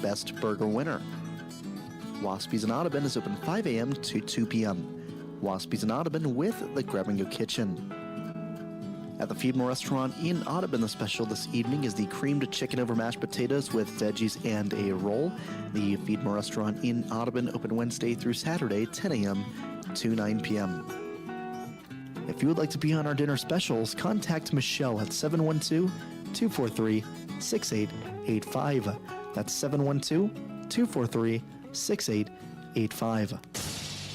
Best Burger winner. Waspies in Audubon is open 5 a.m. to 2 p.m. Waspies in Audubon with the Grab-and-Go Kitchen. At the Feedmore Restaurant in Audubon, the special this evening is the creamed chicken over mashed potatoes with veggies and a roll. The Feedmore Restaurant in Audubon open Wednesday through Saturday, 10 a.m. to 9 p.m. If you would like to be on our dinner specials, contact Michelle at 712-243-6885. That's 712-243-6885.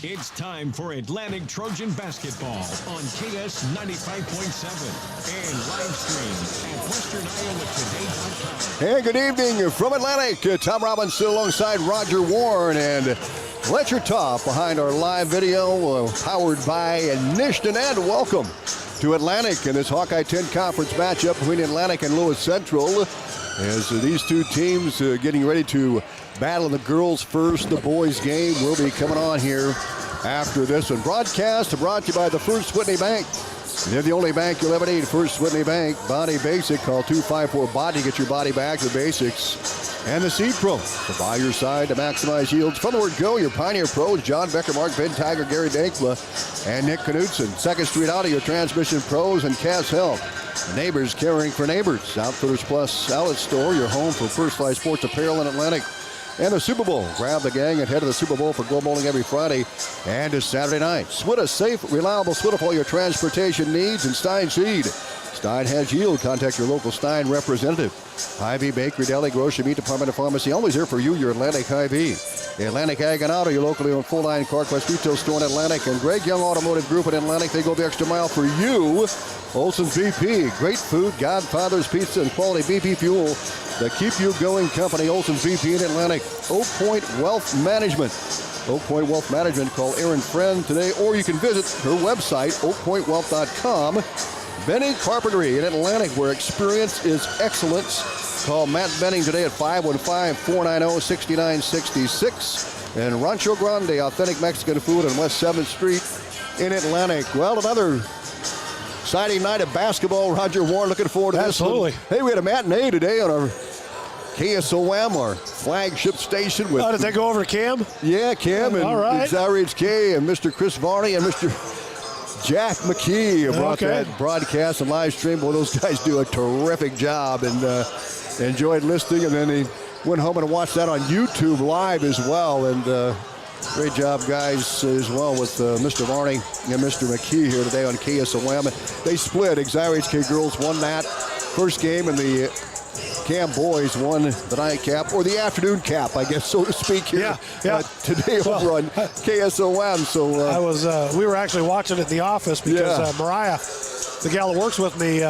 It's time for Atlantic Trojan basketball on KS 95.7 and live stream at westerniowatoday.com. Hey, good evening from Atlantic. Tom Robinson alongside Roger Warren and Fletcher Toff behind our live video powered by Nishton. And welcome to Atlantic in this Hawkeye 10 conference matchup between Atlantic and Lewis Central. As these two teams getting ready to battle in the girls first, the boys game will be coming on here after this one. Broadcast brought to you by the First Whitney Bank. They're the only bank you'll ever need. First Whitney Bank, Body Basic. Call 254-BODY to get your body back to the basics. And the Seed Pro. So buy your side to maximize yields. From the word go, your Pioneer Pros, John Becker, Mark Van Tiger, Gary Dankla, and Nick Knudsen. Second Street Auto, your Transmission Pros, and Cass Health. Neighbors caring for neighbors. Outfitters Plus Outlet Store, your home for personalized sports apparel in Atlantic. And the Super Bowl. Grab the gang and head to the Super Bowl for Go Bowling every Friday and Saturday night. Swida, safe, reliable Swida for all your transportation needs. And Stein Seed. Stein has yield. Contact your local Stein representative. Hy-Vee Bakery, Deli, Grocery, Meat Department, and Pharmacy. Always there for you, your Atlantic Hy-Vee. Atlantic Ag and Auto, your locally owned full-line CarQuest retail store in Atlantic. And Greg Young Automotive Group in Atlantic. They go the extra mile for you. Olson's BP. Great food, Godfather's Pizza, and quality BP fuel. The Keep You Going Company, Olson's BP in Atlantic. Oak Point Wealth Management. Oak Point Wealth Management. Call Erin Friend today, or you can visit her website, oakpointwealth.com. Benning Carpentry in Atlantic, where experience is excellence. Call Matt Benning today at 515-490-6966. And Rancho Grande, authentic Mexican food on West 7th Street in Atlantic. Well, another exciting night of basketball. Roger Warren, looking forward to this. Absolutely. Hey, we had a matinee today on our KSOM, our flagship station. With did they go over to Cam? Yeah, Cam and XRHK and Mr. Chris Varney and Mr. Jack McKee brought that broadcast and live stream. Boy, those guys do a terrific job, and enjoyed listening. And then he went home and watched that on YouTube live as well. And great job, guys, as well with Mr. Varney and Mr. McKee here today on KSOM. They split. XRHK girls won that first game, and the Cam boys won the nightcap, or the afternoon cap, I guess, so to speak, here today over on KSOM. So we were actually watching it in the office because Mariah, the gal that works with me,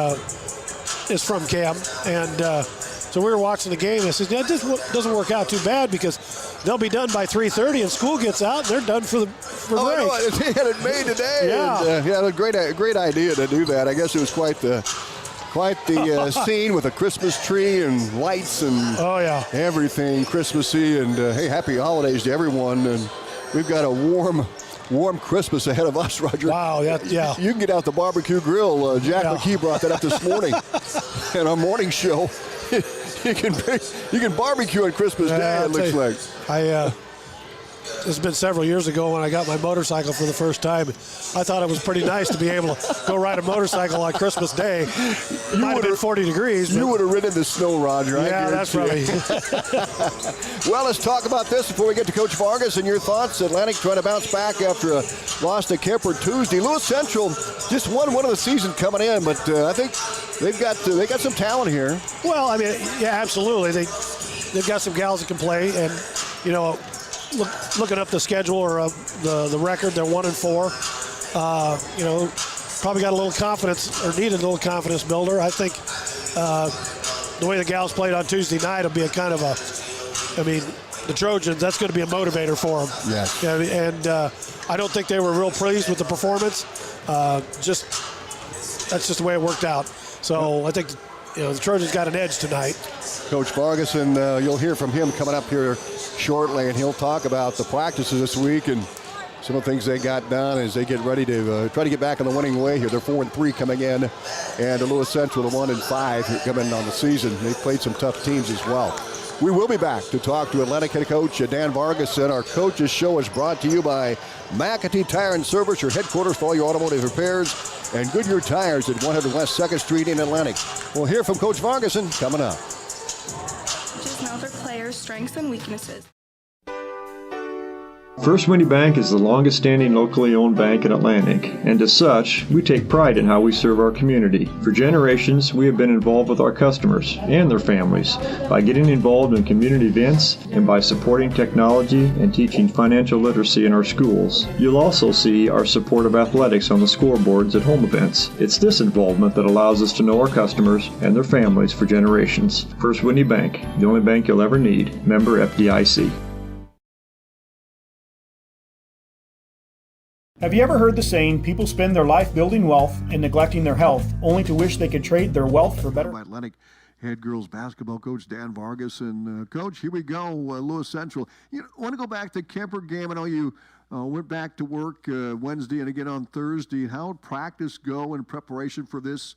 is from Cam, and so we were watching the game. And I said, "Yeah, this doesn't work out too bad because they'll be done by 3:30, and school gets out, and they're done for break." They had it made today. Yeah, and, a great idea to do that. I guess it was quite the scene with a Christmas tree and lights and everything Christmassy. And hey, happy holidays to everyone. And we've got a warm Christmas ahead of us, Roger. Wow, yeah. You can get out the barbecue grill. Jack McKee brought that up this morning in our morning show. You can barbecue on Christmas Day, it looks like. It's been several years ago when I got my motorcycle for the first time. I thought it was pretty nice to be able to go ride a motorcycle on Christmas Day. It might have been 40 degrees. You would have ridden the snow, Roger. Yeah, that's right. Well, let's talk about this before we get to Coach Vargas and your thoughts. Atlantic trying to bounce back after a loss to Kemper Tuesday. Lewis Central just won one of the season coming in, but I think they got some talent here. Well, I mean, yeah, absolutely. They've got some gals that can play, and looking up the schedule or the record, they're 1-4. Probably got a little confidence or needed a little confidence builder. I think the way the gals played on Tuesday night will be a kind of the Trojans, that's going to be a motivator for them. Yes. And I don't think they were real pleased with the performance. That's just the way it worked out. So I think the Trojans got an edge tonight. Coach Vargas, and you'll hear from him coming up here shortly, and he'll talk about the practices this week and some of the things they got done as they get ready to try to get back on the winning way here. They're 4-3 coming in, and Lewis Central are 1-5 coming on the season. They've played some tough teams as well. We will be back to talk to Atlantic head coach Dan Vargason. Our coaches show is brought to you by McAtee Tire and Service, your headquarters for all your automotive repairs, and Goodyear Tires at 100 West 2nd Street in Atlantic. We'll hear from Coach Vargason coming up. Just know their players' strengths and weaknesses. First Windy Bank is the longest-standing locally owned bank in Atlantic, and as such, we take pride in how we serve our community. For generations, we have been involved with our customers and their families by getting involved in community events and by supporting technology and teaching financial literacy in our schools. You'll also see our support of athletics on the scoreboards at home events. It's this involvement that allows us to know our customers and their families for generations. First Windy Bank, the only bank you'll ever need. Member FDIC. Have you ever heard the saying, people spend their life building wealth and neglecting their health, only to wish they could trade their wealth for better? Atlantic head girls basketball coach Dan Vargason. Coach, here we go, Lewis Central. I want to go back to Kemper game. I know you went back to work Wednesday and again on Thursday. How did practice go in preparation for this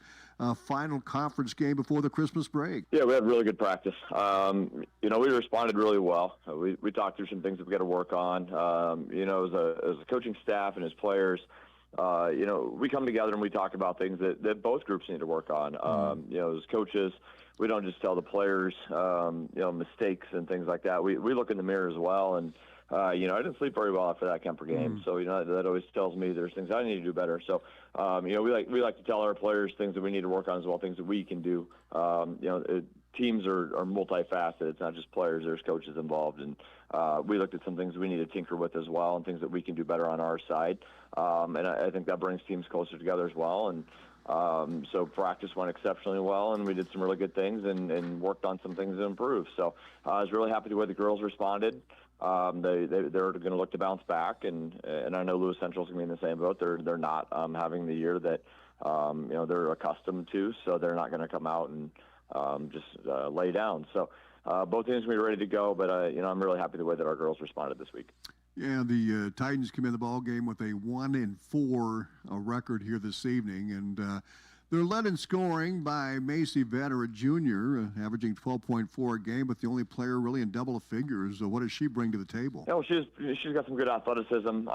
final conference game before the Christmas break? Yeah, we had really good practice. We responded really well. We talked through some things that we got to work on. As a coaching staff and as players, we come together and we talk about things that both groups need to work on. As coaches, we don't just tell the players, mistakes and things like that. We look in the mirror as well. And I didn't sleep very well after that Kemper game. So, that always tells me there's things I need to do better. So, we like to tell our players things that we need to work on as well, things that we can do. Teams are multifaceted. It's not just players. There's coaches involved. And we looked at some things we need to tinker with as well and things that we can do better on our side. And I think that brings teams closer together as well. And so practice went exceptionally well, and we did some really good things and worked on some things to improve. So I was really happy the way the girls responded. They're going to look to bounce back, and I know Lewis Central's going to be in the same boat. They're not having the year that they're accustomed to, so they're not going to come out and just lay down. So both teams will be ready to go, but I'm really happy the way that our girls responded this week. Yeah, the Titans come in the ball game with a 1-4 record here this evening, and they're led in scoring by Macy Vetter, a junior, averaging 12.4 a game, but the only player really in double figures. What does she bring to the table? She's got some good athleticism.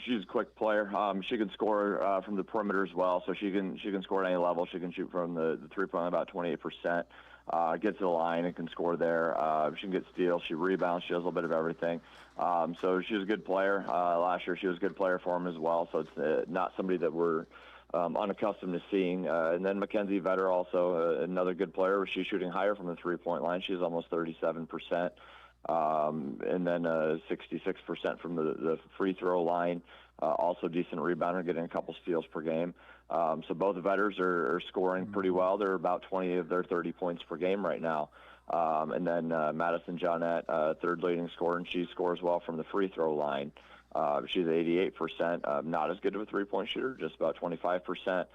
She's a quick player. She can score from the perimeter as well, so she can score at any level. She can shoot from the three-point about 28%. Gets to the line and can score there. She can get steals. She rebounds. She does a little bit of everything. So she's a good player. Last year she was a good player for him as well, so it's not somebody that we're unaccustomed to seeing. And then Mackenzie Vetter, also another good player. She's shooting higher from the three-point line. She's almost 37%. And then 66% from the free throw line. Also decent rebounder, getting a couple steals per game. So both Vetters are scoring pretty well. They're about 20 of their 30 points per game right now. And then Madison Johnette, third leading scorer, and she scores well from the free throw line. She's 88%, not as good of a three-point shooter, just about 25%,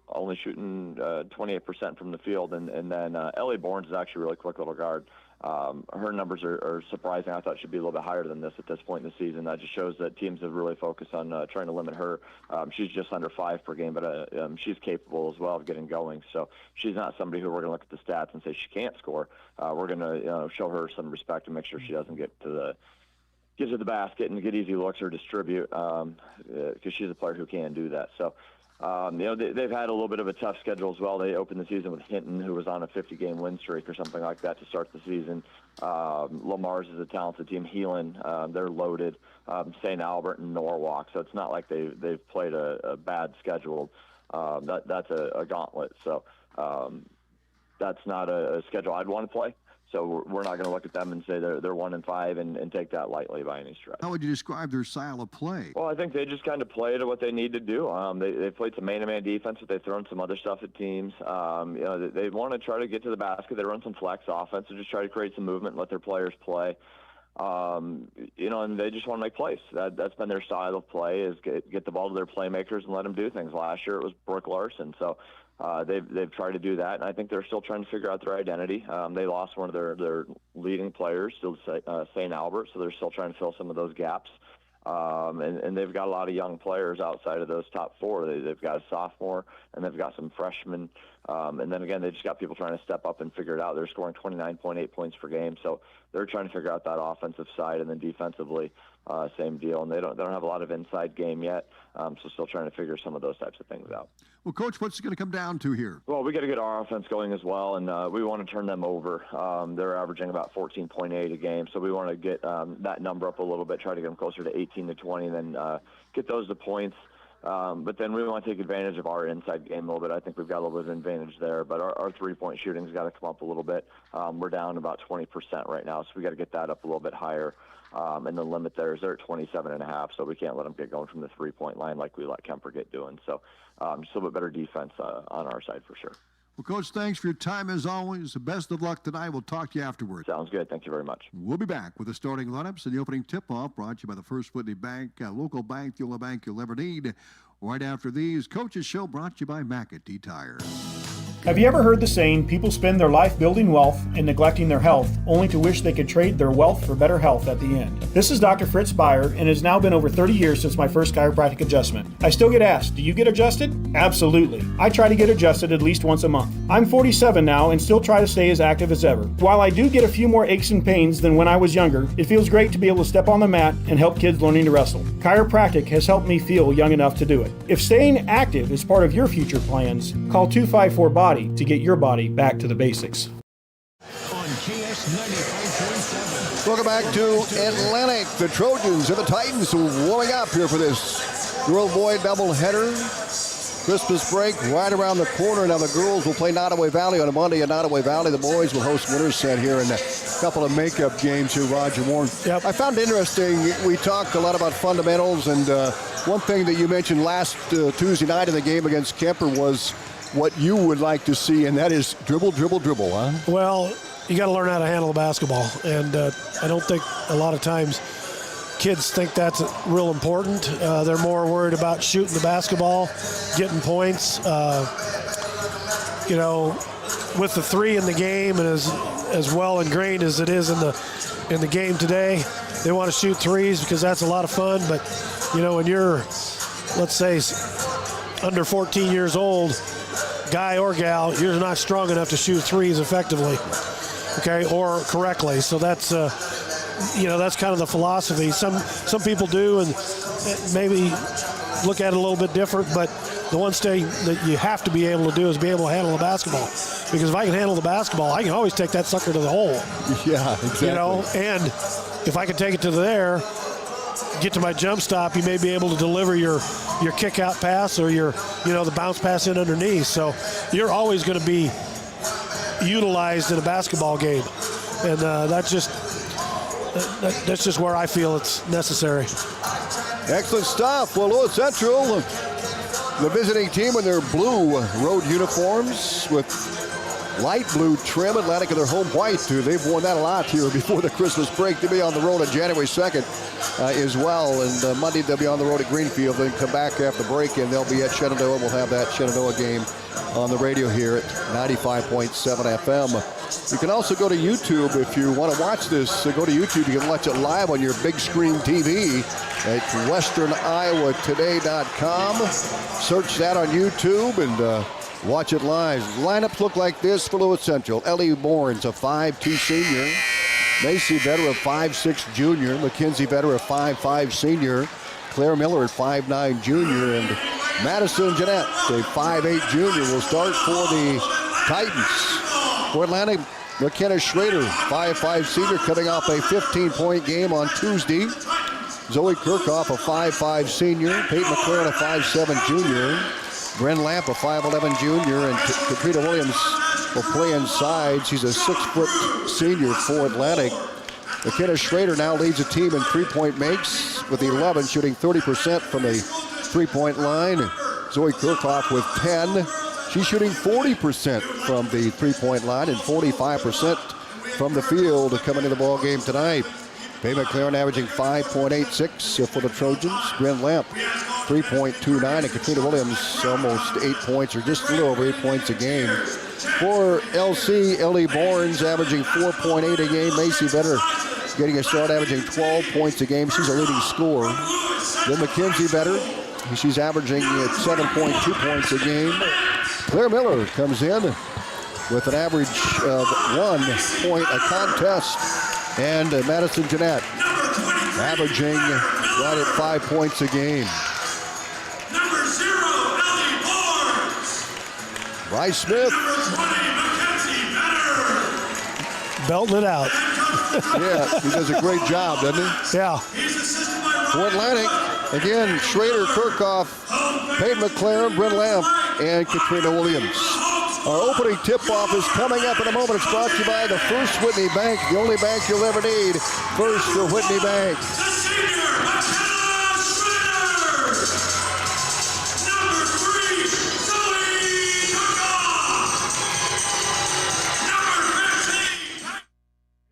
only shooting 28% from the field. And then Ellie Bournes is actually a really quick little guard. Her numbers are surprising. I thought she'd be a little bit higher than this at this point in the season. That just shows that teams have really focused on trying to limit her. She's just under 5 per game, but she's capable as well of getting going. So she's not somebody who we're going to look at the stats and say she can't score. We're going to show her some respect and make sure she doesn't get to the basket and get easy looks or distribute, because she's a player who can do that. So, they've had a little bit of a tough schedule as well. They opened the season with Hinton, who was on a 50-game win streak or something like that to start the season. Lamar's is a talented team. Heelan, they're loaded. St. Albert and Norwalk. So it's not like they've played a bad schedule. That's a gauntlet. So that's not a schedule I'd want to play. So we're not going to look at them and say they're 1-5 and take that lightly by any stretch. How would you describe their style of play? Well, I think they just kind of play to what they need to do. They played some man-to-man defense, but they've thrown some other stuff at teams. They want to try to get to the basket. They run some flex offense and just try to create some movement and let their players play. And they just want to make plays. That's been their style of play, is get the ball to their playmakers and let them do things. Last year it was Brooke Larson. So they've tried to do that, and I think they're still trying to figure out their identity. They lost one of their leading players to St. Albert, so they're still trying to fill some of those gaps. And they've got a lot of young players outside of those top four. They've got a sophomore, and they've got some freshmen And then again, they just got people trying to step up and figure it out. They're scoring 29.8 points per game, so they're trying to figure out that offensive side, and then defensively, same deal. And they don't have a lot of inside game yet, so still trying to figure some of those types of things out. Well, Coach, what's it going to come down to here? Well, we got to get our offense going as well, and we want to turn them over. They're averaging about 14.8 a game, so we want to get that number up a little bit, try to get them closer to 18 to 20, and then get those to points. But then we want to take advantage of our inside game a little bit. I think we've got a little bit of advantage there, but our three-point shooting's got to come up a little bit. We're down about 20% right now, so we got to get that up a little bit higher. And the limit there is they're at 27.5, so we can't let them get going from the three-point line like we let Kemper get doing. So just a little bit better defense on our side for sure. Well, Coach, thanks for your time as always. Best of luck tonight. We'll talk to you afterwards. Sounds good. Thank you very much. We'll be back with the starting lineups and the opening tip-off brought to you by the First Whitney Bank, local bank, the only bank you'll ever need. Right after these, Coach's Show brought to you by McAtee Tire. Have you ever heard the saying, people spend their life building wealth and neglecting their health, only to wish they could trade their wealth for better health at the end? This is Dr. Fritz Beyer, and it has now been over 30 years since my first chiropractic adjustment. I still get asked, do you get adjusted? Absolutely. I try to get adjusted at least once a month. I'm 47 now and still try to stay as active as ever. While I do get a few more aches and pains than when I was younger, it feels great to be able to step on the mat and help kids learning to wrestle. Chiropractic has helped me feel young enough to do it. If staying active is part of your future plans, call 254-BODY to get your body back to the basics. On KS 95.7. Welcome back to Atlantic. The Trojans and the Titans warming up here for this girl-boy doubleheader. Christmas break right around the corner. Now the girls will play Nottoway Valley on a Monday at Nottoway Valley. The boys will host Winterset here in a couple of makeup games here, Roger Warren. Yep. I found it interesting, we talked a lot about fundamentals, and one thing that you mentioned last Tuesday night in the game against Kemper was what you would like to see, and that is dribble, dribble, dribble, huh? Well, you got to learn how to handle the basketball, and I don't think a lot of times kids think that's real important. They're more worried about shooting the basketball, getting points. With the three in the game, and as well ingrained as it is in the game today, they want to shoot threes because that's a lot of fun. But when you're, let's say, under 14 years old, guy or gal, you're not strong enough to shoot threes effectively, okay, or correctly. So that's that's kind of the philosophy. Some people do, and maybe look at it a little bit different, but the one thing that you have to be able to do is be able to handle the basketball. Because if I can handle the basketball, I can always take that sucker to the hole. Yeah, exactly. And if I can take it to there, get to my jump stop, you may be able to deliver your kick out pass or your the bounce pass in underneath. So you're always going to be utilized in a basketball game, and that's just where I feel it's necessary. Excellent stuff. Well, Lewis Central, the visiting team in their blue road uniforms with light blue trim. Atlantic in their home white, too. They've worn that a lot here before the Christmas break. They'll be on the road on January 2nd as well. And Monday they'll be on the road at Greenfield. Then come back after the break, and they'll be at Shenandoah. We'll have that Shenandoah game on the radio here at 95.7 FM. You can also go to YouTube if you want to watch this. Go to YouTube. You can watch it live on your big screen TV at westerniowatoday.com. Search that on YouTube and watch it live. Lineups look like this for Lewis Central. Ellie Bournes, a 5'2 senior. Macy Vetter, a 5'6 junior. Mackenzie Vetter, a 5'5 senior. Claire Miller, a 5'9 junior. And Madison Jeanette, a 5'8 junior, will start for the Titans. For Atlantic, McKenna Schrader, 5'5 senior, coming off a 15-point game on Tuesday. Zoe Kirchhoff, a 5'5 senior. Peyton McLaren, a 5'7 junior. Bren Lamp, a 5'11 junior, and Katrina Williams will play inside. She's a 6-foot senior for Atlantic. McKenna Schrader now leads the team in three-point makes with 11, shooting 30% from the three-point line. Zoe Kirchhoff with 10. She's shooting 40% from the three-point line and 45% from the field coming into the ball game tonight. Pay McLaren averaging 5.86 for the Trojans. Bren Lamp, 3.29, and Katrina Williams almost 8 points, or just a little over 8 points a game. For LC, Ellie Bournes averaging 4.8 a game. Macy Vetter getting a start, averaging 12 points a game. She's a leading scorer. Then Mackenzie Vetter, she's averaging at 7.2 points a game. Claire Miller comes in with an average of 1 point a contest. And Madison Jeanette averaging right at 5 points a game. Number 0, Ellie Forbes. Bryce Smith. Number 20, Mackenzie Benner. Belting it out. Yeah, he does a great job, doesn't he? Yeah. He's assisted by For Atlantic, again, Schrader, Kirkhoff, Peyton McLaren, Bryn Lamp, and Katrina Williams. Our opening tip-off is coming up in a moment. It's brought to you by the First Whitney Bank, the only bank you'll ever need. First for Whitney Bank. the senior, McKenna Schrader. Number 3, Zoe Kirkhoff. Number 15.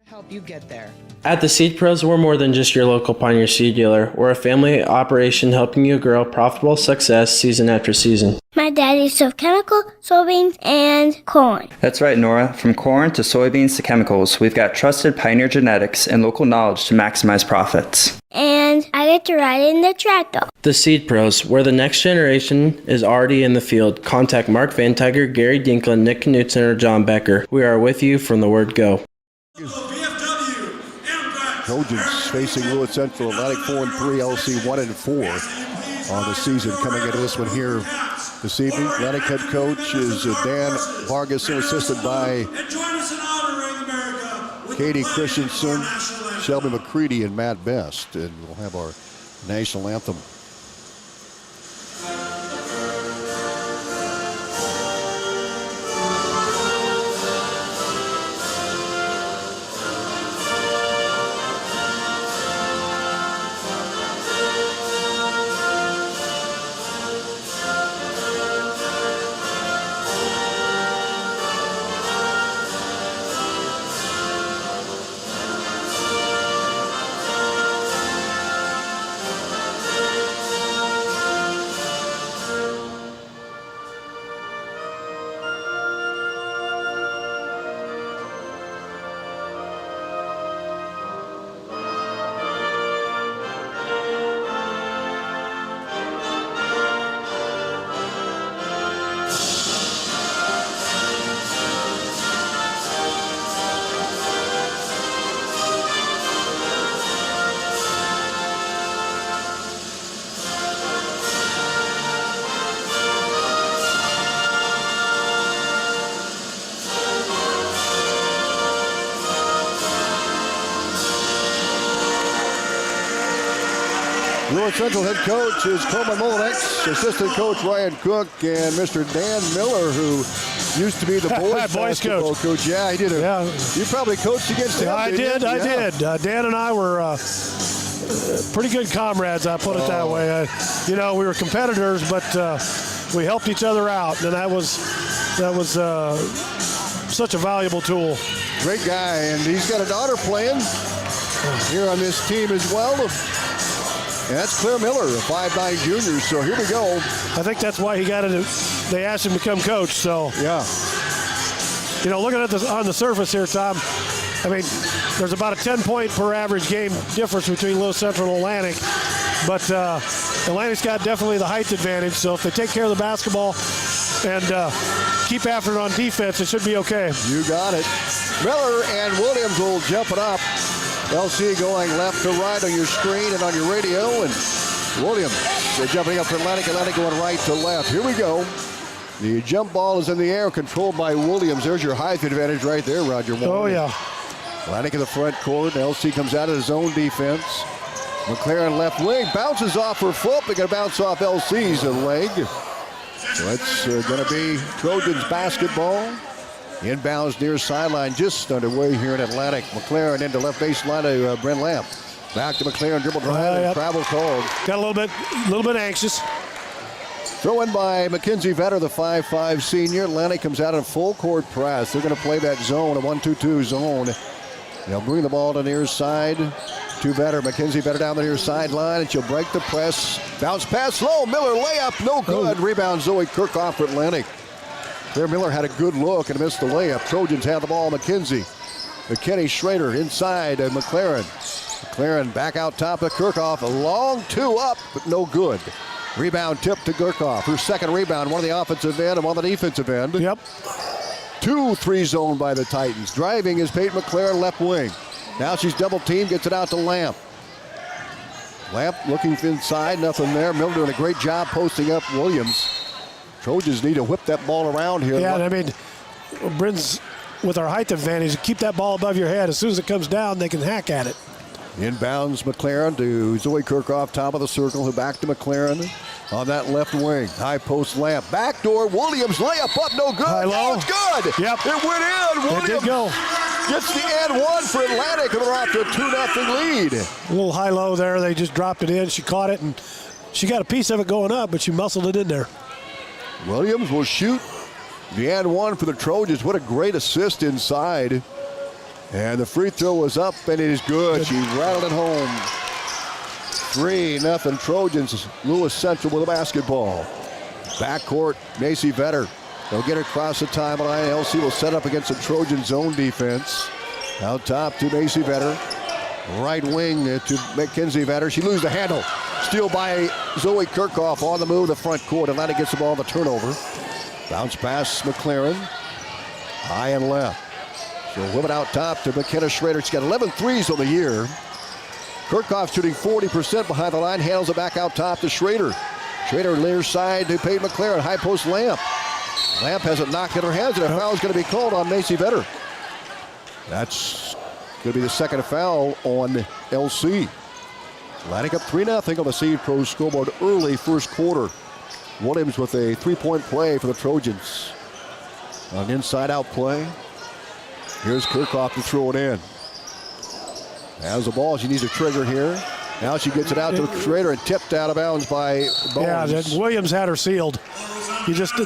Help you get there. At the Seed Pros, we're more than just your local Pioneer seed dealer. We're a family operation helping you grow profitable success season after season. My daddy sold chemical, soybeans, and corn. That's right, Nora. From corn to soybeans to chemicals, we've got trusted Pioneer genetics and local knowledge to maximize profits. And I get to ride in the tractor. The Seed Pros, where the next generation is already in the field. Contact Mark Van Tiger, Gary Dinklin, Nick Knutson, or John Becker. We are with you from the word go. Trojans facing Lewis Central, Atlantic 4-3, LC 1-4 on the season. Coming into this one here this evening, Atlantic head coach is Dan Vargas, assisted by Katie Christensen, Shelby McCready, and Matt Best. And we'll have our national anthem. Lewis Central head coach is Coleman Molinex, assistant coach Ryan Cook, and Mr. Dan Miller, who used to be the boys basketball coach. Yeah, he did. You probably coached against him. I did. Dan and I were pretty good comrades. I put it that way. We were competitors, but we helped each other out, and that was such a valuable tool. Great guy, and he's got a daughter playing here on this team as well. And that's Claire Miller, a 5'9" junior. So here we go. I think that's why he got it. They asked him to become coach. So yeah. Looking at this on the surface here, Tom. I mean, there's about a 10-point per average game difference between Lewis Central and Atlantic, but Atlantic's got definitely the height advantage. So if they take care of the basketball and keep after it on defense, it should be okay. You got it. Miller and Williams will jump it up. LC going left to right on your screen and on your radio, and Williams jumping up for Atlantic. Atlantic going right to left. Here we go. The jump ball is in the air, controlled by Williams. There's your height advantage right there, Roger Moore. Oh, yeah. Atlantic in the front court. LC comes out of his own defense. McLaren left wing, bounces off her foot. They're going to bounce off LC's leg. So it's going to be Trojans basketball. Inbounds near sideline, just underway here in Atlantic. McLaren into left baseline to Bryn Lamp. Back to McLaren, dribble drive, and travel called. Got a little bit anxious. Throw in by Mackenzie Vetter, the 5'5" senior. Atlantic comes out in full court press. They're going to play that zone, a 1-2-2 zone. They'll bring the ball to the near side to Vetter. Mackenzie Vetter down the near sideline, and she'll break the press. Bounce pass low. Miller layup, no good. Rebound Zoe Kirkhoff for Atlantic. There, Miller had a good look and missed the layup. Trojans have the ball. McKenzie. McKinney Schrader inside McLaren. McLaren back out top of Kirkhoff. A long two up, but no good. Rebound tip to Gurkoff. Her second rebound, one on the offensive end and one on the defensive end. Yep. 2-3 zone by the Titans. Driving is Peyton McLaren, left wing. Now she's double teamed, gets it out to Lamp. Lamp looking inside, nothing there. Miller doing a great job posting up Williams. Trojans need to whip that ball around here. Yeah, I mean, Bryn's with our height advantage, keep that ball above your head. As soon as it comes down, they can hack at it. Inbounds McLaren to Zoe Kirchhoff, top of the circle, who back to McLaren on that left wing. High post Lamp. Backdoor Williams, layup up, no good. High low. Oh, it's good. Yep. It went in. Williams It did go. gets the and one for Atlantic, and they're off to a 2-0 lead. A little high-low there. They just dropped it in. She caught it, and she got a piece of it going up, but she muscled it in there. Williams will shoot the and one for the Trojans. What a great assist inside. And the free throw was up, and it is good. She rattled it home. 3-0 Trojans. Lewis Central with a basketball. Backcourt, Macy Vetter. They'll get her across the timeline. LC will set up against the Trojan zone defense. Out top to Macy Vetter. Right wing to Mackenzie Vetter. She loses the handle. Steal by Zoe Kirchhoff on the move, the front court. Atlanta gets the ball on the turnover. Bounce pass McLaren. High and left. She'll whip it out top to McKenna Schrader. She's got 11 threes on the year. Kirchhoff shooting 40% behind the line. Handles it back out top to Schrader. Schrader near side to Peyton McLaren. High post Lamp. Lamp has it knocked in her hands, and a foul is going to be called on Macy Vetter. That's going to be the second foul on LC. Atlantic up 3-0 on the Seed Pro scoreboard early first quarter. Williams with a three-point play for the Trojans. An inside-out play. Here's Kirchhoff to throw it in. Has the ball. She needs a trigger here. Now she gets it out to Schrader and tipped out of bounds by Bones. Yeah, Williams had her sealed.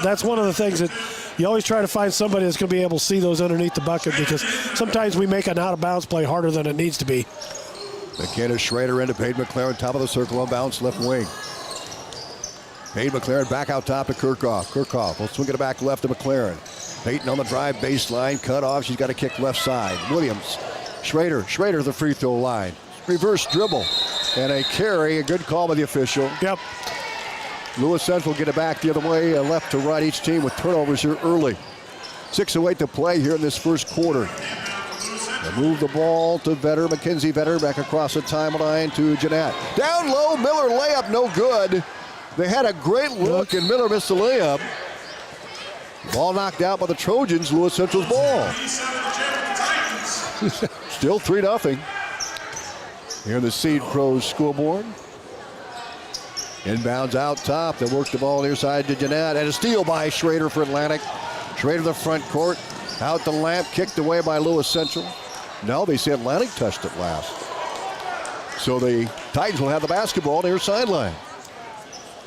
That's one of the things that you always try to find somebody that's going to be able to see those underneath the bucket, because sometimes we make an out-of-bounds play harder than it needs to be. McKenna Schrader into Peyton McLaren, top of the circle on bounce, left wing. Peyton McLaren back out top to Kirchhoff. Kirchhoff will swing it back left to McLaren. Peyton on the drive baseline, cut off. She's got to kick left side. Williams, Schrader the free throw line. Reverse dribble and a carry, a good call by the official. Yep. Lewis Central get it back the other way, left to right, each team with turnovers here early. 6:08 to play here in this first quarter. They move the ball to Vetter, Mackenzie Vetter, back across the timeline to Jeanette. Down low, Miller layup, no good. They had a great look, and Miller missed the layup. Ball knocked out by the Trojans, Lewis Central's ball. Still 3-0. Here in the Seed Pros scoreboard. Inbounds out top. They work the ball near side to Jeanette. And a steal by Schrader for Atlantic. Schrader the front court. Out the Lamp. Kicked away by Lewis Central. No, they say Atlantic touched it last. So the Titans will have the basketball near sideline.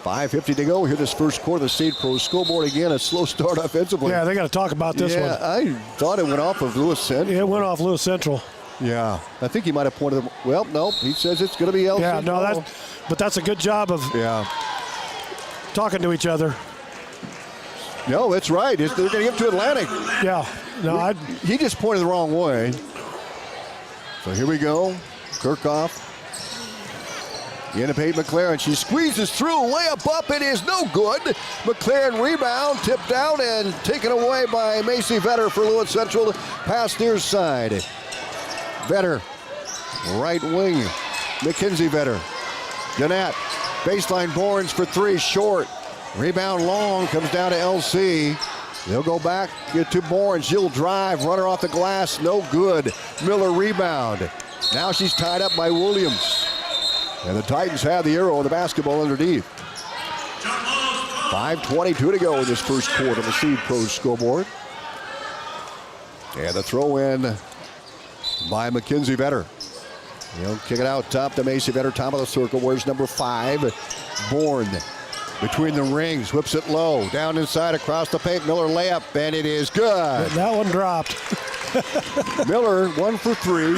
5:50 to go here this first quarter. The Seed Pros scoreboard again. A slow start offensively. Yeah, they got to talk about this one. Yeah, I thought it went off of Lewis Central. It went off Lewis Central. Yeah, I think he might have pointed them. Well, no, he says it's going to be LC. Yeah, no, but that's a good job of talking to each other. No, that's right. They're going to give it to Atlantic. Yeah, no, he just pointed the wrong way. So here we go. Kirchhoff. Into Peyton McLaren. She squeezes through. Layup up. It is no good. McLaren rebound. Tipped out and taken away by Macy Vetter for Lewis Central. Pass near side. Vetter. Right wing. Mackenzie Vetter. Jeanette. Baseline Borns for three. Short. Rebound long. Comes down to LC. They'll go back to Borns. She'll drive. Runner off the glass. No good. Miller rebound. Now she's tied up by Williams. And the Titans have the arrow on the basketball underneath. 5:22 to go in this first quarter on the Seed Pros scoreboard. And the throw in by Mackenzie Vetter. He'll kick it out top to Macy Vetter, top of the circle. Where's number 5? Bourne. Between the rings, whips it low. Down inside across the paint. Miller layup, and it is good. That one dropped. Miller 1 for 3.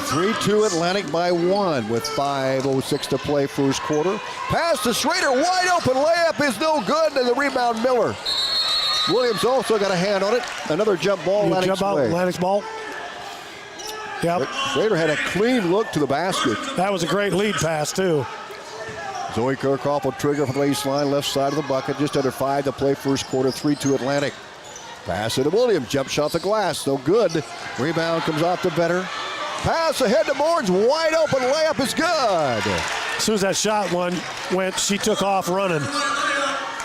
3-2 Atlantic by 1 with 5:06 to play first quarter. Pass to Schrader, wide open layup is no good, and the rebound Miller. Williams also got a hand on it. Another jump ball, Atlantic's way. Atlantic's ball. Yep. Schrader had a clean look to the basket. That was a great lead pass, too. Zoe Kirkhoff will trigger from the baseline, left side of the bucket. Just under 5 to play first quarter, 3-2 Atlantic. Pass it to Williams, jump shot the glass, no good. Rebound comes off to Vetter. Pass ahead to Bournes, wide open layup is good. As soon as that shot went, she took off running.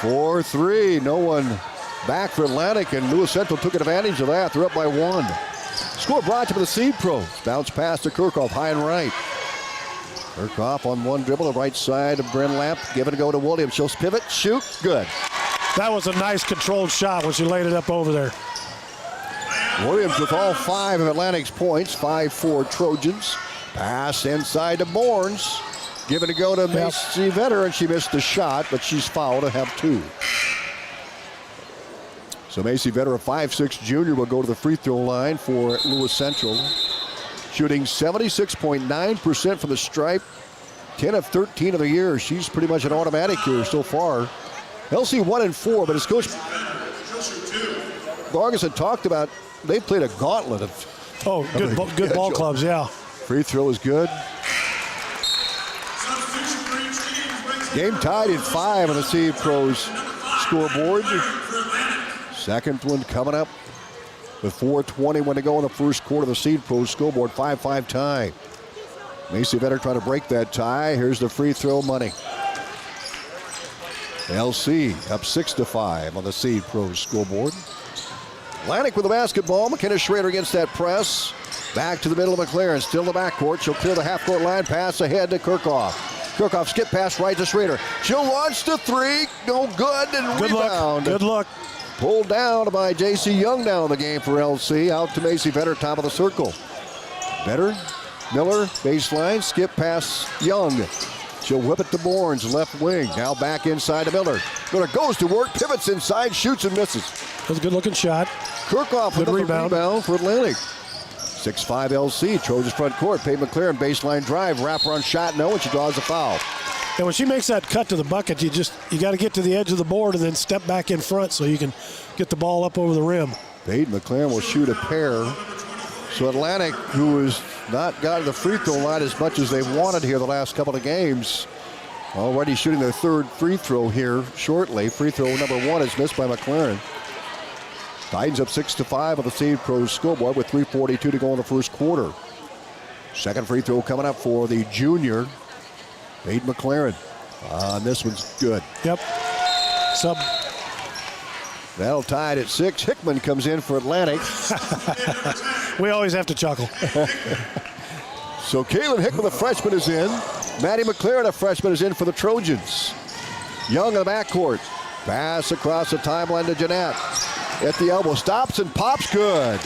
4-3, no one back for Atlantic, and Lewis Central took advantage of that. They're up by 1. Score brought to you by the Seed Pros. Bounce pass to Kirkhoff, high and right. Kirkhoff on one dribble, the right side of Bryn Lamp. Give it a go to Williams. She'll pivot, shoot, good. That was a nice controlled shot when she laid it up over there. Williams with all 5 of Atlantic's points, 5-4 Trojans. Pass inside to Bournes. Give it a go to Macy Vetter, and she missed the shot, but she's fouled to have 2. So Macy Vetter, a 5'6" junior, will go to the free throw line for Lewis Central. Shooting 76.9% from the stripe, 10 of 13 of the year. She's pretty much an automatic here so far. LC 1-4, but as Coach Vargas had talked about, they played a gauntlet of good ball clubs, yeah. Free throw is good. Game tied at 5 on the Seed Pros scoreboard. Second one coming up with 4:21 to go in the first quarter of the Seed Pros scoreboard. 5-5 tie. Macy Vetter trying to break that tie. Here's the free throw money. LC up 6-5 on the Seed Pros scoreboard. Atlantic with the basketball. McKenna Schrader against that press. Back to the middle of McLaren. Still in the backcourt. She'll clear the half-court line. Pass ahead to Kirkhoff. Kirkhoff skip pass right to Schrader. She'll launch the 3. No good. And good rebound. Good look. Pulled down by J.C. Young down the game for LC. Out to Macy Vetter, top of the circle. Vetter, Miller, baseline, skip pass Young. She'll whip it to Bournes, left wing. Now back inside to Miller. Miller goes to work, pivots inside, shoots and misses. That's a good-looking shot. Kirkhoff with a rebound for Atlantic. 6'5" LC, Trojans front court. Peyton McLaren, baseline drive, wraparound shot, no, and she draws a foul. And when she makes that cut to the bucket, you got to get to the edge of the board and then step back in front so you can get the ball up over the rim. Peyton McLaren will shoot a pair. So Atlantic, who has not gotten the free throw line as much as they wanted here the last couple of games, already shooting their 3rd free throw here shortly. Free throw number 1 is missed by McLaren. Titans up 6-5 on the Seed Pros scoreboard with 3:42 to go in the first quarter. Second free throw coming up for the junior, Peyton McLaren. This one's good. Yep. Sub. That'll tie it at 6. Hickman comes in for Atlantic. We always have to chuckle. So Kaylin Hickman, the freshman, is in. Maddie McLaren, a freshman, is in for the Trojans. Young in the backcourt. Pass across the timeline to Jeanette. At the elbow, stops and pops, good.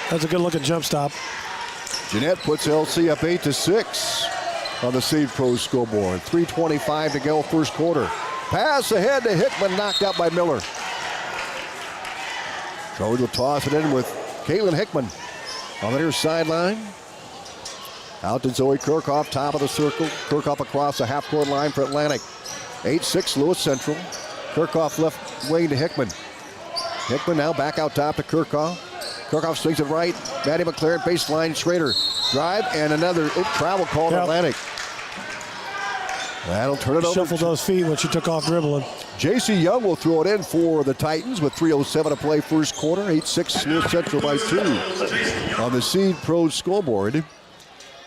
That's a good-looking jump stop. Jeanette puts LC up 8-6 on the Seed Pros scoreboard. 3:25 to go, first quarter. Pass ahead to Hickman, knocked out by Miller. Trojans will toss it in with Kaylin Hickman on the near sideline. Out to Zoe Kirkhoff, top of the circle. Kirkhoff across the half-court line for Atlantic. 8-6 Lewis Central. Kirkhoff left wing to Hickman. Hickman now back out top to Kirkhoff. Kirkhoff swings it right. Maddie McLaren, baseline, Schrader. Drive, and another travel call to Atlantic. That'll turn it over. Shuffled those feet when she took off dribbling. J.C. Young will throw it in for the Titans with 3:07 to play first quarter. 8-6 Lewis Central by 2 on the Seed Pros scoreboard.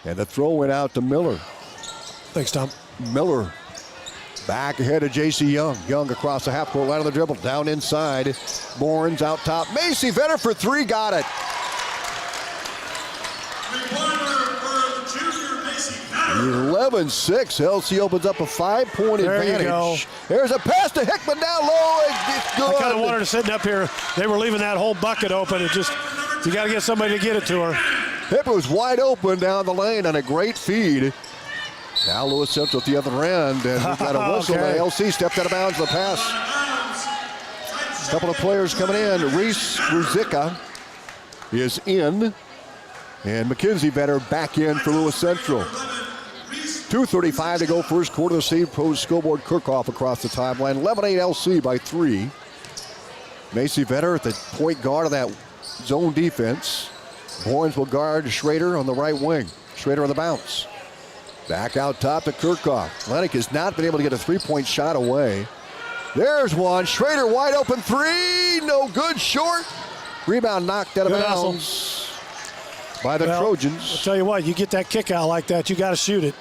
And the throw went out to Miller. Thanks, Tom. Miller back ahead of J.C. Young. Young across the half-court line of the dribble. Down inside. Bournes out top. Macy Vetter for 3. Got it. 11-6. LC opens up a 5-point advantage. There you go. There's a pass to Hickman down low. It's good. I kind of wanted her sitting up here. They were leaving that whole bucket open. You got to get somebody to get it to her. Hickman was wide open down the lane on a great feed. Now Lewis Central at the other end, and we've got a whistle. Okay. LC stepped out of bounds the pass. A couple of players coming in. Reese Ruzicka is in, and Mackenzie Vetter back in for Lewis Central. 2:35 to go, first quarter. The Seed Pros scoreboard. Kirkhoff across the timeline. 11-8 LC by 3. Macy Vetter at the point guard of that zone defense. Bournes will guard Schrader on the right wing. Schrader on the bounce. Back out top to Kirchhoff. Atlantic has not been able to get a three-point shot away. There's one. Schrader wide open three. No good. Short. Rebound knocked out of bounds by the Trojans. I'll tell you what, you get that kick out like that, you got to shoot it.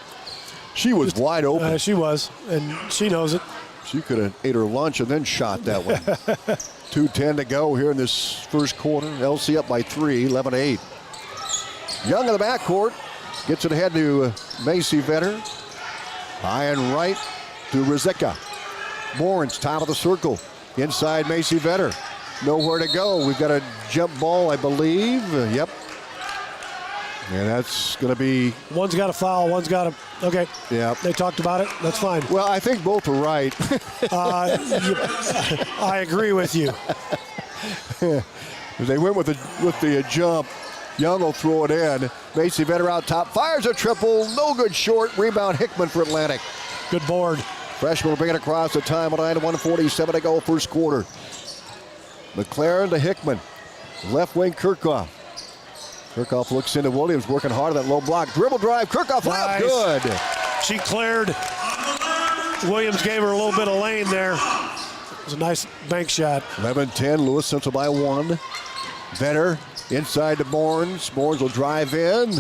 She was wide open. She was, and she knows it. She could have ate her lunch and then shot that one. 2:10 to go here in this first quarter. LC up by 3, 11-8. Young in the backcourt. Gets it ahead to Macy Vetter. High and right to Rizika. Borns, top of the circle. Inside Macy Vetter. Nowhere to go. We've got a jump ball, I believe. Yep. And that's going to be... One's got a foul, one's got a... Okay. Yeah. They talked about it. That's fine. Well, I think both are right. I agree with you. They went with the jump. Young will throw it in. Macy Vetter out top. Fires a triple. No good short. Rebound Hickman for Atlantic. Good board. Freshman will bring it across the timeline. 1:47 to go first quarter. McLaren to Hickman. Left wing Kirchhoff. Kirchhoff looks into Williams, working hard on that low block. Dribble drive. Kirchhoff layup. Good. She cleared. Williams gave her a little bit of lane there. It was a nice bank shot. 11-10. Lewis Central by 1. Vetter inside to Borns. Borns will drive in.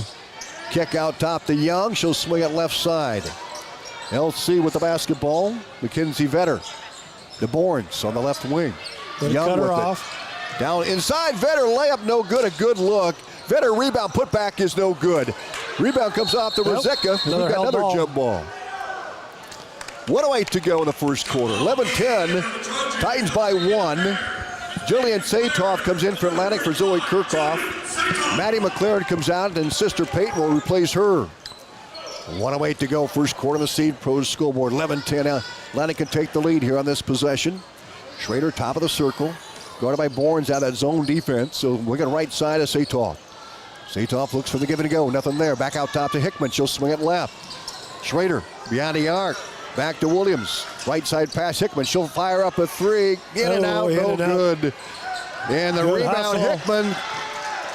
Kick out top to Young. She'll swing it left side. LC with the basketball. Mackenzie Vetter. To Borns on the left wing. Young cut her off. Down inside. Vetter layup no good. A good look. Vetter rebound put back is no good. Rebound comes off to Rizika. We've got another jump ball. 1:08 to go in the first quarter. 11-10. Titans by 1. Jillian Satoff comes in for Atlantic for Zoe Kirchhoff. Maddie McLaren comes out, and Sister Peyton will replace her. 1:08 to go, first quarter. The Seed Pros scoreboard. 11-10. Atlantic can take the lead here on this possession. Schrader, top of the circle. Guarded by Borns out of that zone defense. So we're going to right side of Satoff. Satoff looks for the give and go. Nothing there. Back out top to Hickman. She'll swing it left. Schrader behind the arc. Back to Williams. Right side pass Hickman. She'll fire up a three. In and out. No good. And the rebound Hickman.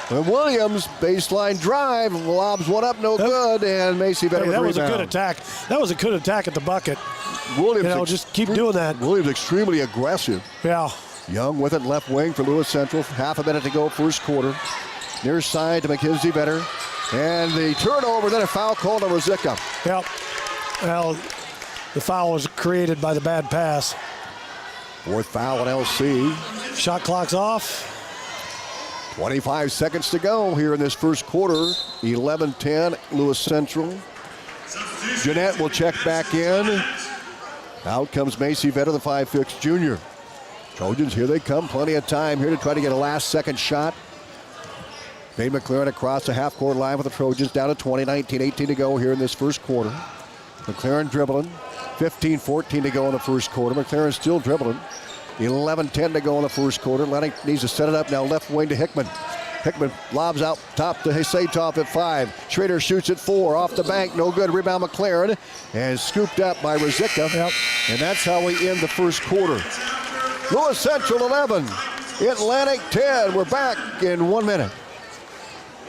And Williams, baseline drive. Lobs one up. No good. And Macy Vetter with that was rebound. a good attack. That was a good attack at the bucket. Williams, just keep doing that. Williams extremely aggressive. Yeah. Young with it left wing for Lewis Central. Half a minute to go first quarter. Near side to Mackenzie Vetter. And the turnover, then a foul called on Rizika. Yep. Well, the foul was created by the bad pass. Fourth foul on LC. Shot clock's off. 25 seconds to go here in this first quarter. 11-10, Lewis Central. Jeanette will check back in. Out comes Macy Vetter, the 5'6" junior. Trojans, here they come. Plenty of time here to try to get a last-second shot. Dave McLaren across the half-court line with the Trojans down to 20, 19-18 to go here in this first quarter. McLaren dribbling. 15-14 to go in the first quarter. McLaren still dribbling. 11-10 to go in the first quarter. Atlantic needs to set it up now. Left wing to Hickman. Hickman lobs out top to Satoff at 5. Schrader shoots at 4. Off the bank. No good. Rebound McLaren. And scooped up by Rizika. Yep. And that's how we end the first quarter. Lewis Central 11. Atlantic 10. We're back in 1 minute.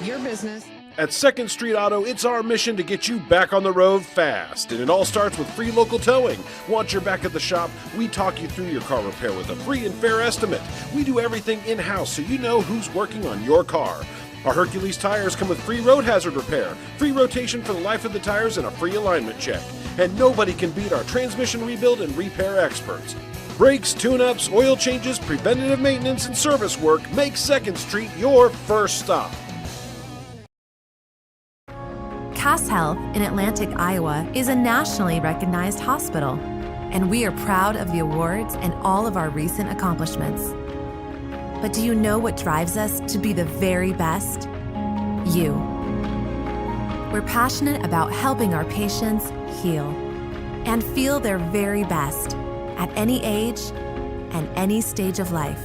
Your business. At 2nd Street Auto, it's our mission to get you back on the road fast. And it all starts with free local towing. Once you're back at the shop, we talk you through your car repair with a free and fair estimate. We do everything in-house so you know who's working on your car. Our Hercules tires come with free road hazard repair, free rotation for the life of the tires, and a free alignment check. And nobody can beat our transmission rebuild and repair experts. Brakes, tune-ups, oil changes, preventative maintenance, and service work make 2nd Street your first stop. Cass Health in Atlantic, Iowa is a nationally recognized hospital, and we are proud of the awards and all of our recent accomplishments. But do you know what drives us to be the very best? You. We're passionate about helping our patients heal and feel their very best at any age and any stage of life.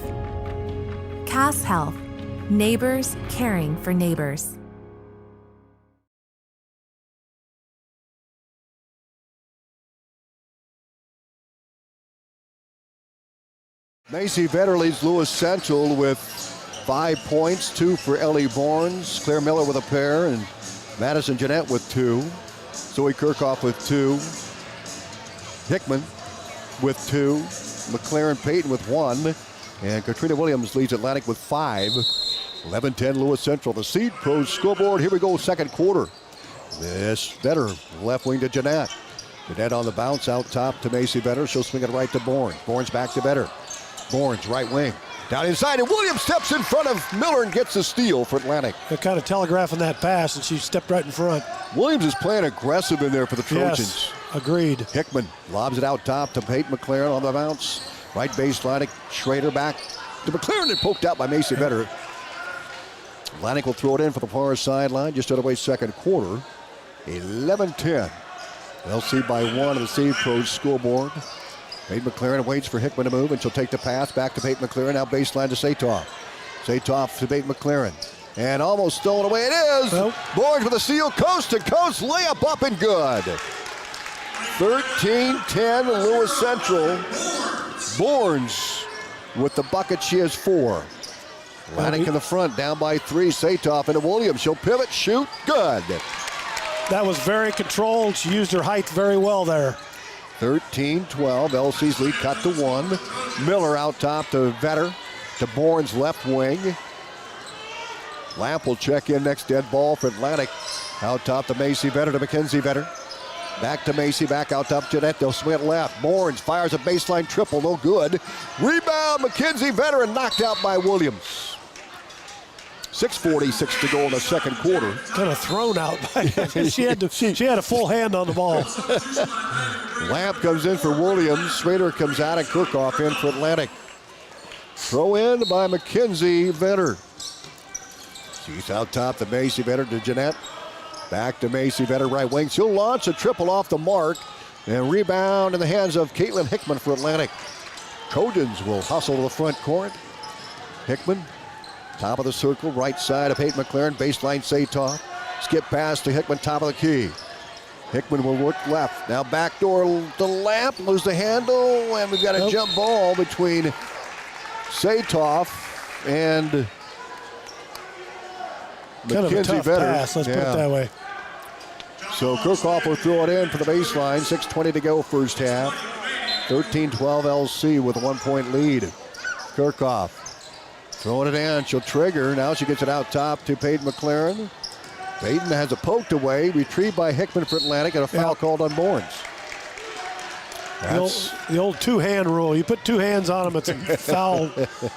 Cass Health, neighbors caring for neighbors. Macy Vetter leads Lewis Central with 5 points, 2 for Ellie Borns, Claire Miller with a pair, and Madison Jeanette with 2. Zoe Kirchhoff with 2. Hickman with 2. McLaren Payton with 1. And Katrina Williams leads Atlantic with 5. 11-10 Lewis Central. The Seed Pros scoreboard. Here we go, second quarter. This better left wing to Jeanette. Jeanette on the bounce out top to Macy Vetter. She'll swing it right to Bourne. Bourne's back to Vetter. Bourne's right wing. Down inside, and Williams steps in front of Miller and gets a steal for Atlantic. They're kind of telegraphing that pass, and she stepped right in front. Williams is playing aggressive in there for the Trojans. Yes, agreed. Hickman lobs it out top to Peyton McLaren on the bounce. Right baseline, Schrader back to McLaren and poked out by Macy Vetter. Atlantic will throw it in for the far sideline, just underway second quarter. 11-10. LC by 1 of the Seed Pros scoreboard. Peyton McLaren waits for Hickman to move, and she'll take the pass back to Peyton McLaren. Now baseline to Satoff. Satoff to Peyton McLaren. And almost stolen away. It is! Nope. Bourne with a steal, coast to coast, layup up and good. 13-10 Lewis Central. Bourne's with the bucket. She has 4. Atlantic in the front, down by 3. Satoff into Williams. She'll pivot, shoot, good. That was very controlled. She used her height very well there. 13-12, LC's lead cut to 1. Miller out top to Vetter, to Bourne's left wing. Lamp will check in next, dead ball for Atlantic. Out top to Macy Vetter, to Mackenzie Vetter. Back to Macy, back out top to Jeanette. They'll swing it left. Bourne fires a baseline triple, no good. Rebound, Mackenzie Vetter, and knocked out by Williams. 6:46 to go in the second quarter. Kind of thrown out. She had a full hand on the ball. Lamp comes in for Williams. Schrader comes out, and Kirchhoff in for Atlantic. Throw in by Mackenzie Vetter. She's out top to Macy Vetter to Jeanette. Back to Macy Vetter, right wing. She'll launch a triple off the mark. And rebound in the hands of Caitlin Hickman for Atlantic. Trojans will hustle to the front court. Hickman, top of the circle, right side of Peyton McLaren. Baseline Satoff. Skip pass to Hickman, top of the key. Hickman will work left. Now backdoor to Lamp. Lose the handle. And we've got a jump ball between Satoff and Kind Mackenzie of a tough Vetter. pass, let's put it that way. So Kirchhoff will throw it in for the baseline. 6:20 to go first half. 13-12 LC with a 1-point lead. Kirchhoff throwing it in. She'll trigger. Now she gets it out top to Peyton McLaren. Peyton has a poked away. Retrieved by Hickman for Atlantic, and a foul called on Bourne. The old two-hand rule. You put 2 hands on them, it's a foul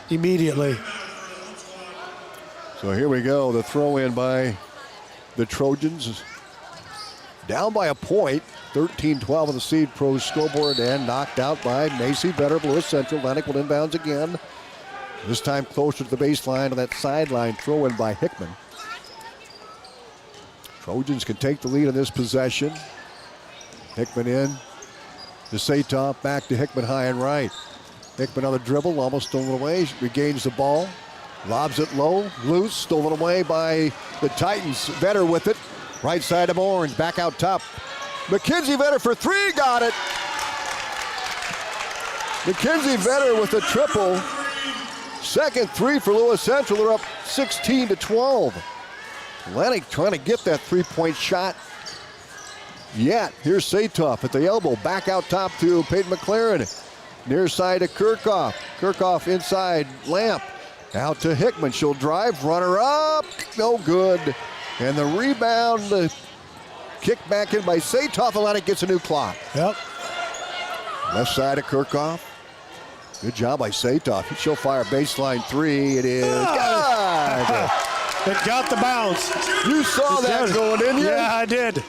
immediately. So here we go. The throw in by the Trojans. Down by a point. 13-12 on the Seed Pros scoreboard, and knocked out by Macy Vetter. Lewis Central. Atlantic will inbounds again. This time closer to the baseline on that sideline throw in by Hickman. Trojans can take the lead in this possession. Hickman in to Satoff, back to Hickman high and right. Hickman on the dribble, almost stolen away, regains the ball. Lobs it low, loose, stolen away by the Titans. Vetter with it. Right side of Orange, back out top. Mackenzie Vetter for 3, got it. Mackenzie Vetter with a triple. Second 3 for Lewis Central. They're up 16-12. Atlantic trying to get that 3-point shot. Yet, here's Satoff at the elbow. Back out top to Peyton McLaren. Near side to Kirchhoff. Kirchhoff inside, Lamp. Out to Hickman. She'll drive, runner up. No good. And the rebound, kick back in by Satoff. Atlantic gets a new clock. Yep. Left side of Kirchhoff. Good job by Satoff. She'll fire baseline 3. It is good. It got the bounce. You saw that going, didn't you? Yeah, I did.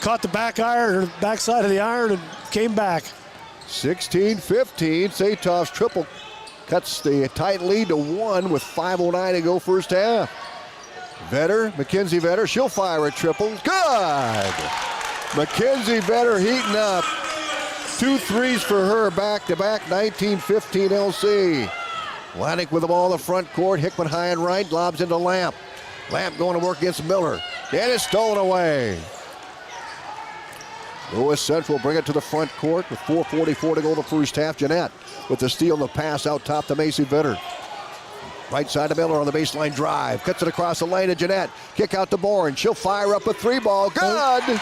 Caught the back iron, or backside of the iron, and came back. 16-15. Satoff's triple cuts the tight lead to 1 with 5:09 to go first half. Vetter, Mackenzie Vetter, she'll fire a triple. Good! Mackenzie Vetter heating up. 2 threes for her back-to-back, 19-15 LC. Atlantic with the ball in the front court. Hickman high and right, lobs into Lamp. Lamp going to work against Miller. And it's stolen away. Lewis Central bring it to the front court with 4:44 to go in the first half. Jeanette with the steal and the pass out top to Macy Vetter. Right side of Miller on the baseline drive. Cuts it across the lane to Jeanette. Kick out to Bourne. She'll fire up a 3 ball. Good!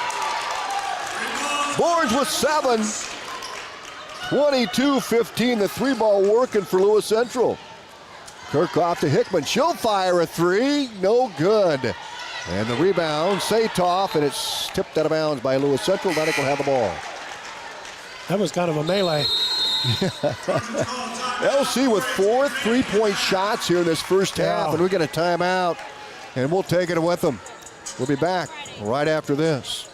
Boards with 7. 22-15, the 3-ball working for Lewis Central. Kirkhoff to Hickman. She'll fire a 3. No good. And the rebound, Satoff, and it's tipped out of bounds by Lewis Central. Atlantic will have the ball. That was kind of a melee. LC with 4 3-point shots here in this first half, and we get a timeout, and we'll take it with them. We'll be back right after this.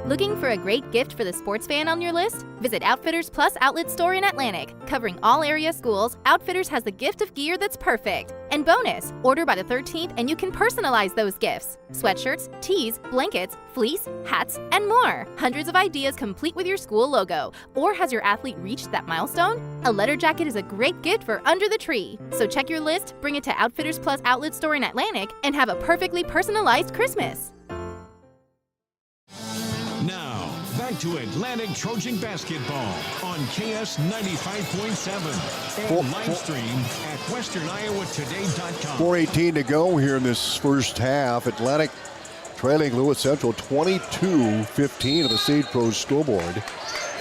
Looking for a great gift for the sports fan on your list? Visit Outfitters Plus Outlet Store in Atlantic. Covering all area schools, Outfitters has the gift of gear that's perfect. And bonus, order by the 13th and you can personalize those gifts. Sweatshirts, tees, blankets, fleece, hats, and more. Hundreds of ideas complete with your school logo. Or has your athlete reached that milestone? A letter jacket is a great gift for under the tree. So check your list, bring it to Outfitters Plus Outlet Store in Atlantic, and have a perfectly personalized Christmas. Now, back to Atlantic Trojan basketball on KS 95.7 and live stream at WesternIowaToday.com. 4:18 to go here in this first half. Atlantic trailing Lewis Central 22-15 of the Sage Pros scoreboard.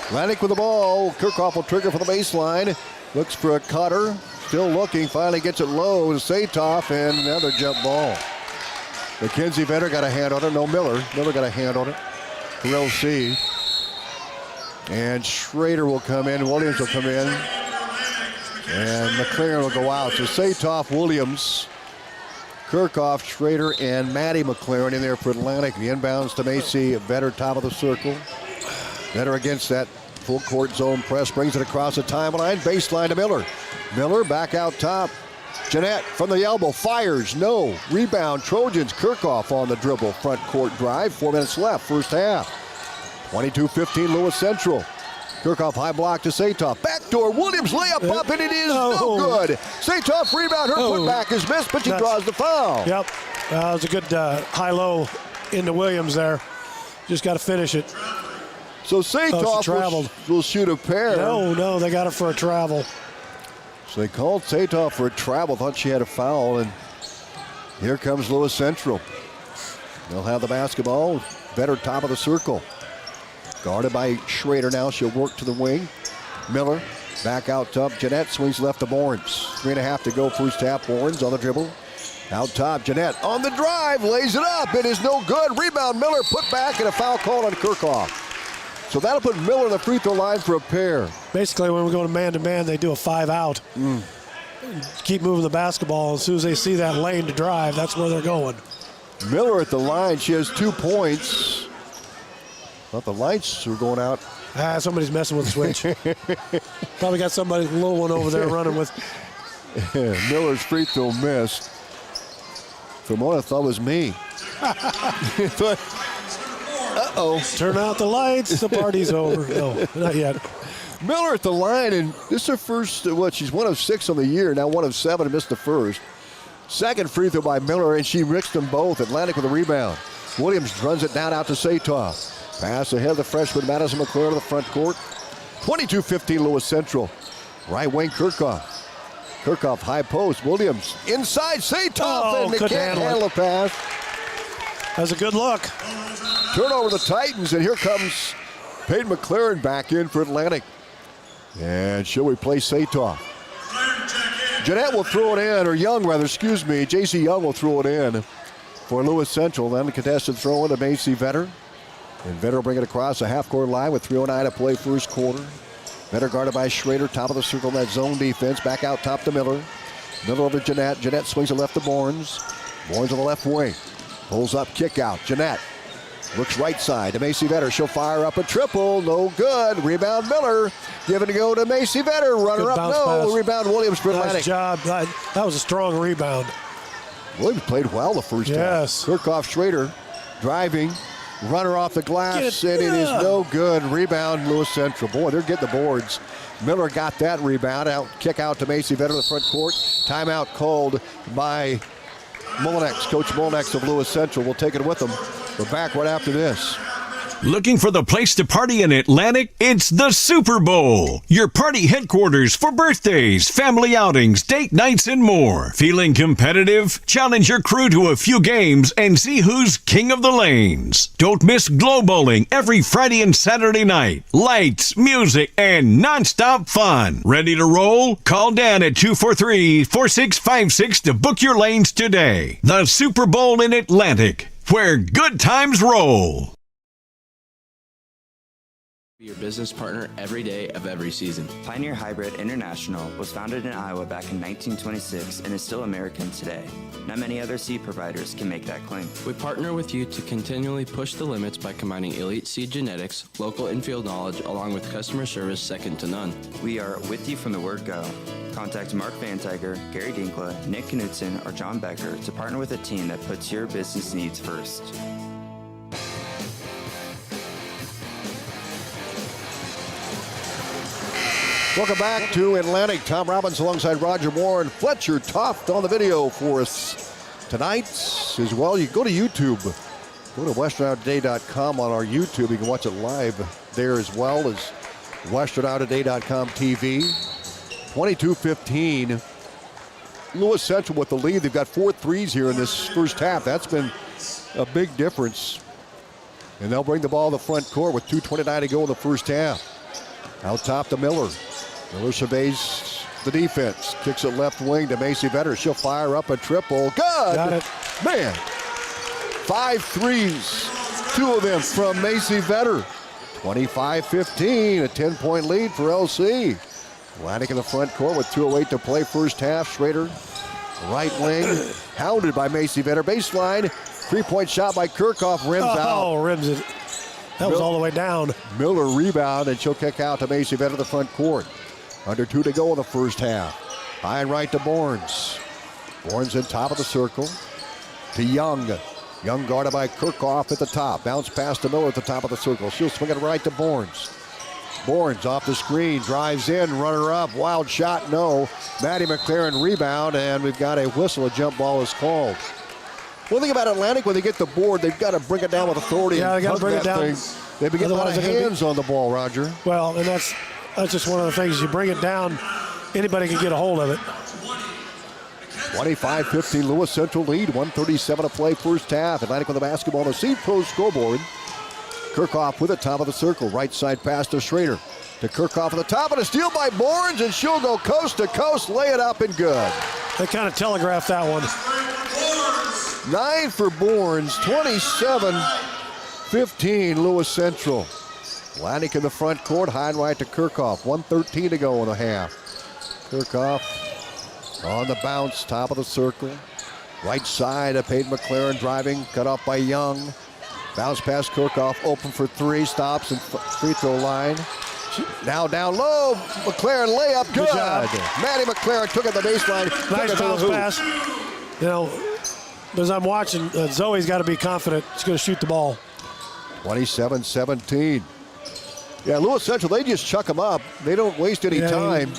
Atlantic with the ball. Kirkhoff will trigger for the baseline. Looks for a cutter. Still looking. Finally gets it low to Satoff, and another jump ball. Mackenzie Vetter got a hand on it. No, Miller. Miller got a hand on it. For LC. And Schrader will come in. Williams will come in. And McLaren will go out. So Satoff, Williams, Kirkhoff, Schrader, and Maddie McLaren in there for Atlantic. The inbounds to Macy Vetter, top of the circle. Vetter against that full court zone press. Brings it across the timeline. Baseline to Miller. Miller back out top. Jeanette from the elbow fires, no. Rebound, Trojans, Kirkhoff on the dribble. Front court drive, 4 minutes left, first half. 22-15 Lewis Central. Kirkhoff high block to Satoff. Backdoor, Williams layup up, and it is no good. Satoff rebound, her putback is missed, but she draws the foul. Yep, it was a good high-low into Williams there. Just got to finish it. So Satoff will shoot a pair. No, they got it for a travel. So they called Satoff for a travel, thought she had a foul, and here comes Lewis Central. They'll have the basketball. Better top of the circle. Guarded by Schrader now. She'll work to the wing. Miller back out top. Jeanette swings left to Borns. 3.5 to go first half. Borns on the dribble. Out top, Jeanette on the drive. Lays it up. It is no good. Rebound, Miller put back, and a foul call on Kirkhoff. So that'll put Miller on the free throw line for a pair. Basically, when we go to man-to-man, they do a 5-out. Keep moving the basketball. As soon as they see that lane to drive, that's where they're going. Miller at the line. She has 2 points. Thought the lights were going out. Somebody's messing with the switch. Probably got somebody, little one over there running with. Miller's free throw missed. For one, I thought it was me. Uh-oh. Turn out the lights. The party's over. No, not yet. Miller at the line, and this is her first, she's 1 of 6 on the year, now 1 of 7, and missed the first. Second free throw by Miller, and she mixed them both. Atlantic with a rebound. Williams runs it down out to Satoff. Pass ahead of the freshman Madison McClure to the front court. 22-15 Lewis Central. Right wing Kirkhoff. Kirkhoff high post. Williams inside Satoff, and they can't handle a pass. That's a good look. Turnover the Titans, and here comes Peyton McLaren back in for Atlantic. And she'll replace Satoff. Jeanette will throw it in, or Young rather, excuse me. J.C. Young will throw it in for Lewis Central. Then the contested throw in to Macy Vetter. And Vetter will bring it across the half-court line with 3:09 to play first quarter. Vetter guarded by Schrader, top of the circle, that zone defense. Back out top to Miller. Miller over to Jeanette. Jeanette swings it left to Borns. Borns on the left wing. Pulls up, kick out. Jeanette looks right side to Macy Vetter. She'll fire up a triple. No good. Rebound Miller. Giving to go to Macy Vetter. Runner up, no. Pass. Rebound Williams for Atlantic. Nice job. That was a strong rebound. Williams played well the first half. Yes. Kirkhoff Schrader driving. Runner off the glass, and it is no good. Rebound, Lewis Central. Boy, they're getting the boards. Miller got that rebound. Kick out to Macy Vetter in the front court. Timeout called by Molinex. Coach Molinex of Lewis Central will take it with them. We're back right after this. Looking for the place to party in Atlantic? It's the Super Bowl, your party headquarters for birthdays, family outings, date nights, and more. Feeling competitive? Challenge your crew to a few games and see who's king of the lanes. Don't miss Glow Bowling every Friday and Saturday night. Lights, music, and nonstop fun. Ready to roll? Call Dan at 243-4656 to book your lanes today. The Super Bowl in Atlantic, where good times roll. Be your business partner every day of every season. Pioneer Hybrid International was founded in Iowa back in 1926 and is still American today. Not many other seed providers can make that claim. We partner with you to continually push the limits by combining elite seed genetics, local infield knowledge, along with customer service second to none. We are with you from the word go. Contact Mark Van Tiger, Gary Dinkla, Nick Knutson, or John Becker to partner with a team that puts your business needs first. Welcome back to Atlantic. Tom Robbins alongside Roger Moore and Fletcher Toft on the video for us tonight as well. You go to YouTube. Go to westernouttoday.com on our YouTube. You can watch it live there as well as westernouttoday.com TV. 22-15. Lewis Central with the lead. They've got 4 threes here in this first half. That's been a big difference. And they'll bring the ball to the front court with 2:29 to go in the first half. Out top to Miller. Miller surveys the defense. Kicks it left wing to Macy Vetter. She'll fire up a triple. Good. Got it. Man. 5 threes. 2 of them from Macy Vetter. 25-15. A 10-point lead for LC. Atlantic in the front court with 2:08 to play first half. Schrader, right wing. Hounded by Macy Vetter. Baseline. 3-point shot by Kirchhoff. Rims out. Oh, rims it. That was all the way down. Miller rebound, and she'll kick out to Macy Vetter the front court. Under 2 to go in the first half. High and right to Borns. Borns in top of the circle to Young. Young guarded by Kirchhoff at the top. Bounce pass to Miller at the top of the circle. She'll swing it right to Borns. Borns off the screen, drives in, runner up. Wild shot, no. Maddie McLaren rebound, and we've got a whistle. A jump ball is called. One thing about Atlantic, when they get the board, they've got to bring it down with authority. Yeah, they got to bring it down. They've been getting a lot of hands on the ball, Roger. Well, and that's just one of the things. You bring it down, anybody can get a hold of it. 25-15 Lewis Central lead. 1:37 to play first half. Atlantic with the basketball on the Seed Pro scoreboard. Kirchhoff with it, top of the circle. Right side pass to Schrader. To Kirchhoff at the top, and a steal by Borns, and she'll go coast to coast, lay it up and good. They kind of telegraphed that one. 9 for Borns, 27-15 Lewis Central. Atlantic in the front court, high and right to Kirchhoff. 1:13 to go in the half. Kirchhoff on the bounce, top of the circle. Right side of Peyton McLaren driving, cut off by Young. Bounce past Kirchhoff, open for 3, stops and free throw line. Now down low, McLaren layup, good. Maddie McLaren took it to the baseline. Nice bounce pass. You know, as I'm watching, Zoe's got to be confident she's going to shoot the ball. 27-17. Yeah, Lewis Central, they just chuck them up. They don't waste any time.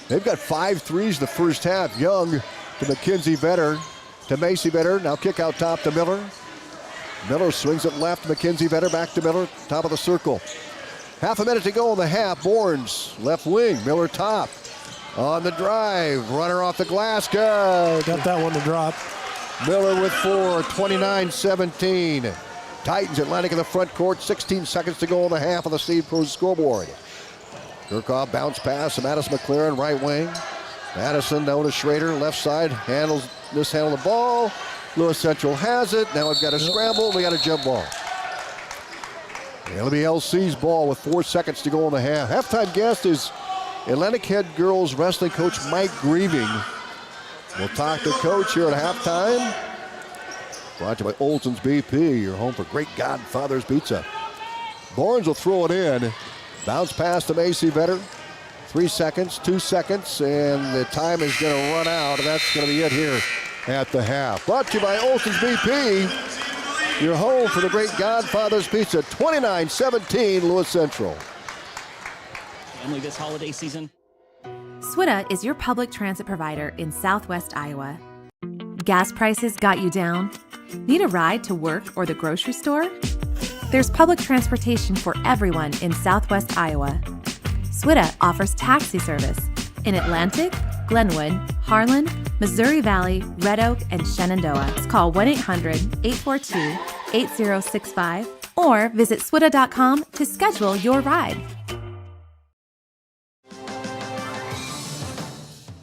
They've got 5 threes the first half. Young to Mackenzie Vetter, to Macy Vetter. Now kick out top to Miller. Miller swings it left. Mackenzie Vetter back to Miller, top of the circle. Half a minute to go in the half. Borns, left wing. Miller top. On the drive. Runner off the glass. Good. Got that one to drop. Miller with 4. 29-17. Titans Atlantic in the front court. 16 seconds to go in the half on the Seed Pro scoreboard. Kirchhoff bounce pass to Madison McLaren, right wing. Madison down to Schrader, left side. Mishandle the ball. Lewis Central has it. Now we've got a scramble. We got a jump ball. It'll be LC's ball with 4 seconds to go in the half. Halftime guest is Atlantic head girls wrestling coach Mike Grieving. We'll talk to coach here at halftime. Brought to you by Olson's BP, your home for great Godfather's Pizza. Barnes will throw it in. Bounce pass to Macy Vetter. 3 seconds, 2 seconds, and the time is going to run out, and that's going to be it here at the half. Brought to you by Olson's BP, your home for the great Godfather's Pizza. 29-17 Lewis Central. Family this holiday season. SWITA is your public transit provider in Southwest Iowa. Gas prices got you down? Need a ride to work or the grocery store? There's public transportation for everyone in southwest Iowa. SWITA offers taxi service in Atlantic, Glenwood, Harlan, Missouri Valley, Red Oak, and Shenandoah. Call 1-800-842-8065 or visit swita.com to schedule your ride.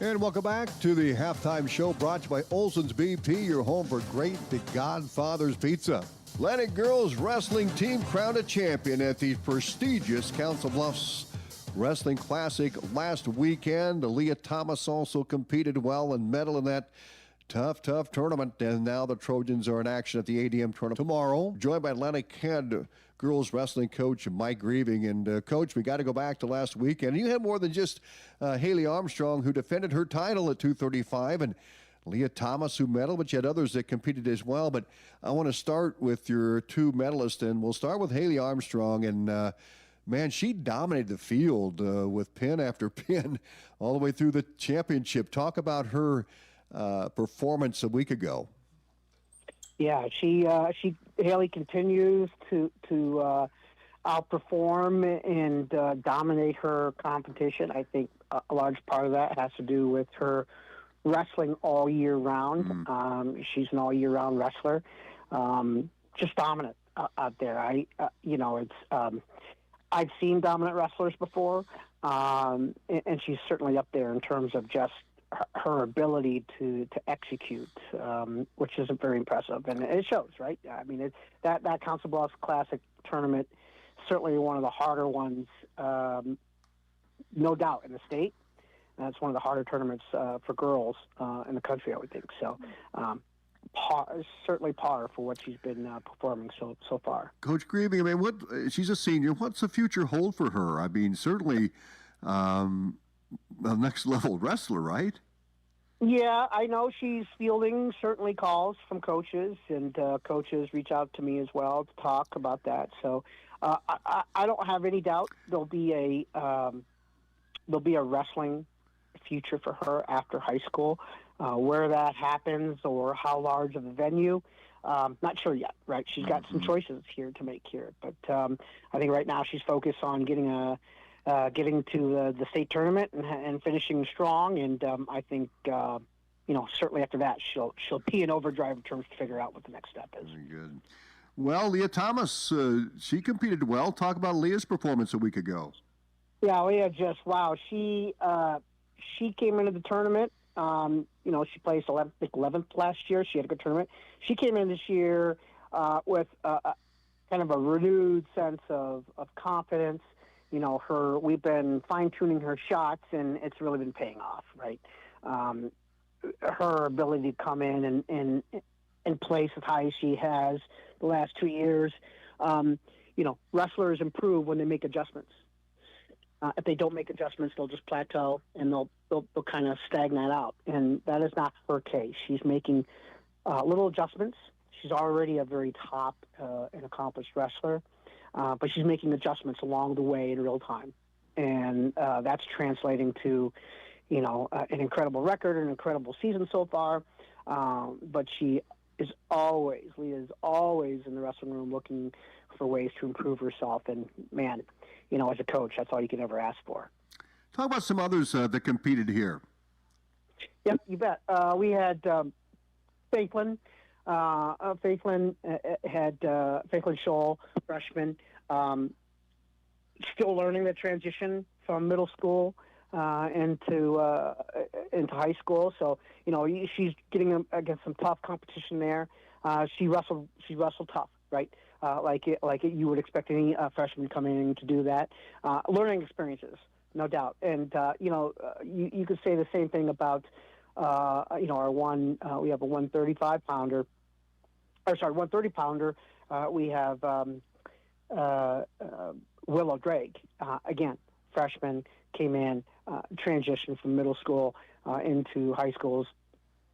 And welcome back to the halftime show brought to you by Olson's BP, your home for great The Godfather's Pizza. Atlantic Girls Wrestling Team crowned a champion at the prestigious Council Bluffs Wrestling Classic last weekend. Leah Thomas also competed well and medaled in that tough tournament. And now the Trojans are in action at the ADM tournament tomorrow, joined by Atlantic head girls wrestling coach Mike Grieving. And Coach, we got to go back to last weekend. You had more than just Haley Armstrong, who defended her title at 235, and Leah Thomas, who medaled, but you had others that competed as well. But I want to start with your two medalists, and we'll start with Haley Armstrong. And man, she dominated the field with pin after pin all the way through the championship. Talk about her performance a week ago. Yeah, Haley continues to outperform and dominate her competition. I think a large part of that has to do with her wrestling all year round. She's an all year round wrestler, just dominant out there. I've seen dominant wrestlers before, and she's certainly up there in terms of just her ability to execute, which is very impressive, and it shows, right? I mean, that Council Bluffs Classic tournament, certainly one of the harder ones, no doubt, in the state. That's one of the harder tournaments for girls in the country, I would think. So, certainly par for what she's been performing so far. Coach Grieving, I mean, she's a senior. What's the future hold for her? I mean, certainly a next level wrestler, right? Yeah, I know she's fielding certainly calls from coaches, and coaches reach out to me as well to talk about that. So I don't have any doubt there'll be a wrestling future for her after high school. Where that happens or how large of a venue, not sure yet, right? She's got some choices here to make here. But I think right now she's focused on getting to the state tournament and finishing strong. And I think, certainly after that, she'll be in overdrive in terms to figure out what the next step is. Very good. Well, Leah Thomas, she competed well. Talk about Leah's performance a week ago. Yeah, Leah wow. She came into the tournament. She placed 11th last year. She had a good tournament. She came in this year with kind of a renewed sense of confidence. We've been fine-tuning her shots, and it's really been paying off, right? Her ability to come in and place as high as she has the last 2 years. Wrestlers improve when they make adjustments. If they don't make adjustments, they'll just plateau and they'll kind of stagnate out. And that is not her case. She's making little adjustments. She's already a very top and accomplished wrestler, but she's making adjustments along the way in real time. And that's translating to, an incredible record, an incredible season so far. But Leah is always in the wrestling room looking for ways to improve herself. And man, as a coach, that's all you can ever ask for. Talk about some others that competed here. Yep, you bet. We had Faithlin. Faithlin had Faithlin Scholl, freshman, still learning the transition from middle school into high school. So she's getting against some tough competition there. She wrestled tough, right? Like you would expect any freshman coming in to do that. Learning experiences, no doubt. And you could say the same thing about our one. We have a 130 pounder. We have Willow Drake, again, freshman, came in, transitioned from middle school into high schools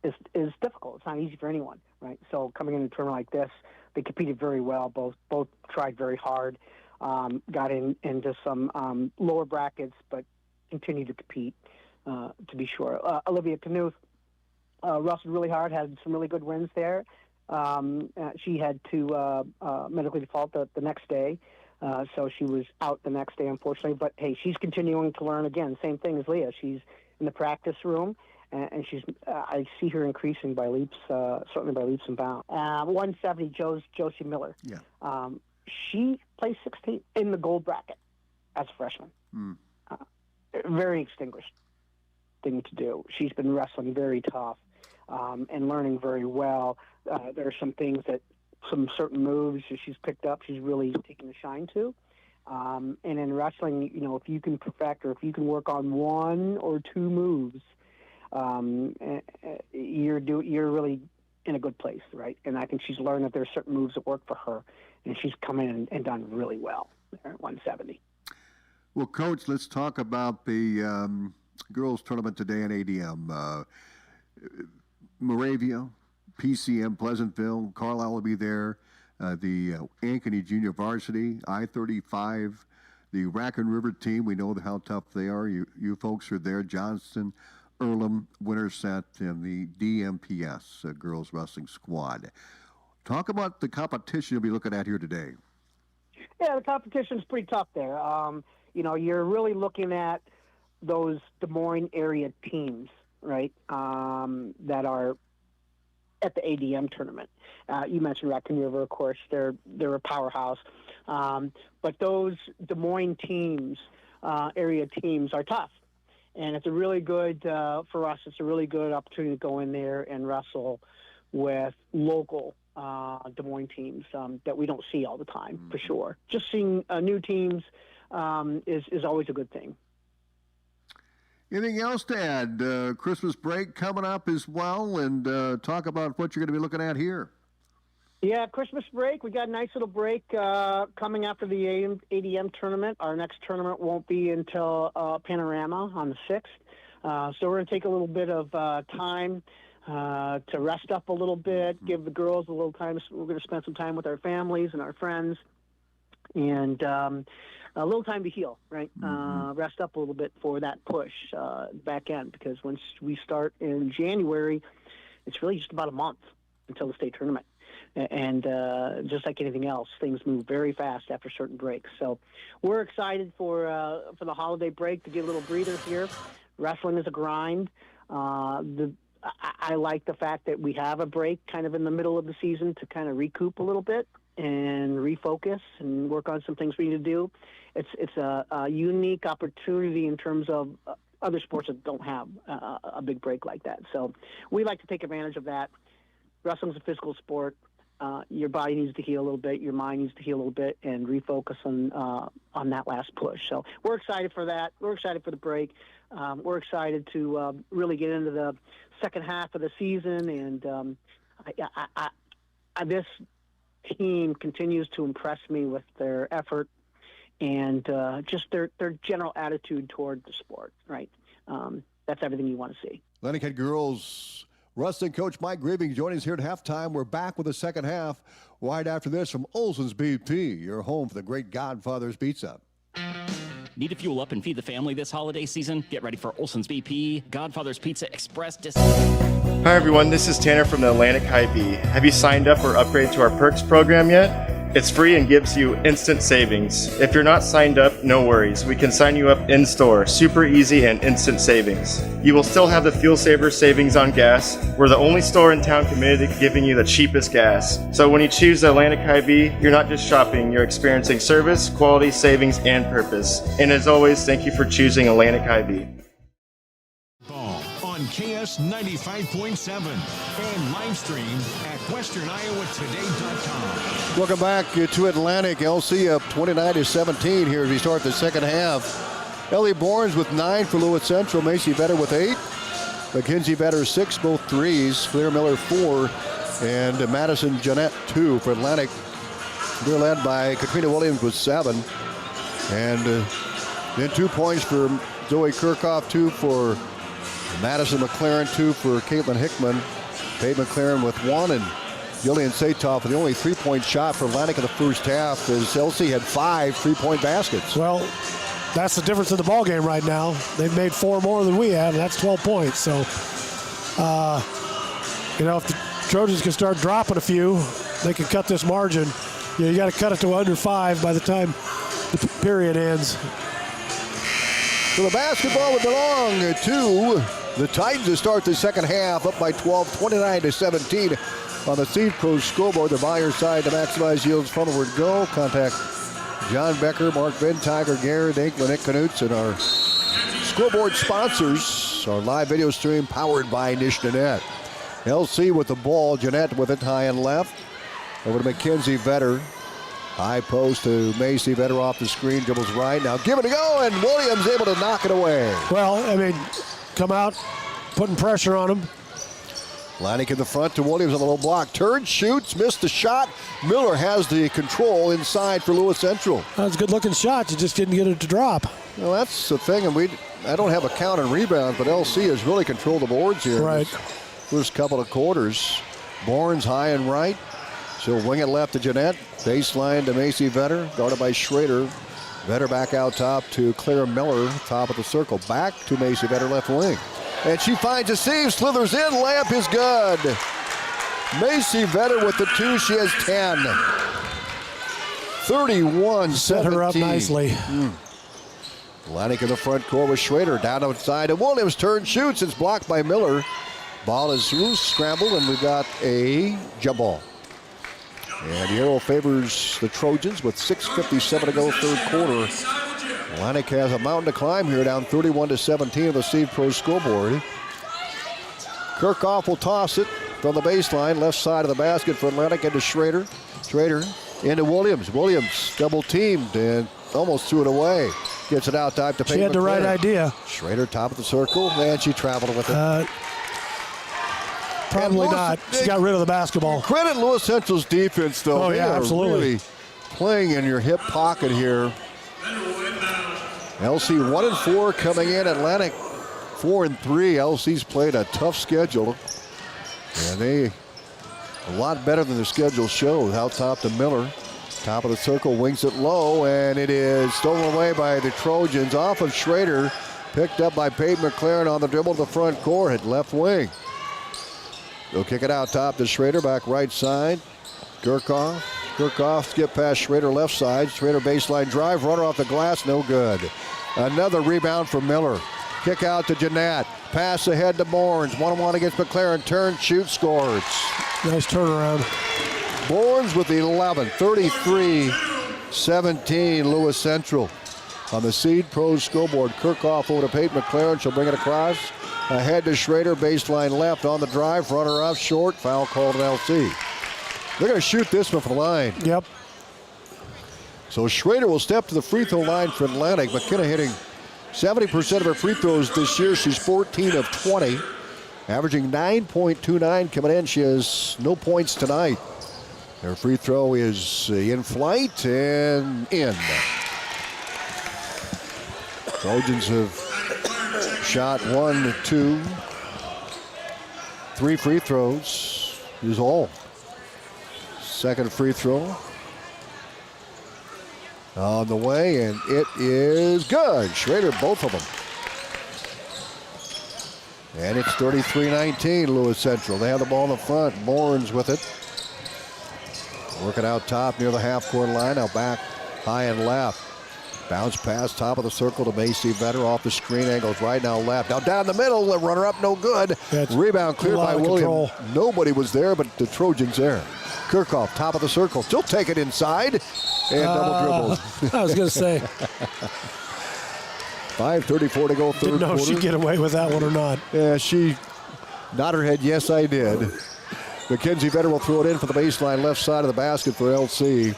is difficult. It's not easy for anyone, right? So coming in a tournament like this, they competed very well. Both tried very hard, got into some lower brackets, but continued to compete, to be sure. Olivia Knuth wrestled really hard, had some really good wins there. She had to medically default the next day. So she was out the next day, unfortunately. But, hey, she's continuing to learn again. Same thing as Leah. She's in the practice room, and she's. I see her increasing by leaps, certainly by leaps and bounds. 170, Josie Miller. Yeah. She placed 16th in the gold bracket as a freshman. Very distinguished thing to do. She's been wrestling very tough and learning very well. There are some things some certain moves that she's picked up, she's really taken a shine to. And in wrestling, if you can perfect or if you can work on one or two moves, you're really in a good place, right? And I think she's learned that there are certain moves that work for her, and she's come in and done really well there at 170. Well, Coach, let's talk about the girls' tournament today in ADM. Moravia, PCM, Pleasantville, Carlisle will be there. The Ankeny Junior Varsity, I-35, the Raccoon River team. We know how tough they are. You folks are there. Johnston, Earlham, Winterset, and the DMPS girls wrestling squad. Talk about the competition you'll be looking at here today. Yeah, the competition's pretty tough there. You're really looking at those Des Moines area teams, right, that are at the ADM tournament. You mentioned Raccoon River, of course. They're a powerhouse. But those Des Moines teams, area teams, are tough. And it's a really good, for us, it's a really good opportunity to go in there and wrestle with local Des Moines teams that we don't see all the time, for sure. Just seeing new teams is always a good thing. Anything else to add? Christmas break coming up as well, and talk about what you're going to be looking at here. Yeah, Christmas break. We got a nice little break coming after the ADM tournament. Our next tournament won't be until Panorama on the 6th. So we're going to take a little bit of time to rest up a little bit, give the girls a little time. We're going to spend some time with our families and our friends, and a little time to heal, right? Rest up a little bit for that push back end, because once we start in January, it's really just about a month until the state tournament. And just like anything else, things move very fast after certain breaks. So we're excited for the holiday break to get a little breather here. Wrestling is a grind. I like the fact that we have a break kind of in the middle of the season to kind of recoup a little bit and refocus and work on some things we need to do. It's a unique opportunity in terms of other sports that don't have a big break like that. So we like to take advantage of that. Wrestling's a physical sport. Your body needs to heal a little bit. Your mind needs to heal a little bit and refocus on that last push. So we're excited for that. We're excited for the break. We're excited to really get into the second half of the season. And this team continues to impress me with their effort and just their general attitude toward the sport, right? That's everything you want to see. Atlantic Head Girls wrestling coach Mike Grieving joining us here at halftime. We're back with the second half right after this from Olson's BP, your home for the great Godfather's Pizza. Need to fuel up and feed the family this holiday season? Get ready for Olson's BP, Godfather's Pizza Express. Hi everyone, this is Tanner from the Atlantic High B. Have you signed up or upgraded to our Perks program yet? It's free and gives you instant savings. If you're not signed up, no worries. We can sign you up in-store. Super easy and instant savings. You will still have the Fuel Saver savings on gas. We're the only store in town committed to giving you the cheapest gas. So when you choose the Atlantic High B, you're not just shopping, you're experiencing service, quality, savings, and purpose. And as always, thank you for choosing Atlantic High B. On KS 95.7 and live stream at westerniowatoday.com. Welcome back to Atlantic. LC up 29-17 here as we start the second half. Ellie Bournes with 9 for Lewis Central. Macy Vetter with 8. Mackenzie Vetter 6, both threes. Claire Miller 4. And Madison Jeanette 2 for Atlantic. They're led by Katrina Williams with 7. And then 2 points for Zoe Kirchhoff, 2 for Madison McLaren, 2 for Caitlin Hickman. Paige McLaren with 1, and Jillian Satoff with the only 3-point shot for Atlantic in the first half, as Elsie had 5 3-point baskets. Well, that's the difference in the ball game right now. They've made 4 more than we have, and that's 12 points. So, if the Trojans can start dropping a few, they can cut this margin. You got to cut it to under 5 by the time the period ends. So the basketball would belong to the Titans to start the second half, up by 12, 29-17 on the Seed Pro scoreboard. The Buyer side to maximize yields, forward go. Contact John Becker, Mark Ventiger, Gary Dinkler, Nick Knutson. Our scoreboard sponsors, our live video stream powered by Nishnanette. LC with the ball, Jeanette with it, high and left. Over to Mackenzie Vetter. High post to Macy Vetter off the screen, dribbles right. Now give it a go, and Williams able to knock it away. Well, I mean, come out, putting pressure on him. Lanik in the front to Williams on the low block. Turns, shoots, missed the shot. Miller has the control inside for Lewis Central. That was a good-looking shot. You just didn't get it to drop. Well, that's the thing, and I don't have a count on rebounds, but LC has really controlled the boards here. Right. First couple of quarters. Barnes high and right. She'll wing it left to Jeanette. Baseline to Macy Vetter, guarded by Schrader. Vetter back out top to Claire Miller, top of the circle. Back to Macy Vetter, left wing. And she finds a seam, slithers in, layup is good. Macy Vetter with the 2, she has 10. 31-17. Set her up nicely. Lanik in the front court with Schrader, down outside, and Williams turns, shoots, it's blocked by Miller. Ball is loose, scrambled, and we've got a jump ball. And the arrow favors the Trojans with 6:57 to go, third quarter. Lanik has a mountain to climb here, down 31-17 of the Seed Pro scoreboard. Kirchhoff will toss it from the baseline, left side of the basket for Lanik into Schrader. Schrader into Williams. Williams double teamed and almost threw it away. Gets it out top to Peyton. She had the right idea. Schrader top of the circle, and she traveled with it. Probably not. She got rid of the basketball. Credit Lewis Central's defense, though. Oh, they yeah, are absolutely. really playing in your hip pocket here. LC 1-4 coming in. Atlantic 4-3. LC's played a tough schedule. And they a lot better than the schedule shows. Out top to Miller. Top of the circle, wings it low, and it is stolen away by the Trojans. Off of Schrader. Picked up by Peyton McLaren on the dribble to the front court at left wing. They'll kick it out top to Schrader, back right side. Kirchhoff. Kirchhoff skip past Schrader left side. Schrader baseline drive, runner off the glass, no good. Another rebound for Miller. Kick out to Jeanette. Pass ahead to Barnes. 1-on-1 against McLaren. Turn, shoot, scores. Nice turnaround. Barnes with 11, 33-17, Lewis Central. On the Seed Pro scoreboard, Kirchhoff over to Peyton McLaren. She'll bring it across. Ahead to Schrader, baseline left on the drive. Runner up short, foul called at LC. They're going to shoot this one from the line. Yep. So Schrader will step to the free throw line for Atlantic. McKenna hitting 70% of her free throws this year. She's 14 of 20, averaging 9.29 coming in. She has no points tonight. Her free throw is in flight and in. Trojans have shot 1, 2, 3 free throws is all. Second free throw on the way, and it is good. Schrader, both of them. And it's 33-19, Lewis Central. They have the ball in the front. Barnes with it. Working out top near the half-court line. Now back high and left. Bounce pass, top of the circle to Macy Vetter off the screen, angles right, now left. Now down the middle, the runner up, no good. Rebound cleared by Williams. Nobody was there, but the Trojans there. Kirchhoff, top of the circle, still take it inside, and double dribbles. I was going to say. 5:34 to go, third Didn't know quarter. if she'd get away with that one or not. Yeah, she nodded her head, yes, I did. Mackenzie Vetter will throw it in for the baseline, left side of the basket for LC.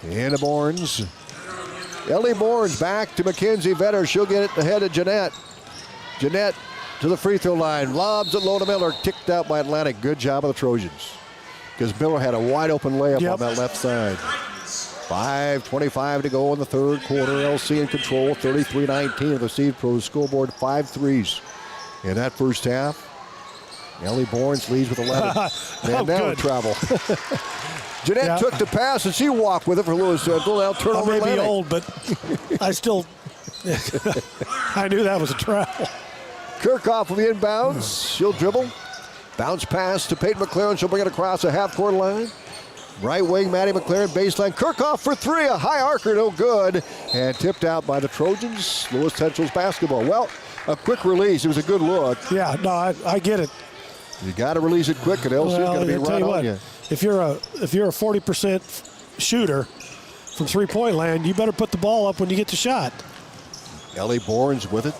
Into Barnes. Ellie Barnes back to Mackenzie Vetter. She'll get it ahead of Jeanette. Jeanette to the free throw line. Lobs it low to Miller. Kicked out by Atlantic. Good job of the Trojans. Because Miller had a wide open layup on that left side. 5:25 to go in the third quarter. LC in control. 33-19 of the Seed Pro scoreboard. 5 threes in that first half. Ellie Barnes leads with 11. And now travel. Jeanette took the pass, and she walked with it for Lewis Central. Now turn over I may be Atlantic. old, but I still, I knew that was a travel. Kirchhoff will be inbounds. She'll dribble. Bounce pass to Peyton McLaren. She'll bring it across the half-court line. Right wing, Maddie McLaren, baseline. Kirchhoff for three. A high arcer, no good. And tipped out by the Trojans. Lewis Central's basketball. Well, a quick release. It was a good look. Yeah, no, I get it. You got to release it quick, and LC's going to be right on you. If you're a 40% shooter from three-point land, you better put the ball up when you get the shot. Ellie Bournes with it.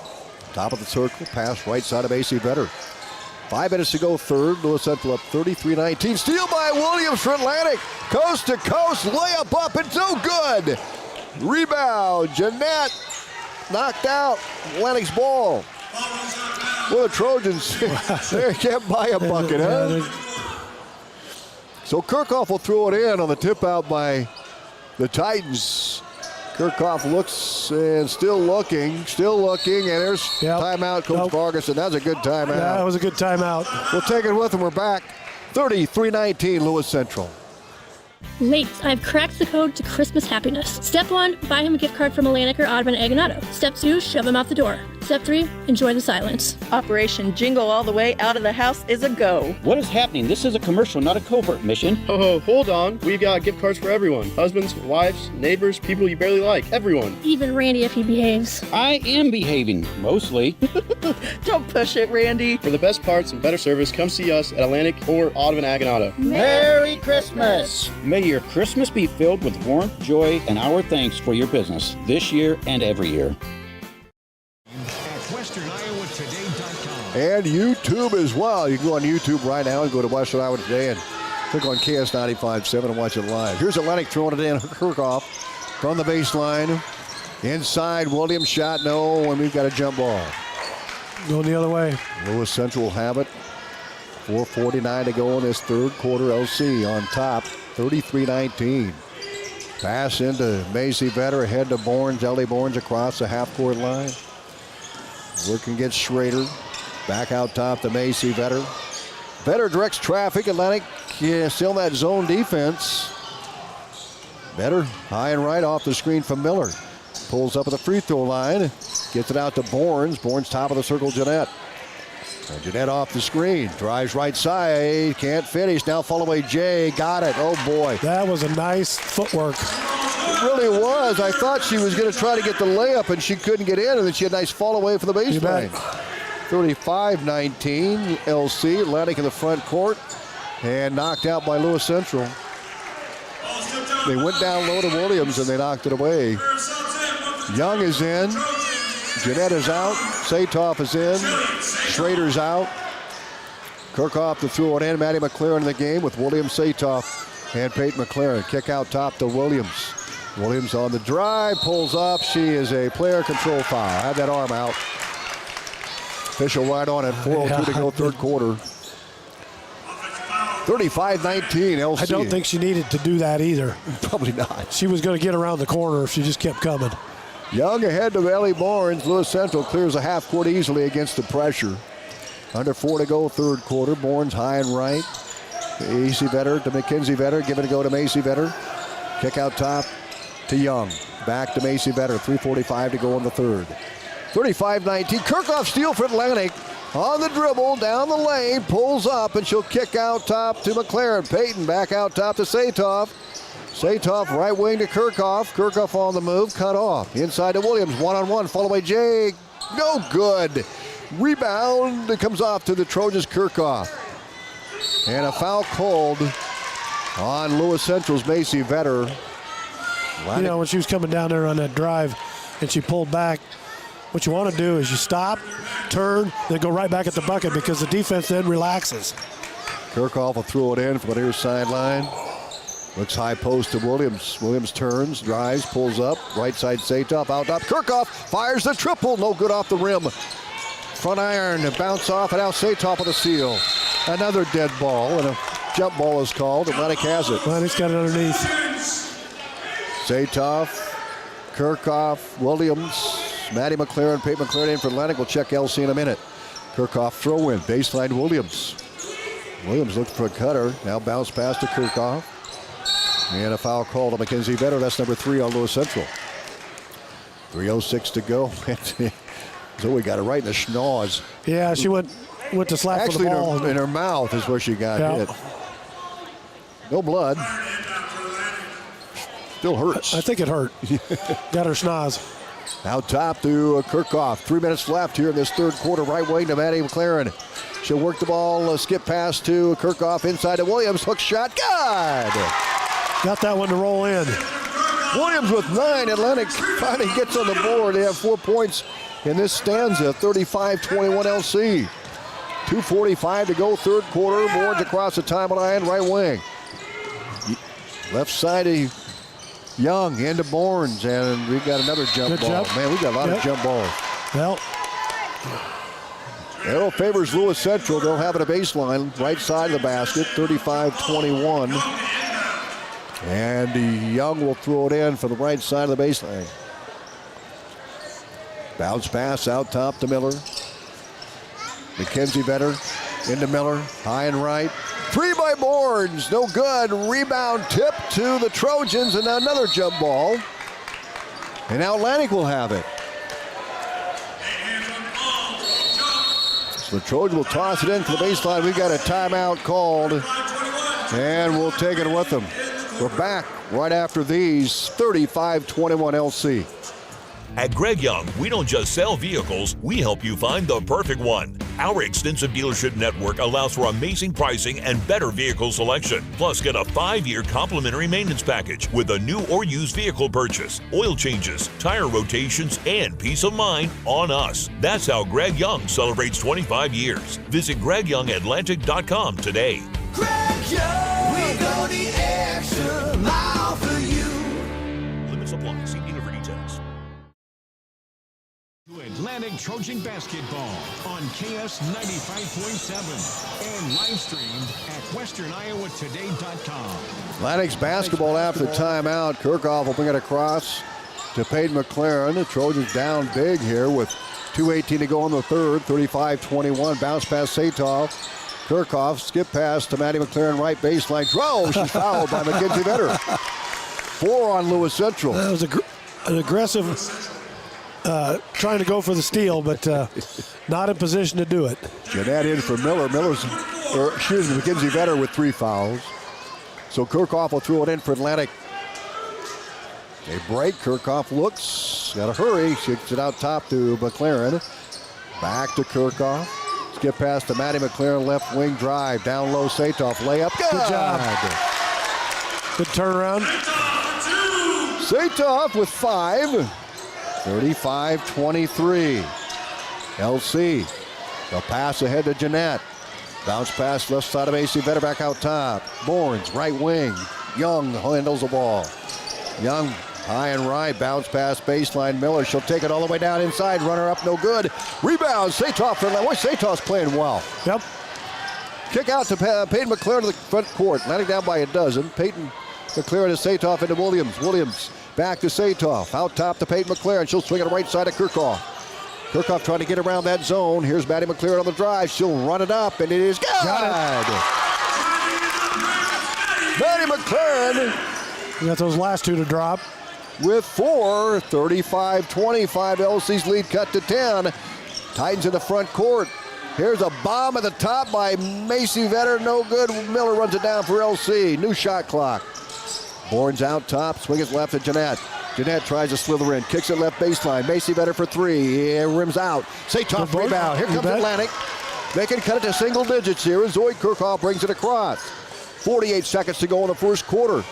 Top of the circle. Pass right side of AC Vetter. 5 minutes to go third. Lewis Central up 33-19. Steal by Williams for Atlantic. Coast to coast. Layup up. It's no good. Rebound. Jeanette knocked out Atlantic's ball. Well, the Trojans, they can't buy a bucket, huh? So Kirchhoff will throw it in on the tip out by the Titans. Kirchhoff looks and still looking, and there's timeout, Coach Vargas, and that's a good timeout. Yeah, that was a good timeout. We'll take it with them. We're back. 33-19, Lewis Central. Ladies, I've cracked the code to Christmas happiness. Step 1, buy him a gift card from Atlantic or Audubon Agonado. Step 2, shove him out the door. Step 3, enjoy the silence. Operation Jingle All the Way Out of the House is a go. What is happening? This is a commercial, not a covert mission. Oh, hold on. We've got gift cards for everyone. Husbands, wives, neighbors, people you barely like. Everyone. Even Randy if he behaves. I am behaving, mostly. Don't push it, Randy. For the best parts and better service, come see us at Atlantic or Audubon Agonado. Merry Christmas! May your Christmas be filled with warmth, joy, and our thanks for your business this year and every year. And YouTube as well. You can go on YouTube right now and go to Western Iowa Today and click on KS95.7 and watch it live. Here's Atlantic throwing it in. Kirchhoff from the baseline. Inside, Williams shot, no, and we've got a jump ball. Going the other way. Lewis Central will have it. 4:49 to go in this third quarter. LC on top, 33-19. Pass into Macy Vetter, ahead to Bournes. Ellie Bournes across the half-court line. Working against Schrader. Back out top to Macy Vetter. Vetter directs traffic. Atlantic still in that zone defense. Vetter high and right off the screen from Miller. Pulls up at the free throw line. Gets it out to Bournes. Bournes top of the circle, Jeanette. And Jeanette off the screen. Drives right side. Can't finish. Now follow away Jay. Got it. Oh boy. That was a nice footwork. It really was. I thought she was going to try to get the layup and she couldn't get in, and then she had a nice fall away from the baseline. 35-19, LC. Atlantic in the front court and knocked out by Lewis Central. They went down low to Williams and they knocked it away. Young is in. Jeanette is out. Satoff is in. Schrader's out. Kirchhoff to throw it in. Maddie McLaren in the game with Williams, Satoff, and Peyton McLaren. Kick out top to Williams. Williams on the drive, pulls up. She is a player control foul. Had that arm out. Official right on it. 4:02 to go third quarter. 35-19 LC. I don't think she needed to do that either. Probably not. She was going to get around the corner if she just kept coming. Young ahead to Ellie Bournes. Lewis Central clears a half court easily against the pressure. Under 4 to go third quarter. Bournes high and right. AC Vetter to Mackenzie Vetter. Give it a go to Macy Vetter. Kick out top to Young. Back to Macy Vetter. 3:45 to go in the third. 35-19. Kirchhoff steal for Atlantic. On the dribble, down the lane, pulls up, and she'll kick out top to McLaren. Peyton back out top to Satoff. Satoff right wing to Kirchhoff. Kirchhoff on the move, cut off. Inside to Williams, one-on-one, follow away Jay. No good. Rebound that comes off to the Trojans, Kirchhoff. And a foul called on Lewis Central's Macy Vetter. You know, when she was coming down there on that drive and she pulled back, what you want to do is you stop, turn, then go right back at the bucket because the defense then relaxes. Kirchhoff will throw it in from the near sideline. Looks high post to Williams. Williams turns, drives, pulls up. Right side Satoff, out top. Kirchhoff fires the triple. No good off the rim. Front iron to bounce off, and now Satoff with a seal. Another dead ball, and a jump ball is called. Atlantic has it. Atlantic's got it underneath. Satoff, Kirchhoff, Williams, Maddie McLaren, Peyton McLaren in for Atlantic. We'll check LC in a minute. Kirchhoff throw in, baseline Williams. Williams looked for a cutter. Now bounce pass to Kirchhoff. And a foul call to Mackenzie Vetter. That's number 3 on Lewis Central. 3:06 to go. Zoe got it right in the schnoz. Yeah, she went went to slap Actually, for the ball. in her mouth is where she got Yeah. hit. No blood. Still hurts. I think it hurt. Got her schnoz. Out top to Kirchhoff. 3 minutes left here in this third quarter. Right wing to Maddie McLaren. She'll work the ball, skip pass to Kirchhoff inside to Williams. Hook shot. Good! Got that one to roll in. Williams with 9. Atlantic finally gets on the board. They have 4 points in this stanza. 35-21 LC. 2:45 to go, third quarter. Boards across the timeline, right wing. Left side of Young into Bournes, and we've got another jump Good ball. jump. Man, we've got a lot of jump balls. Well, Arrow favors Lewis Central. They'll have it a baseline, right side of the basket, 35-21. And Young will throw it in for the right side of the baseline. Bounce pass out top to Miller. Mackenzie Vetter into Miller, high and right. 3 by Bournes, no good. Rebound tip to the Trojans, and another jump ball. And now Atlantic will have it. So the Trojans will toss it in to the baseline. We've got a timeout called, and we'll take it with them. We're back right after these. 35-21 LC. At Greg Young, we don't just sell vehicles, we help you find the perfect one. Our extensive dealership network allows for amazing pricing and better vehicle selection. Plus, get a 5-year complimentary maintenance package with a new or used vehicle purchase, oil changes, tire rotations, and peace of mind on us. That's how Greg Young celebrates 25 years. Visit GregYoungAtlantic.com today. Greg Young, we go the extra mile for you. Limits apply. See dealer for details. Atlantic Trojan basketball on KS 95.7 and live streamed at westerniowatoday.com. Atlantic's basketball after the timeout. Kirchhoff will bring it across to Peyton McLaren. The Trojans down big here with 2:18 to go in the third. 35-21. Bounce pass Satoff. Kirchhoff skip pass to Maddie McLaren, right baseline. Drove. She's fouled by Mackenzie Vetter. 4 on Lewis Central. That was an aggressive trying to go for the steal, but not in position to do it. Jeanette in for Miller. Mackenzie Vetter with 3 fouls. So Kirchhoff will throw it in for Atlantic. They break. Kirchhoff looks. Got to hurry. Kicks it out top to McLaren. Back to Kirchhoff. Skip pass to Maddie McLaren. Left wing drive. Down low. Satoff. Layup. Good job. Good turnaround. Satoff with 5. 35-23. LC. The pass ahead to Jeanette. Bounce pass left side of AC Vetter back out top. Bournes, right wing. Young handles the ball. Young high and right. Bounce pass baseline. Miller. She'll take it all the way down inside. Runner up, no good. Rebound. Satoff for Atlantic. Satoff's playing well. Yep. Kick out to Peyton McLaren to the front court. Atlantic down by a dozen. Peyton McLaren to Satoff into Williams. Williams back to Satoff. Out top to Peyton McLaren. She'll swing it right side of Kirchhoff. Kirchhoff trying to get around that zone. Here's Maddie McLaren on the drive. She'll run it up, and it is good. Got it. Maddie McLaren. You got those last 2 to drop. With 4. 35-25. LC's lead cut to 10. Titans in the front court. Here's a bomb at the top by Macy Vetter. No good. Miller runs it down for LC. New shot clock. Bournes out top, swing it left to Jeanette. Jeanette tries to slither in, kicks it left baseline. Macy Vetter for 3, rims out. Satoff rebound. Here comes Atlantic. They can cut it to single digits here as Zoe Kirchhoff brings it across. 48 seconds to go in the first quarter.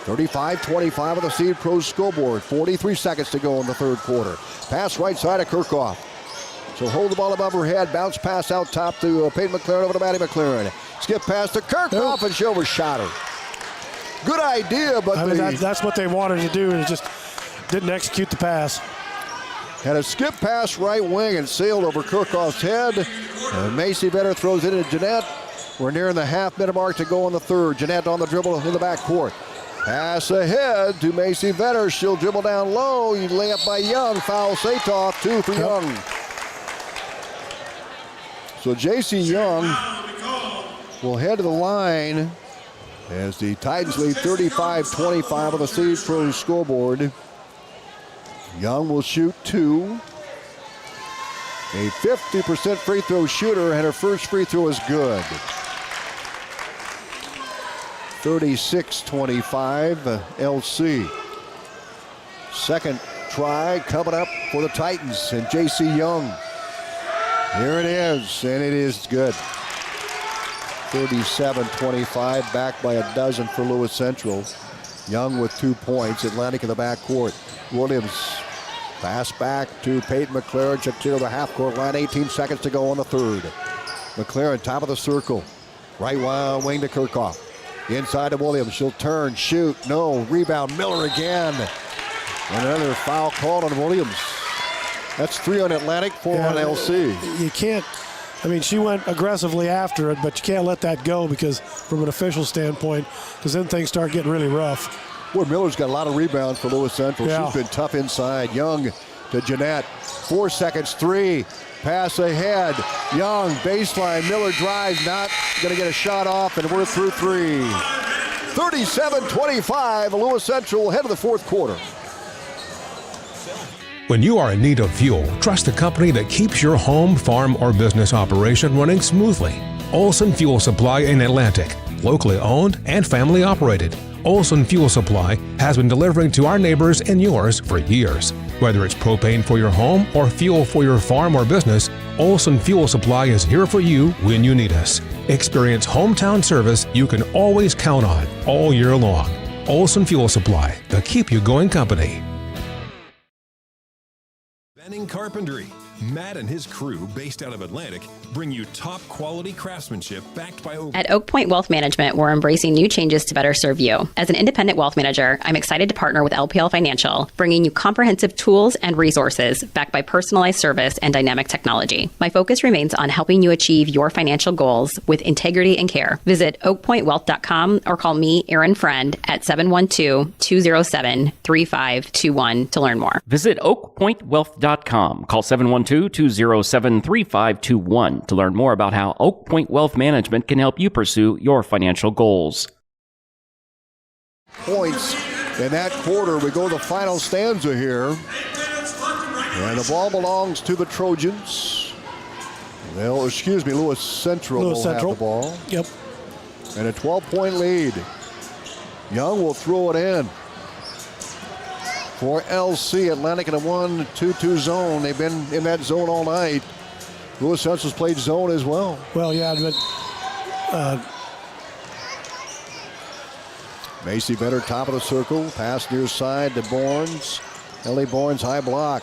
35-25 on the Seed Pros scoreboard. 43 seconds to go in the third quarter. Pass right side of Kirchhoff. She'll hold the ball above her head. Bounce pass out top to Peyton McLaren over to Maddie McLaren. Skip pass to Kirchhoff and she overshot her. Good idea, but that's what they wanted to do, and it just didn't execute the pass. Had a skip pass right wing and sailed over Kirchhoff's head. Macy Vetter throws it into Jeanette. We're nearing the half-minute mark to go in the third. Jeanette on the dribble in the backcourt. Pass ahead to Macy Vetter. She'll dribble down low. You lay up by Young. Foul Satoff. 2 for Young. So J.C. Young will head to the line as the Titans lead 35-25 on the Seed Pros scoreboard. Young will shoot 2. a 50% free throw shooter, and her first free throw is good. 36-25, LC. Second try coming up for the Titans, and J.C. Young. Here it is, and it is good. 37-25, back by a dozen for Lewis Central. Young with 2 points. Atlantic in the backcourt. Williams pass back to Peyton McLaren. Check to the half-court line. 18 seconds to go on the third. McLaren, top of the circle. Right wing to Kirchhoff. Inside to Williams. She'll turn, shoot. No. Rebound. Miller again. And another foul called on Williams. That's 3 on Atlantic, 4 on LC. You can't. I mean, she went aggressively after it, but you can't let that go because, from an official standpoint, because then things start getting really rough. Boy, Miller's got a lot of rebounds for Lewis Central. Yeah. She's been tough inside. Young to Jeanette. 4 seconds, 3. Pass ahead. Young, baseline. Miller drives, not going to get a shot off, and we're through 3. 37-25, Lewis Central head of the fourth quarter. When you are in need of fuel, trust the company that keeps your home, farm, or business operation running smoothly. Olson Fuel Supply in Atlantic. Locally owned and family operated. Olson Fuel Supply has been delivering to our neighbors and yours for years. Whether it's propane for your home or fuel for your farm or business, Olson Fuel Supply is here for you when you need us. Experience hometown service you can always count on all year long. Olson Fuel Supply, the keep you going company. Benning Carpentry. Matt and his crew, based out of Atlantic, bring you top quality craftsmanship backed by over... At Oak Point Wealth Management, we're embracing new changes to better serve you. As an independent wealth manager, I'm excited to partner with LPL Financial, bringing you comprehensive tools and resources backed by personalized service and dynamic technology. My focus remains on helping you achieve your financial goals with integrity and care. Visit oakpointwealth.com or call me, Erin Friend, at 712-207-3521 to learn more. Visit oakpointwealth.com. Call 712-207-3521 to learn more about how Oak Point Wealth Management can help you pursue your financial goals. Points in that quarter. We go to the final stanza here. And the ball belongs to the Trojans. Well, Lewis Central will have the ball. Yep. And a 12-point lead. Young will throw it in. For LC, Atlantic in a 1-2-2 zone. They've been in that zone all night. Lewis Central's played zone as well. Well, yeah, but Macy Better, top of the circle. Pass near side to Bournes. Ellie Bournes, high block.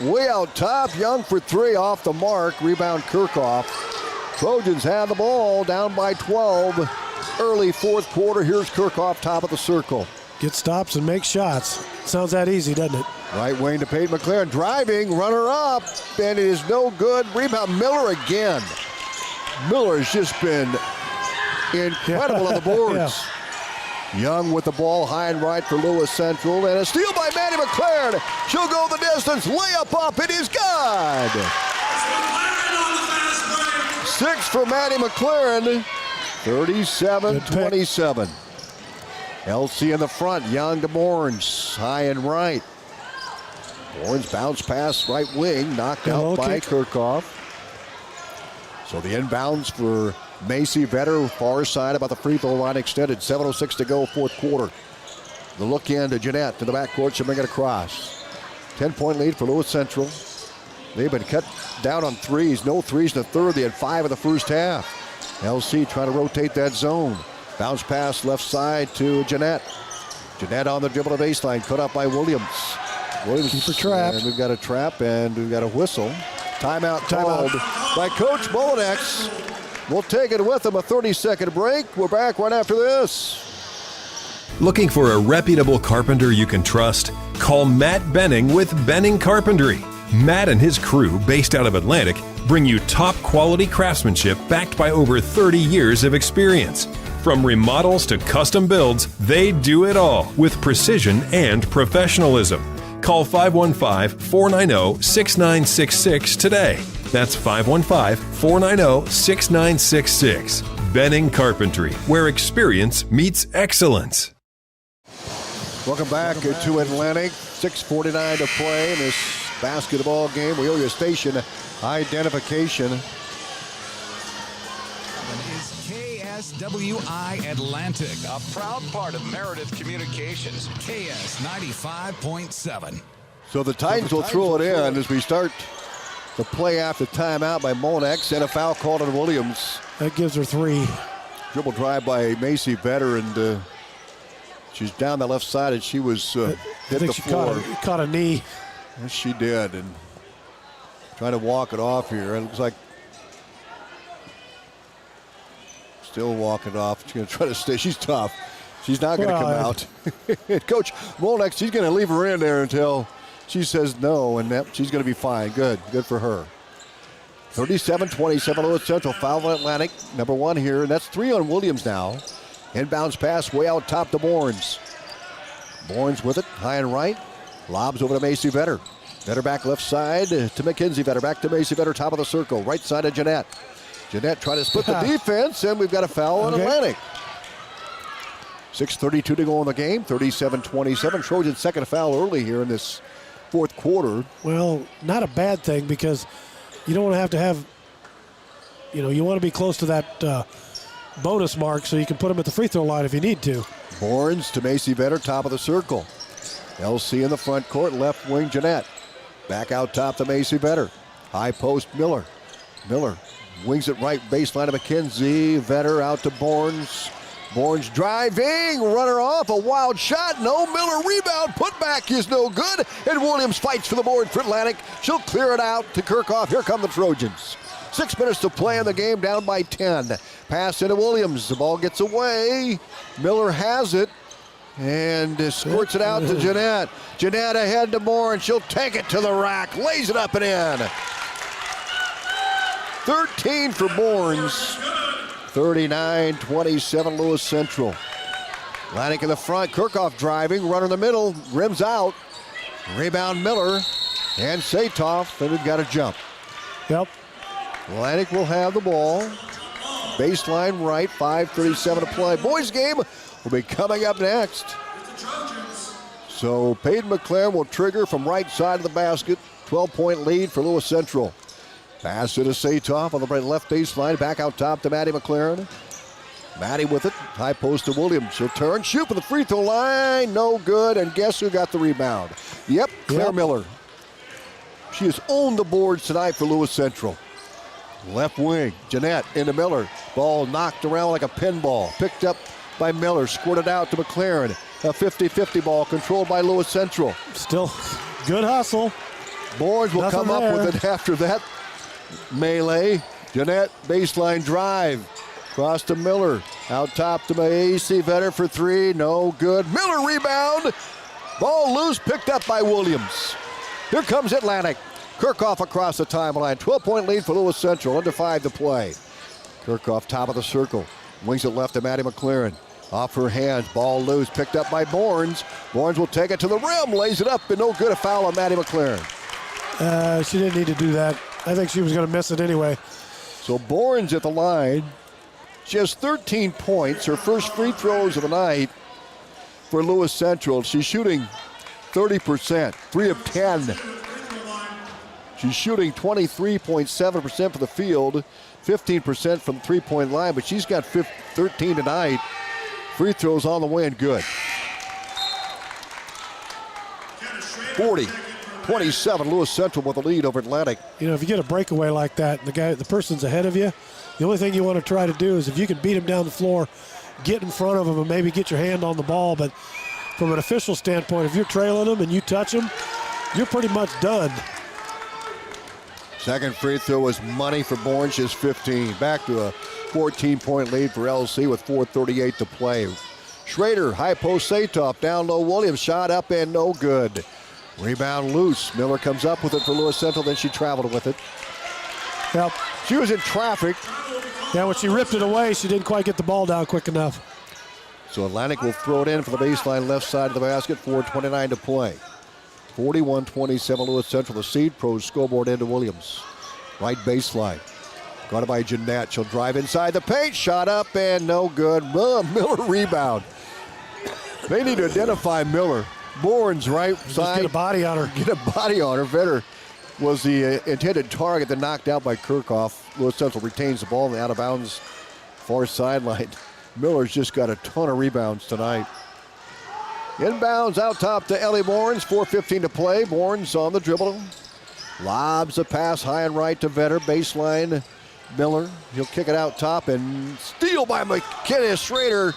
Way out top. Young for 3 off the mark. Rebound Kirchhoff. Trojans have the ball down by 12. Early fourth quarter. Here's Kirchhoff, top of the circle. Get stops and make shots. Sounds that easy, doesn't it? Right wing to Peyton McLaren. Driving, runner up, and it is no good. Rebound Miller again. Miller has just been incredible on the boards. Yeah. Young with the ball high and right for Lewis Central. And a steal by Maddie McLaren. She'll go the distance. Layup up. It is good. 6 for Maddie McLaren. 37-27. LC in the front. Young to Bournes. High and right. Bournes bounce pass right wing. Knocked out by Kirchhoff. So the inbounds for Macy Vetter, far side about the free throw line extended. 7:06 to go, fourth quarter. The look in to Jeanette to the backcourt. She'll bring it across. 10-point lead for Lewis Central. They've been cut down on threes. No threes in the third. They had 5 in the first half. LC trying to rotate that zone. Bounce pass left side to Jeanette. Jeanette on the dribble to baseline. Cut up by Williams. Keeper trap. And we've got a trap and we've got a whistle. Timeout called by Coach Molinex. We'll take it with him. A 30-second break. We're back right after this. Looking for a reputable carpenter you can trust? Call Matt Benning with Benning Carpentry. Matt and his crew, based out of Atlantic, bring you top quality craftsmanship backed by over 30 years of experience. From remodels to custom builds, they do it all with precision and professionalism. Call 515-490-6966 today. That's 515-490-6966. Benning Carpentry, where experience meets excellence. Welcome back to Atlantic. 6:49 to play in this basketball game. We owe you a station Identification. Is KSWI Atlantic, a proud part of Meredith Communications. KS 95.7. So the Titans will throw it in as we start the play after timeout by Monex, and a foul called on Williams. That gives her 3. Dribble drive by Macy Vetter, and she's down the left side, and she was hit the floor. Caught a knee. Yes, she did, and trying to walk it off here. It looks like still walking off. She's going to try to stay. She's tough. She's not going to come out. Coach Monex, she's going to leave her in there until she says no, and she's going to be fine. Good for her. 37-27 Lewis Central. Foul on Atlantic, number 1 here, and that's 3 on Williams now. Inbounds pass way out top to Bournes. Bournes with it, high and right. Lobs over to Macy Vetter. Vetter back left side to Mackenzie Vetter. Back to Macy Vetter, top of the circle. Right side of Jeanette. Jeanette trying to split the defense, and we've got a foul on Atlantic. 6:32 to go in the game, 37-27. Trojan's second foul early here in this fourth quarter. Well, not a bad thing, because you don't want to have, you want to be close to that bonus mark so you can put them at the free throw line if you need to. Bournes to Macy Vetter, top of the circle. LC in the front court, left wing Jeanette. Back out top to Macy Vetter. High post Miller. Miller wings it right baseline to McKenzie. Vetter out to Bournes. Bournes driving, runner off, a wild shot, no. Miller rebound, put back is no good, and Williams fights for the board for Atlantic. She'll clear it out to Kirchhoff. Here come the Trojans. 6 minutes to play in the game, down by 10. Pass into Williams, the ball gets away. Miller has it and squirts it out to Jeanette. Jeanette ahead to Bourne, she'll take it to the rack, lays it up and in. 13 for Bournes. 39-27 Lewis Central. Atlantic in the front, Kirchhoff driving, runner in the middle, rims out. Rebound Miller and Satoff, and we've got a jump. Yep. Atlantic will have the ball. Baseline right, 5:37 to play. Boys game will be coming up next. So Peyton McLaren will trigger from right side of the basket. 12-point lead for Lewis Central. Pass to Satoff on the left baseline. Back out top to Maddie McLaren. Maddie with it. High post to Williams. She'll turn, shoot for the free throw line. No good. And guess who got the rebound? Yep, Claire Miller. She has owned the boards tonight for Lewis Central. Left wing, Jeanette into Miller. Ball knocked around like a pinball. Picked up by Miller. Squirted out to McLaren. A 50-50 ball controlled by Lewis Central. Still good hustle. Boards will come up with it after that melee. Jeanette, baseline drive. Cross to Miller. Out top to Macy Vetter for 3. No good. Miller rebound. Ball loose, picked up by Williams. Here comes Atlantic. Kirchhoff across the timeline. 12-point lead for Lewis Central. Under 5 to play. Kirchhoff top of the circle. Wings it left to Maddie McLaren. Off her hands. Ball loose. Picked up by Bournes. Bournes will take it to the rim. Lays it up, and no good. A foul on Maddie McLaren. She didn't need to do that. I think she was going to miss it anyway. So Bournes at the line. She has 13 points. Her first free throws of the night for Lewis Central. She's shooting 30%. 3 of 10. She's shooting 23.7% for the field, 15% from the three-point line, but she's got 13 tonight. Free throws on the way and good. 40-27, Lewis Central with the lead over Atlantic. If you get a breakaway like that, the person's ahead of you, the only thing you want to try to do is if you can beat him down the floor, get in front of him and maybe get your hand on the ball. But from an official standpoint, if you're trailing them and you touch them, you're pretty much done. Second free throw was money for Bourne. She's 15. Back to a 14-point lead for LC with 4:38 to play. Schrader, high post Satoff, down low Williams, shot up and no good. Rebound loose. Miller comes up with it for Lewis Central, then she traveled with it. Yep. She was in traffic. Yeah, when she ripped it away, she didn't quite get the ball down quick enough. So Atlantic will throw it in for the baseline left side of the basket, 4:29 to play. 41-27 Lewis Central. The Seed Pros scoreboard into Williams. Right baseline. Got it by Jeanette. She'll drive inside the paint. Shot up and no good. Miller rebound. They need to identify Miller. Bourne's right side. Just get a body on her. Get a body on her. Vetter was the intended target that knocked out by Kirchhoff. Lewis Central retains the ball in the out-of-bounds far sideline. Miller's just got a ton of rebounds tonight. Inbounds out top to Ellie Bournes. 4:15 to play. Bournes on the dribble. Lobs a pass high and right to Vetter. Baseline, Miller. He'll kick it out top and steal by McKenna Schrader.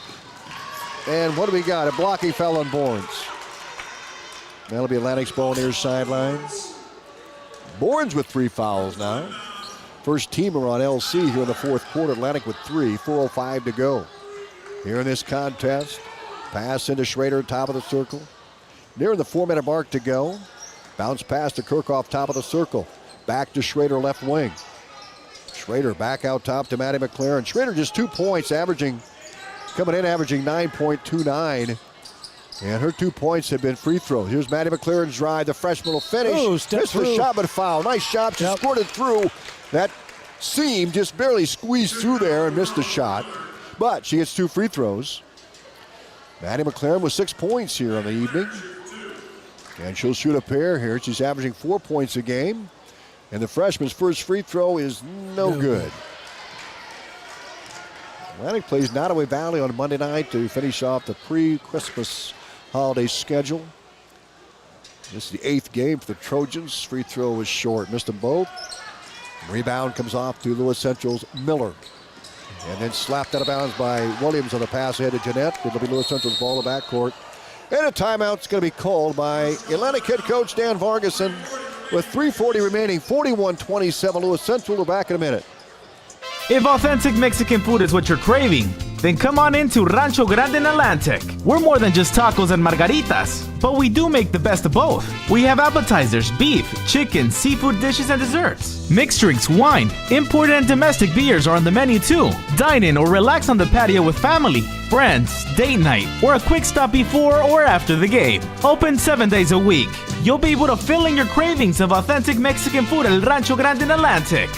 And what do we got? A blocking foul on Bournes. That'll be Atlantic's ball near sideline. Bournes with 3 fouls now. First teamer on LC here in the fourth quarter. Atlantic with 3. 4:05 to go. Here in this contest. Pass into Schrader, top of the circle. Near the 4-minute mark to go. Bounce pass to Kirchhoff, top of the circle. Back to Schrader, left wing. Schrader back out top to Maddie McLaren. Schrader just 2 points, averaging 9.29. And her 2 points have been free throws. Here's Maddie McLaren's drive. The freshman will finish. Missed the shot, but foul. Nice shot. She scored it through. That seam just barely squeezed through there and missed the shot. But she gets 2 free throws. Maddie McLaren with 6 points here on the evening. And she'll shoot a pair here. She's averaging 4 points a game. And the freshman's first free throw is no good. Atlantic plays Nottoway Valley on Monday night to finish off the pre-Christmas holiday schedule. This is the 8th game for the Trojans. Free throw was short. Missed them both. Rebound comes off to Lewis Central's Miller. And then slapped out of bounds by Williams on the pass ahead to Jeanette. It'll be Lewis Central's ball in the backcourt. And a timeout's going to be called by Atlantic head coach Dan Vargason with 3:40 remaining. 41-27 Lewis Central. We're back in a minute. If authentic Mexican food is what you're craving, then come on into Rancho Grande in Atlantic. We're more than just tacos and margaritas, but we do make the best of both. We have appetizers, beef, chicken, seafood dishes, and desserts. Mixed drinks, wine, imported and domestic beers are on the menu too. Dine in or relax on the patio with family, friends, date night, or a quick stop before or after the game. Open 7 days a week. You'll be able to fill in your cravings of authentic Mexican food at Rancho Grande in Atlantic.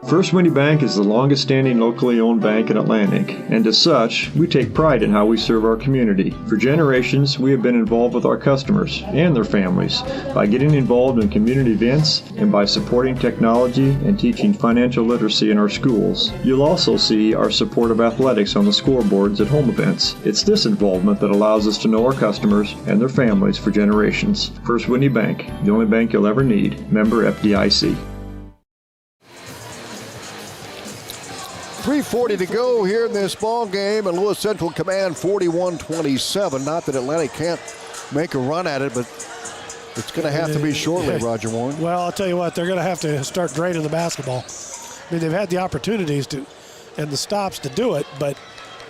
First Winnie Bank is the longest-standing locally owned bank in Atlantic, and as such, we take pride in how we serve our community. For generations, we have been involved with our customers and their families by getting involved in community events and by supporting technology and teaching financial literacy in our schools. You'll also see our support of athletics on the scoreboards at home events. It's this involvement that allows us to know our customers and their families for generations. First Winnie Bank, the only bank you'll ever need. Member FDIC. 3:40 to go here in this ball game, and Lewis Central command 41-27. Not that Atlantic can't make a run at it, but it's going to have to be shortly, Roger Warren. Well, I'll tell you what, they're going to have to start draining the basketball. I mean, they've had the opportunities to and the stops to do it, but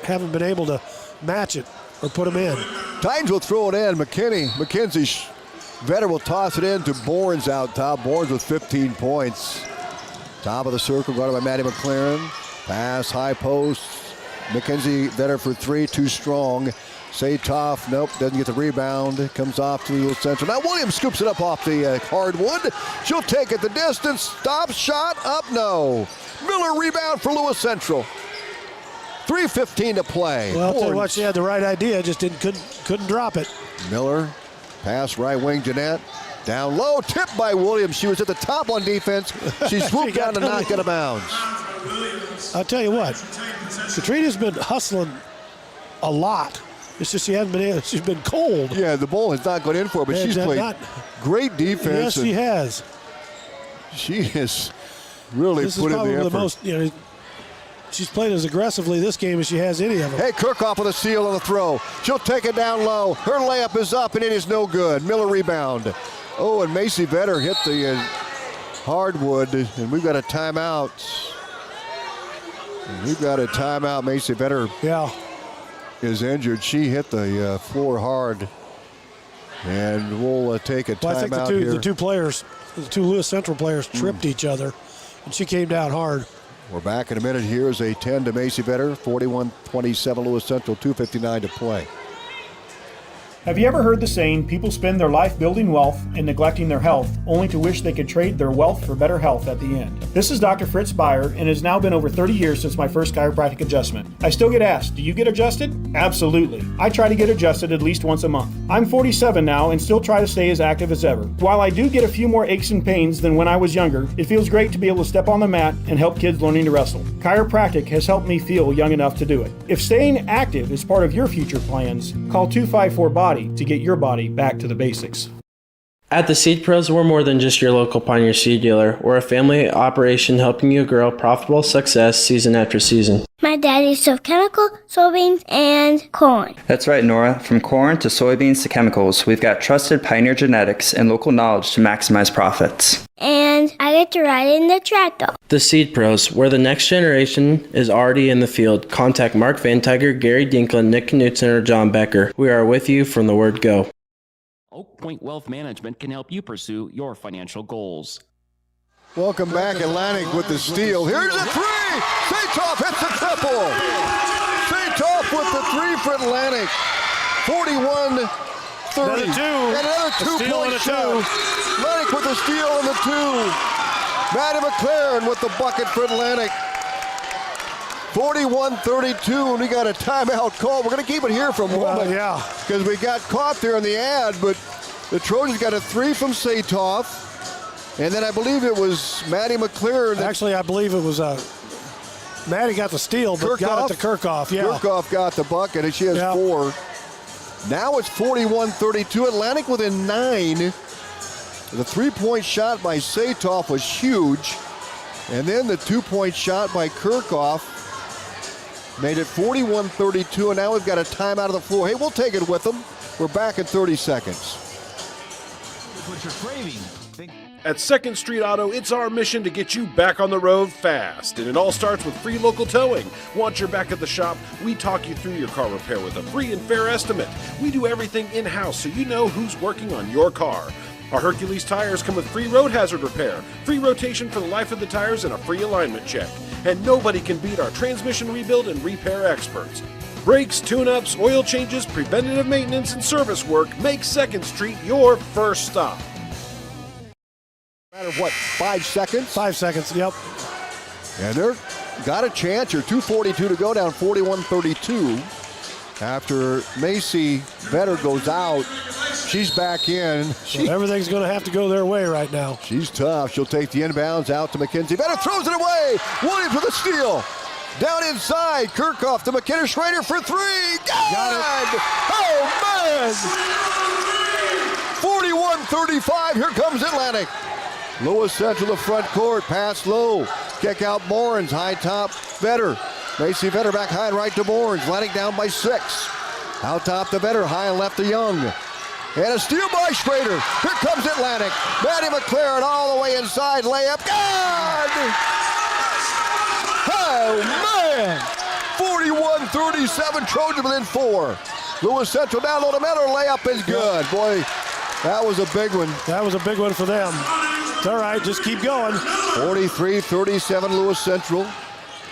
haven't been able to match it or put them in. Titans will throw it in. Mackenzie Vetter will toss it in to Bournes out top. Bournes with 15 points. Top of the circle, guarded by Maddie McLaren. Pass, high post. Mackenzie Vetter for 3, too strong. Satoff, nope, doesn't get the rebound. Comes off to Lewis Central. Now Williams scoops it up off the hardwood. She'll take it the distance. Stop, shot, up, no. Miller rebound for Lewis Central. 3:15 to play. Well, I'll tell you what, she had the right idea, just couldn't drop it. Miller, pass right wing, Jeanette. Down low, tipped by Williams. She was at the top on defense. She swooped down and knocked out of bounds. I'll tell you what, Katrina's been hustling a lot. It's just she hasn't been able, she's been cold. Yeah, the ball has not gone in for her, but she's played great defense. Yes, she has. She has really put in the effort. The most, she's played as aggressively this game as she has any of them. Hey, Kirchhoff with a steal on the throw. She'll take it down low. Her layup is up, and it is no good. Miller rebound. Oh, and Macy Vetter hit the hardwood, and we've got a timeout. Macy Vetter is injured. She hit the floor hard, and we'll take a timeout here. The two players, the two Lewis Central players tripped each other, and she came down hard. We're back in a minute. Here's a 10 to Macy Vetter, 41-27 Lewis Central, 2:59 to play. Have you ever heard the saying, people spend their life building wealth and neglecting their health, only to wish they could trade their wealth for better health at the end? This is Dr. Fritz Beyer, and it has now been over 30 years since my first chiropractic adjustment. I still get asked, do you get adjusted? Absolutely. I try to get adjusted at least once a month. I'm 47 now and still try to stay as active as ever. While I do get a few more aches and pains than when I was younger, it feels great to be able to step on the mat and help kids learning to wrestle. Chiropractic has helped me feel young enough to do it. If staying active is part of your future plans, call 254-BODY to get your body back to the basics. At the Seed Pros, we're more than just your local Pioneer seed dealer. We're a family operation helping you grow profitable success season after season. My daddy sold chemical, soybeans, and corn. That's right, Nora. From corn to soybeans to chemicals, we've got trusted Pioneer genetics and local knowledge to maximize profits. And I get to ride in the tractor. The Seed Pros, where the next generation is already in the field. Contact Mark Van Tiger, Gary Dinkla, Nick Knutson, or John Becker. We are with you from the word go. Oak Point Wealth Management can help you pursue your financial goals. Welcome back, Atlantic with the steal. Here's a three! Saytoff hits the triple! Saytoff with the three for Atlantic. 41-30. Another two. And another two-point shot. Atlantic with the steal and the two. Matty McLaren with the bucket for Atlantic. 41-32, and we got a timeout call. We're going to keep it here for a moment. Yeah. Because we got caught there in the ad, but the Trojans got a three from Saytoff. And then I believe it was Matty McLaren. Actually, I believe it was Matty got the steal, but got it to Kirchhoff. Yeah. Kirchhoff got the bucket, and she has four. Now it's 41-32. Atlantic within 9. The three-point shot by Saytoff was huge. And then the two-point shot by Kirchhoff made it 41-32, and now we've got a timeout of the floor. Hey, we'll take it with them. We're back in 30 seconds. What you're craving. At 2nd Street Auto, it's our mission to get you back on the road fast. And it all starts with free local towing. Once you're back at the shop, we talk you through your car repair with a free and fair estimate. We do everything in-house so you know who's working on your car. Our Hercules tires come with free road hazard repair, free rotation for the life of the tires, and a free alignment check. And nobody can beat our transmission rebuild and repair experts. Brakes, tune-ups, oil changes, preventative maintenance, and service work make 2nd Street your first stop. Matter of what, 5 seconds? 5 seconds, yep. And they're got a chance here. 2:42 to go, down 41-32. After Macy Vetter goes out, she's back in. So everything's going to have to go their way right now. She's tough. She'll take the inbounds out to McKenzie. Vetter throws it away. Williams with a steal. Down inside, Kirchhoff to McKenna Schrader for three. Got it. Oh, man. 41-35. Here comes Atlantic. Lewis Central the front court. Pass low. Kick out Morans. High top. Vetter. Macy Vetter back high and right to Morans. Atlantic down by 6. Out top to Vetter. High and left to Young. And a steal by Schrader. Here comes Atlantic. Matty McLaren all the way inside. Layup. Good! Oh, man! 41-37. Trojan within 4. Lewis Central down low to Miller. Layup is good. Boy, that was a big one. That was a big one for them. It's all right. Just keep going. 43-37 Lewis Central.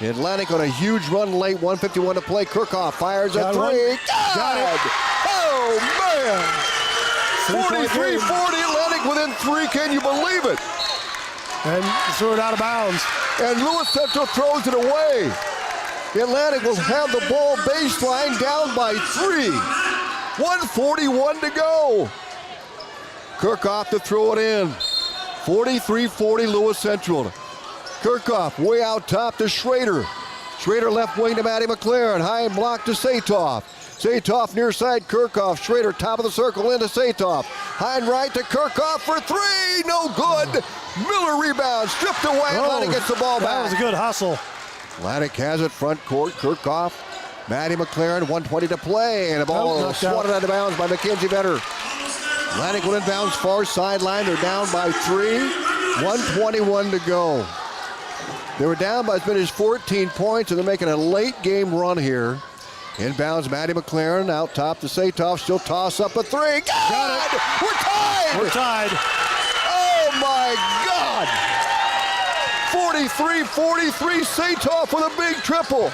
Atlantic on a huge run late. 1:51 to play. Kirchhoff fires a three. Got it. Oh, man! 43-40 Atlantic within 3. Can you believe it? And threw it out of bounds. And Lewis Central throws it away. Atlantic will have the ball baseline down by 3. 1:41 to go. Kirchhoff to throw it in. 43-40 Lewis Central. Kirchhoff way out top to Schrader. Schrader left wing to Matty McLaren. High and block to Saytoff. Saytoff near side Kirchhoff. Schrader top of the circle into Saytoff. High and right to Kirchhoff for 3. No good. Miller rebounds. Stripped away. Atlantic gets the ball back. That was a good hustle. Atlantic has it front court. Kirchhoff. Matty McLaren. 1:20 to play. And the ball swatted out of bounds by Mackenzie Vetter. Atlantic will inbounds far sideline. They're down by 3. 1:21 to go. They were down by as many as 14 points, and they're making a late game run here. Inbounds, Matty McLaren out top to Saytoff. Still toss up a 3. Got it. We're tied. We're tied. Oh my God. 43-43. Saytoff with a big triple.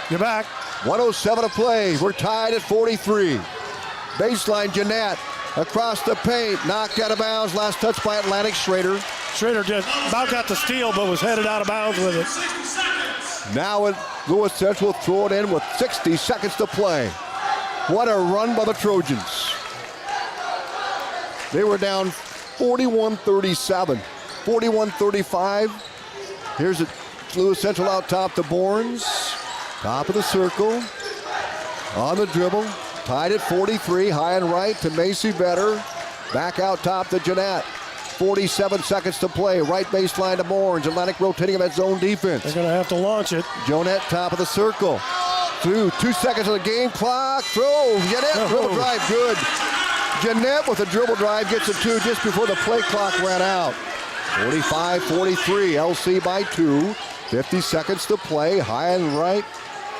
You're back. 1:07 to play. We're tied at 43. Baseline, Jeanette. Across the paint, knocked out of bounds. Last touch by Atlantic, Schrader. Schrader just about got the steal, but was headed out of bounds with it. Now Lewis Central throw it in with 60 seconds to play. What a run by the Trojans. They were down 41-37, 41-35. Here's it, Lewis Central out top to Bournes. Top of the circle. On the dribble. Tied at 43, high and right to Macy Vetter. Back out top to Jeanette. 47 seconds to play. Right baseline to Bournes. Atlantic rotating in that zone defense. They're going to have to launch it. Jeanette top of the circle. Through 2 seconds of the game clock. Throw. Jeanette, dribble drive, good. Jeanette with a dribble drive gets a 2 just before the play clock ran out. 45-43, LC by 2. 50 seconds to play, high and right.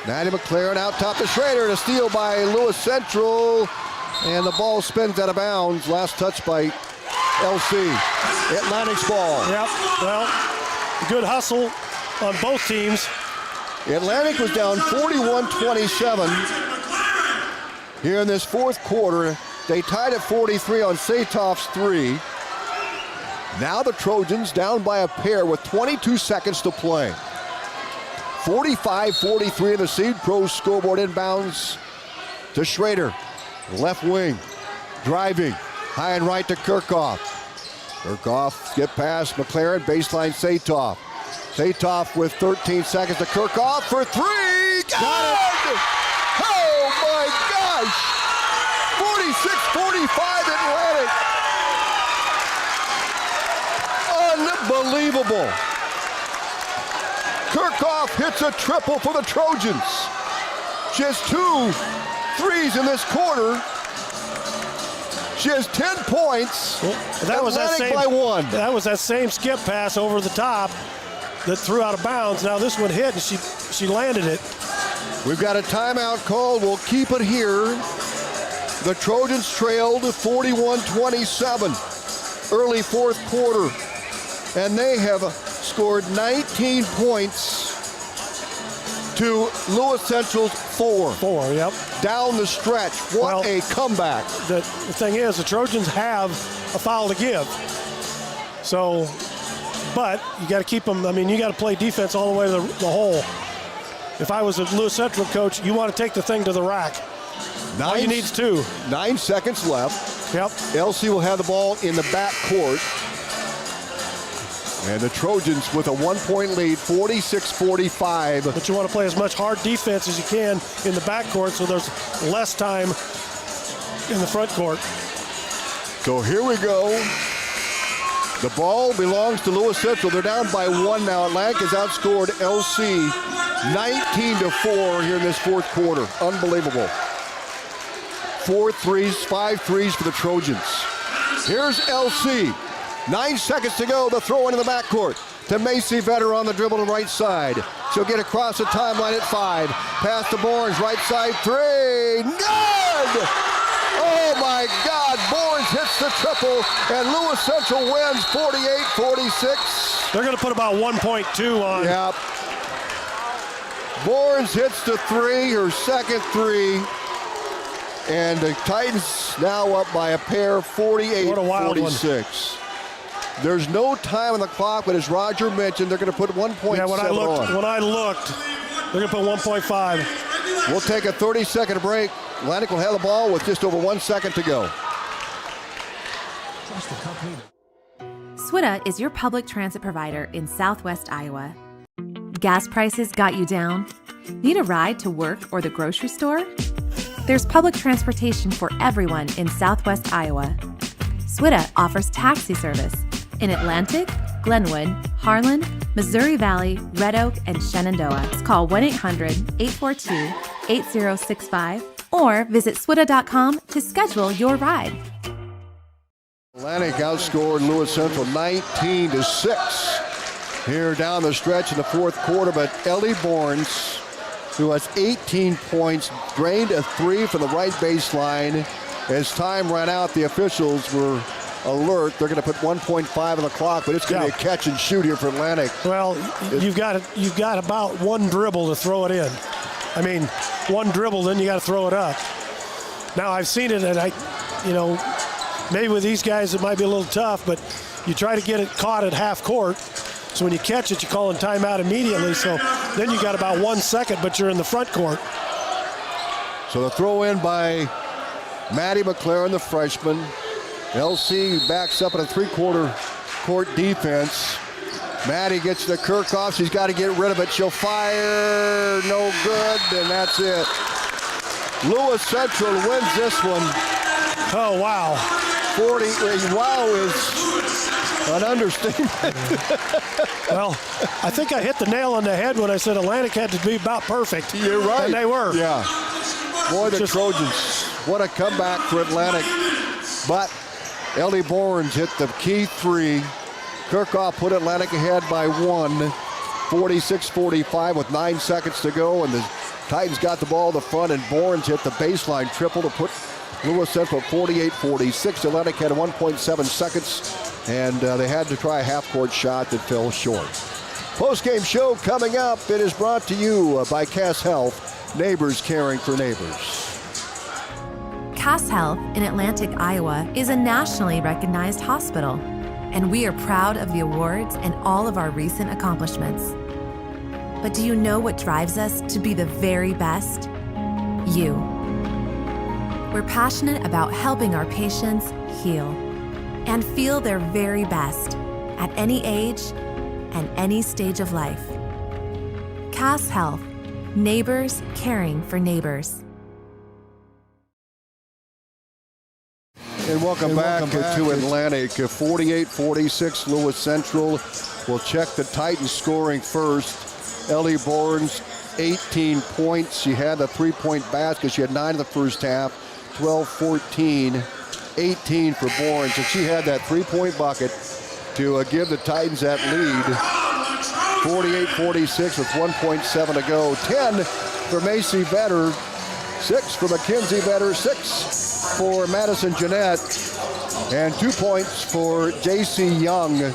Maddie McLaren out top to Schrader. A steal by Lewis Central. And the ball spins out of bounds. Last touch by LC. Atlantic's ball. Yep, well, good hustle on both teams. Atlantic was down 41-27 here in this fourth quarter. They tied at 43 on Satoff's 3. Now the Trojans down by a pair with 22 seconds to play. 45-43 in the Seed Pros scoreboard. Inbounds to Schrader. Left wing. Driving. High and right to Kirchhoff. Kirchhoff get past McLaren. Baseline Satoff. Satoff with 13 seconds to Kirchhoff for 3. Got it! Oh my gosh! 46-45 Atlantic. Unbelievable. Kirchhoff hits a triple for the Trojans. She has 2 threes in this quarter. She has 10 points. Well, that was that same, by 1. That was that same skip pass over the top that threw out of bounds. Now this one hit and she landed it. We've got a timeout called. We'll keep it here. The Trojans trailed 41-27 early fourth quarter. And they have scored 19 points to Lewis Central's 4. 4, yep. Down the stretch. What a comeback. The thing is, the Trojans have a foul to give. So, but you got to keep them, I mean, you got to play defense all the way to the hole. If I was a Lewis Central coach, you want to take the thing to the rack. All you need is 2. 9 seconds left. Yep. LC will have the ball in the back court. And the Trojans with a 1-point lead, 46-45. But you want to play as much hard defense as you can in the backcourt so there's less time in the front court. So here we go. The ball belongs to Lewis Central. They're down by 1 now. Atlantic has outscored LC 19-4 here in this fourth quarter. Unbelievable. 4 threes, 5 threes for the Trojans. Here's LC. 9 seconds to go. The throw into the backcourt to Macy Vetter on the dribble to right side. She'll get across the timeline at 5. Pass to Bournes, right side 3. Good! Oh my God, Bournes hits the triple and Lewis Central wins 48-46. They're going to put about 1.2 on. Yep. Bournes hits the 3, her second 3. And the Titans now up by a pair, 48-46. There's no time on the clock, but as Roger mentioned, they're going to put 1.7 yeah, when I looked, they're going to put 1.5. We'll take a 30-second break. Atlantic will have the ball with just over 1 second to go. SWITA is your public transit provider in Southwest Iowa. Gas prices got you down? Need a ride to work or the grocery store? There's public transportation for everyone in Southwest Iowa. SWITA offers taxi service in Atlantic, Glenwood, Harlan, Missouri Valley, Red Oak, and Shenandoah. Call 1-800-842-8065 or visit SWITA.com to schedule your ride. Atlantic outscored Lewis Central 19-6 here down the stretch in the fourth quarter, but Ellie Bournes, who has 18 points, drained a 3 from the right baseline. As time ran out, the officials were alert. They're going to put 1.5 on the clock, but it's going to be a catch and shoot here for Atlantic. Well, you've got about 1 dribble to throw it in. I mean, 1 dribble, then you got to throw it up. Now, I've seen it, and maybe with these guys it might be a little tough, but you try to get it caught at half court. So when you catch it, you call in timeout immediately. So then you got about 1 second, but you're in the front court. So the throw in by Maddie McLaren, the freshman. LC backs up in a three-quarter court defense. Maddie gets to Kirchhoff. She's got to get rid of it. She'll fire. No good, and that's it. Lewis Central wins this one. Oh, wow. 40. Wow is an understatement. Well, I think I hit the nail on the head when I said Atlantic had to be about perfect. You're right. And they were. Yeah. Boy, the Trojans. What a comeback for Atlantic. But Ellie Borns hit the key three. Kirchhoff put Atlantic ahead by 1, 46-45 with 9 seconds to go, and the Titans got the ball at the front, and Borns hit the baseline triple to put Lewis Central 48-46. Atlantic had 1.7 seconds, and they had to try a half-court shot that fell short. Post-game show coming up. It is brought to you by Cass Health, neighbors caring for neighbors. Cass Health in Atlantic, Iowa is a nationally recognized hospital, and we are proud of the awards and all of our recent accomplishments. But do you know what drives us to be the very best? You. We're passionate about helping our patients heal and feel their very best at any age and any stage of life. Cass Health, neighbors caring for neighbors. And welcome back to Atlantic. 48-46, Lewis Central will check the Titans scoring first. Ellie Borns, 18 points. She had a three-point basket. She had 9 in the first half, 12-14, 18 for Borns. And she had that three-point bucket to give the Titans that lead. 48-46 with 1.7 to go. 10 for Macy Vetter, 6 for Mackenzie Vetter, 6 for Madison Jeanette, and 2 points for J.C. Young.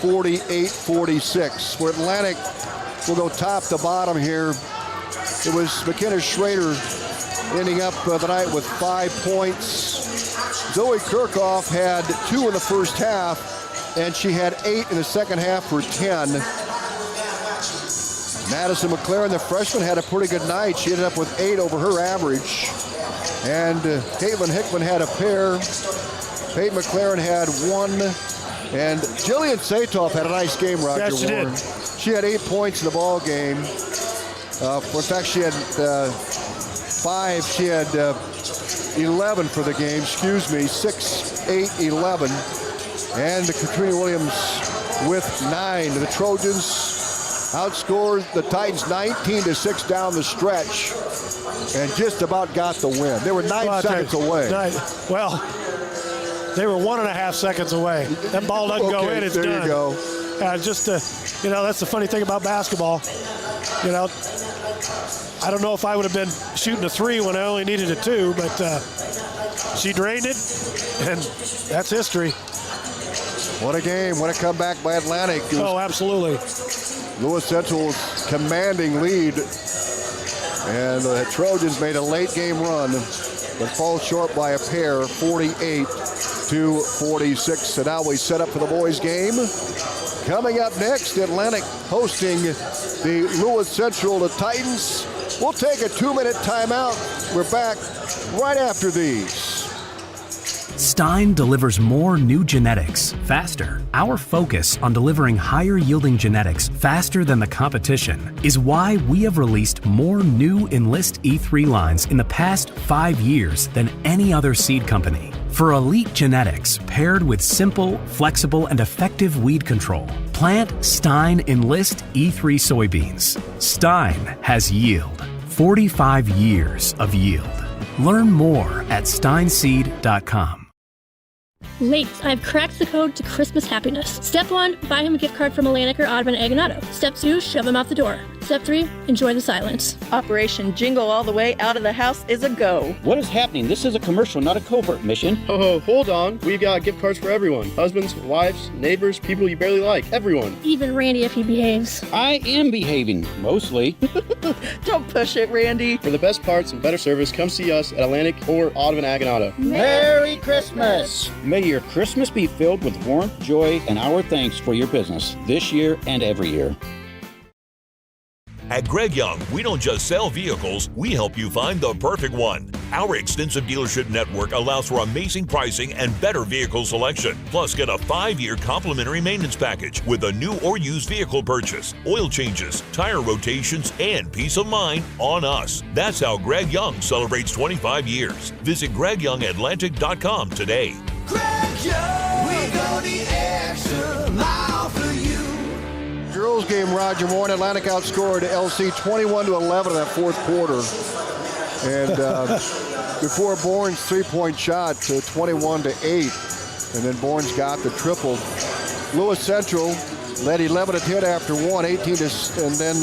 48-46. For Atlantic, we'll go top to bottom here. It was McKenna Schrader ending up the night with 5 points. Zoe Kirchhoff had 2 in the first half, and she had 8 in the second half for 10. Madison McLaren, the freshman, had a pretty good night. She ended up with 8 over her average. And Caitlin Hickman had a pair. Peyton McLaren had 1. And Jillian Satoff had a nice game, Roger. Yes, she Warren. did. She had 8 points in the ball game. In fact, she had 5. She had 11 for the game. Excuse me, 6, 8, 11. And Katrina Williams with 9. The Trojans outscored the Titans 19-6 down the stretch and just about got the win. They were 9 seconds away. Well, they were 1.5 seconds away. That ball doesn't go in, it's there done. You go. Just, that's the funny thing about basketball. I don't know if I would have been shooting a 3 when I only needed a 2, but she drained it, and that's history. What a game. What a comeback by Atlantic. Oh, absolutely. Lewis Central's commanding lead, and the Trojans made a late game run, but fall short by a pair, 48-46. So now we set up for the boys' game. Coming up next, Atlantic hosting the Lewis Central Titans. We'll take a 2-minute timeout. We're back right after these. Stein delivers more new genetics faster. Our focus on delivering higher yielding genetics faster than the competition is why we have released more new Enlist E3 lines in the past 5 years than any other seed company. For elite genetics paired with simple, flexible, and effective weed control, plant Stein Enlist E3 soybeans. Stein has yield. 45 years of yield. Learn more at steinseed.com. Late, I've cracked the code to Christmas happiness. Step 1, buy him a gift card from Atlantic or Audubon Aganado. Step 2, shove him out the door. Step 3, enjoy the silence. Operation Jingle All the Way Out of the House is a go. What is happening? This is a commercial, not a covert mission. Oh, hold on. We've got gift cards for everyone. Husbands, wives, neighbors, people you barely like. Everyone. Even Randy if he behaves. I am behaving, mostly. Don't push it, Randy. For the best parts and better service, come see us at Atlantic or Audubon Aganado. Merry Christmas! May your Christmas be filled with warmth, joy, and our thanks for your business this year and every year. At Greg Young, we don't just sell vehicles, we help you find the perfect one. Our extensive dealership network allows for amazing pricing and better vehicle selection. Plus, get a 5-year complimentary maintenance package with a new or used vehicle purchase, oil changes, tire rotations, and peace of mind on us. That's how Greg Young celebrates 25 years. Visit GregYoungAtlantic.com today. Greg Young, we go the extra mile for you. Girls game, Roger Moore and Atlantic outscored LC 21-11 in that fourth quarter. And before Bourne's three-point shot to 21-8. And then Bourne's got the triple. Lewis Central led 11-10 after 1, 18 to, and then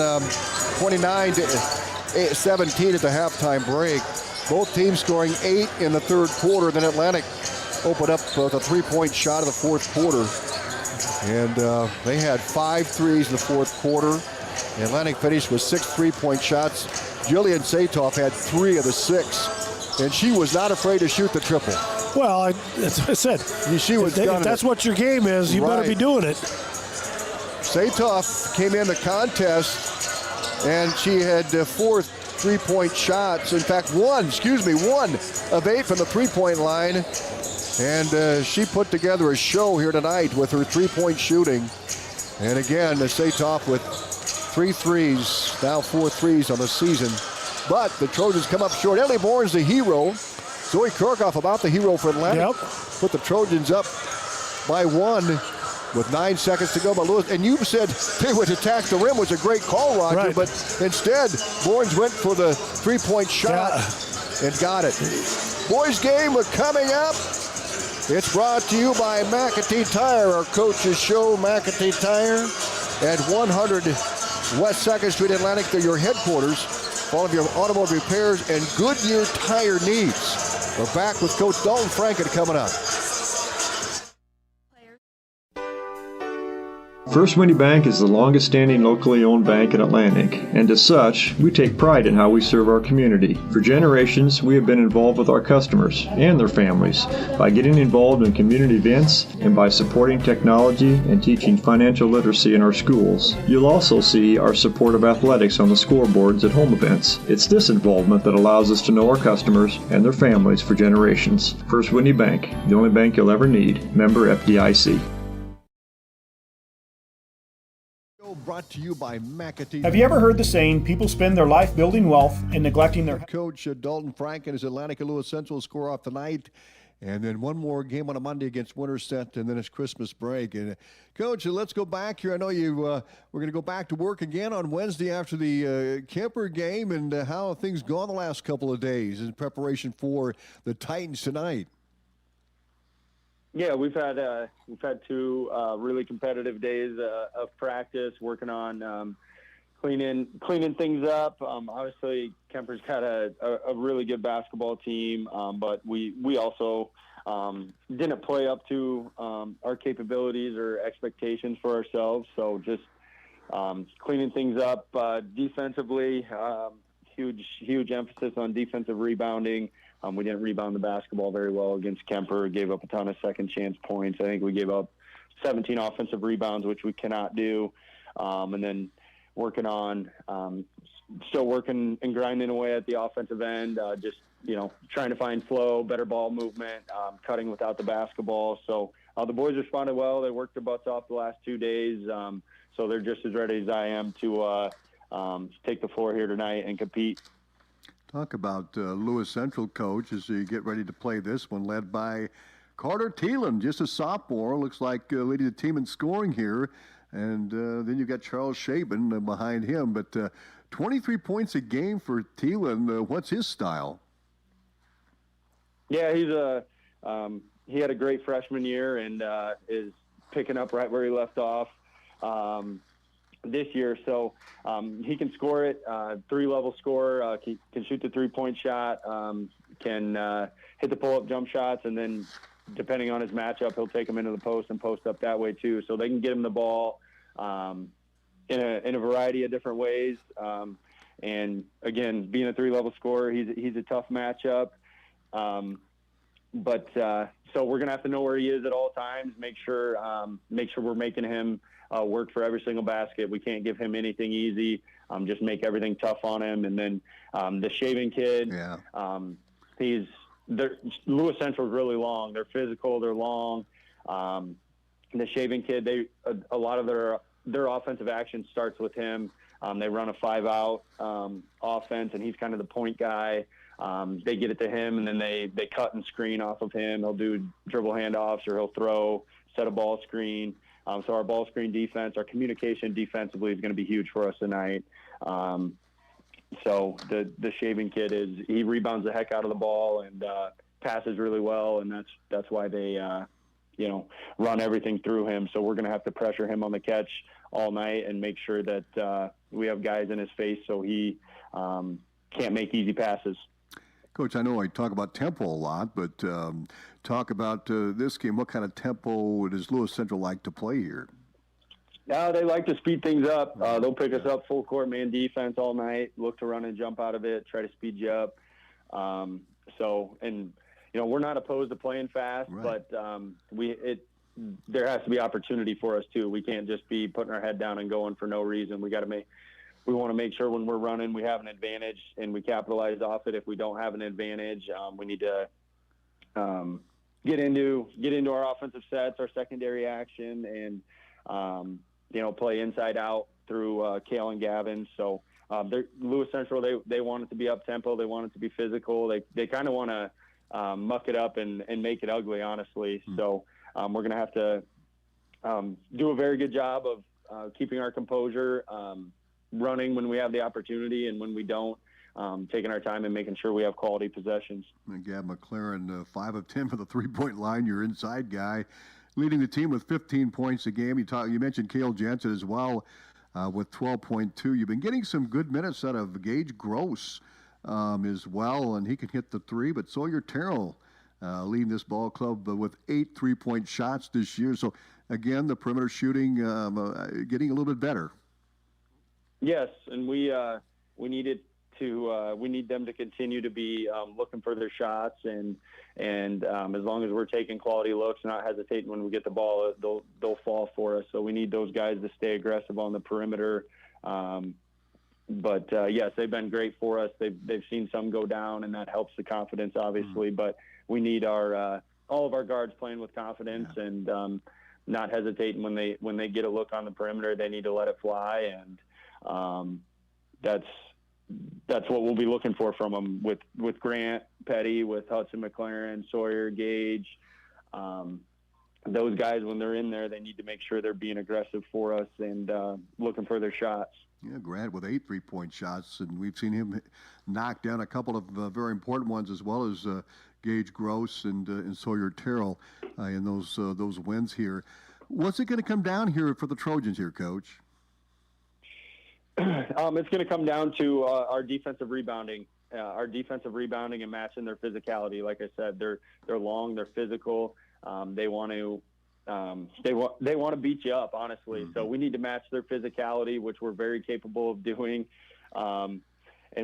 29-17 at the halftime break. Both teams scoring 8 in the third quarter. Then Atlantic opened up with a three-point shot in the fourth quarter. And they had 5 threes in the fourth quarter. Atlantic finished with 6 three-point shots. Jillian Satoff had 3 of the 6, and she was not afraid to shoot the triple. Well, as I said, she was if that's what your game is, you better be doing it. Satoff came in the contest, and she had 4 three-point shots. In fact, 1 of 8 from the three-point line. And she put together a show here tonight with her three-point shooting. And again, Satoff with 3 threes, now 4 threes on the season. But the Trojans come up short. Ellie Bourne's the hero. Zoe Kirchhoff about the hero for Atlantic. Put the Trojans up by 1 with 9 seconds to go. But Lewis, and you said they would attack the rim, was a great call, Roger. Right. But instead, Bourne's went for the three-point shot and got it. Boys game coming up. It's brought to you by McAtee Tire. Our coaches show McAtee Tire at 100 West 2nd Street, Atlantic. They're your headquarters for all of your automobile repairs and Goodyear tire needs. We're back with Coach Dalton Franken coming up. First Winnie Bank is the longest standing locally owned bank in Atlantic, and as such, we take pride in how we serve our community. For generations, we have been involved with our customers and their families by getting involved in community events and by supporting technology and teaching financial literacy in our schools. You'll also see our support of athletics on the scoreboards at home events. It's this involvement that allows us to know our customers and their families for generations. First Winnie Bank, the only bank you'll ever need. Member FDIC. Brought to you by McAtee. Have you ever heard the saying, people spend their life building wealth and neglecting their... Coach Dalton Franken is Atlantic and Lewis Central score off tonight. And then one more game on a Monday against Winterset, and then it's Christmas break. And Coach, let's go back here. I know we're going to go back to work again on Wednesday after the Kemper game, and how have things gone the last couple of days in preparation for the Titans tonight? Yeah, we've had 2 really competitive days of practice, working on cleaning things up. Obviously, Kemper's got a really good basketball team, but we also didn't play up to our capabilities or expectations for ourselves. So just cleaning things up defensively. Huge emphasis on defensive rebounding. We didn't rebound the basketball very well against Kemper. Gave up a ton of second chance points. I think we gave up 17 offensive rebounds, which we cannot do. And then still working and grinding away at the offensive end. Just trying to find flow, better ball movement, cutting without the basketball. So the boys responded well. They worked their butts off the last 2 days. So they're just as ready as I am to take the floor here tonight and compete. Talk about Lewis Central, Coach, as you get ready to play this one, led by Carter Thielen, just a sophomore. Looks like leading the team in scoring here. And then you've got Charles Shaban behind him. But 23 points a game for Thielen. What's his style? Yeah, he had a great freshman year and is picking up right where he left off. this year. So he can score it, 3-level scorer, can shoot the 3-point shot, can hit the pull-up jump shots, and then depending on his matchup, he'll take them into the post and post up that way too. So they can get him the ball in a variety of different ways. And again, being a 3-level scorer, he's a tough matchup. But so we're gonna have to know where he is at all times. Make sure we're making him work for every single basket. We can't give him anything easy. Just make everything tough on him. And then the Shaven kid, Lewis Central's really long. They're physical. They're long. The Shaven kid, a lot of their offensive action starts with him. They run a 5-out offense, and he's kind of the point guy. They get it to him, and then they cut and screen off of him. He'll do dribble handoffs, or he'll throw, set a ball screen. So our ball screen defense, our communication defensively is going to be huge for us tonight. So the Shaven kid he rebounds the heck out of the ball and passes really well, and that's why they run everything through him. So we're going to have to pressure him on the catch all night and make sure that we have guys in his face so he can't make easy passes. Coach, I know I talk about tempo a lot, but talk about this game. What kind of tempo does Lewis Central like to play here? No, they like to speed things up. They'll pick us up full court man defense all night, look to run and jump out of it, try to speed you up. We're not opposed to playing fast, but there has to be opportunity for us too. We can't just be putting our head down and going for no reason. We want to make sure when we're running we have an advantage and we capitalize off it. If we don't have an advantage, we need to get into our offensive sets, our secondary action, and play inside out through Kale and Gavin. So Lewis Central, they want it to be up tempo. They want it to be physical. They kind of want to muck it up and make it ugly, honestly. So we're going to have to do a very good job of keeping our composure, running when we have the opportunity, and when we don't, taking our time and making sure we have quality possessions. And Gab McLaren, 5 of 10 for the 3-point line, your inside guy, leading the team with 15 points a game. You mentioned Cale Jansen as well with 12.2. You've been getting some good minutes out of Gage Gross as well, and he can hit the 3. But Sawyer Terrell leading this ball club with 8 3-point shots this year. So, again, the perimeter shooting getting a little bit better. Yes, and we need them to continue to be looking for their shots, and as long as we're taking quality looks, not hesitating when we get the ball, they'll fall for us. So we need those guys to stay aggressive on the perimeter. But yes, they've been great for us. They've seen some go down, and that helps the confidence, obviously. But we need all of our guards playing with confidence and not hesitating when they get a look on the perimeter. They need to let it fly, and that's what we'll be looking for from them with Grant, Petty, with Hudson McLaren, Sawyer, Gage. Those guys, when they're in there, they need to make sure they're being aggressive for us and looking for their shots. Yeah, Grant with 8 3-point shots, and we've seen him knock down a couple of very important ones, as well as Gage Gross and Sawyer Terrell in those wins here. What's it going to come down here for the Trojans here, Coach? It's going to come down to our defensive rebounding. And matching their physicality. Like I said, they're long, they're physical. They want to beat you up, honestly. So we need to match their physicality, which we're very capable of doing. And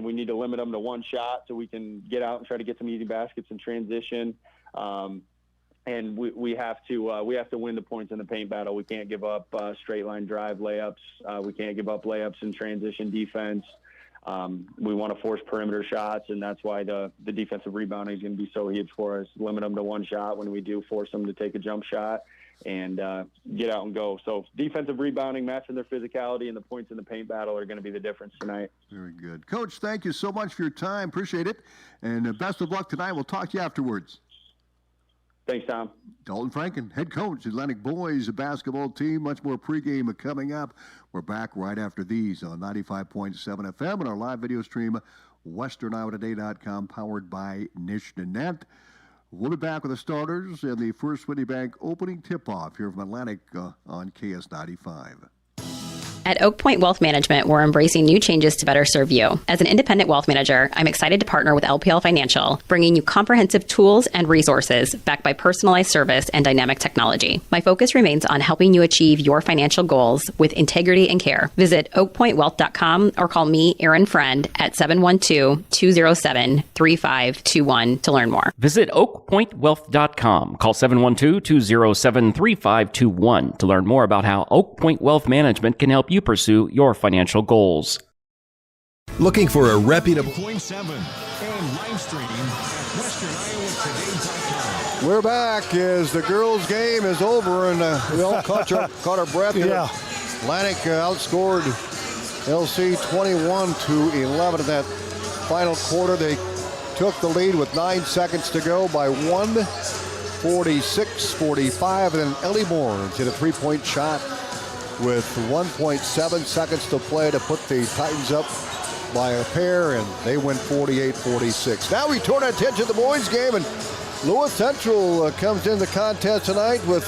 we need to limit them to one shot so we can get out and try to get some easy baskets in transition. And we have to win the points in the paint battle. We can't give up straight line drive layups. We can't give up layups in transition defense. We want to force perimeter shots, and that's why the defensive rebounding is going to be so huge for us. Limit them to one shot when we do force them to take a jump shot, and get out and go. So defensive rebounding, matching their physicality, and the points in the paint battle are going to be the difference tonight. Very good. Coach, thank you so much for your time. Appreciate it. And best of luck tonight. We'll talk to you afterwards. Thanks, Tom. Dalton Franken, head coach, Atlantic Boys basketball team. Much more pregame coming up. We're back right after these on 95.7 FM and our live video stream, westerniowatoday.com, powered by Nishnanet. We'll be back with the starters and the First Whitney Bank opening tip-off here from Atlantic on KS95. At Oak Point Wealth Management, we're embracing new changes to better serve you. As an independent wealth manager, I'm excited to partner with LPL Financial, bringing you comprehensive tools and resources backed by personalized service and dynamic technology. My focus remains on helping you achieve your financial goals with integrity and care. Visit oakpointwealth.com or call me, Erin Friend, at 712-207-3521 to learn more. Visit oakpointwealth.com. Call 712-207-3521 to learn more about how Oak Point Wealth Management can help you pursue your financial goals. Looking for a reputable... .7 and live stream at westerniowatoday.com. We're back as the girls' game is over, and we all caught our breath. Yeah. Atlantic outscored LC 21-11 in that final quarter. They took the lead with 9 seconds to go by 46-45, and then Ellie Moore hit a three-point shot with 1.7 seconds to play to put the Titans up by a pair, and they win 48-46. Now we turn our attention to the boys' game, and Lewis Central comes in the contest tonight with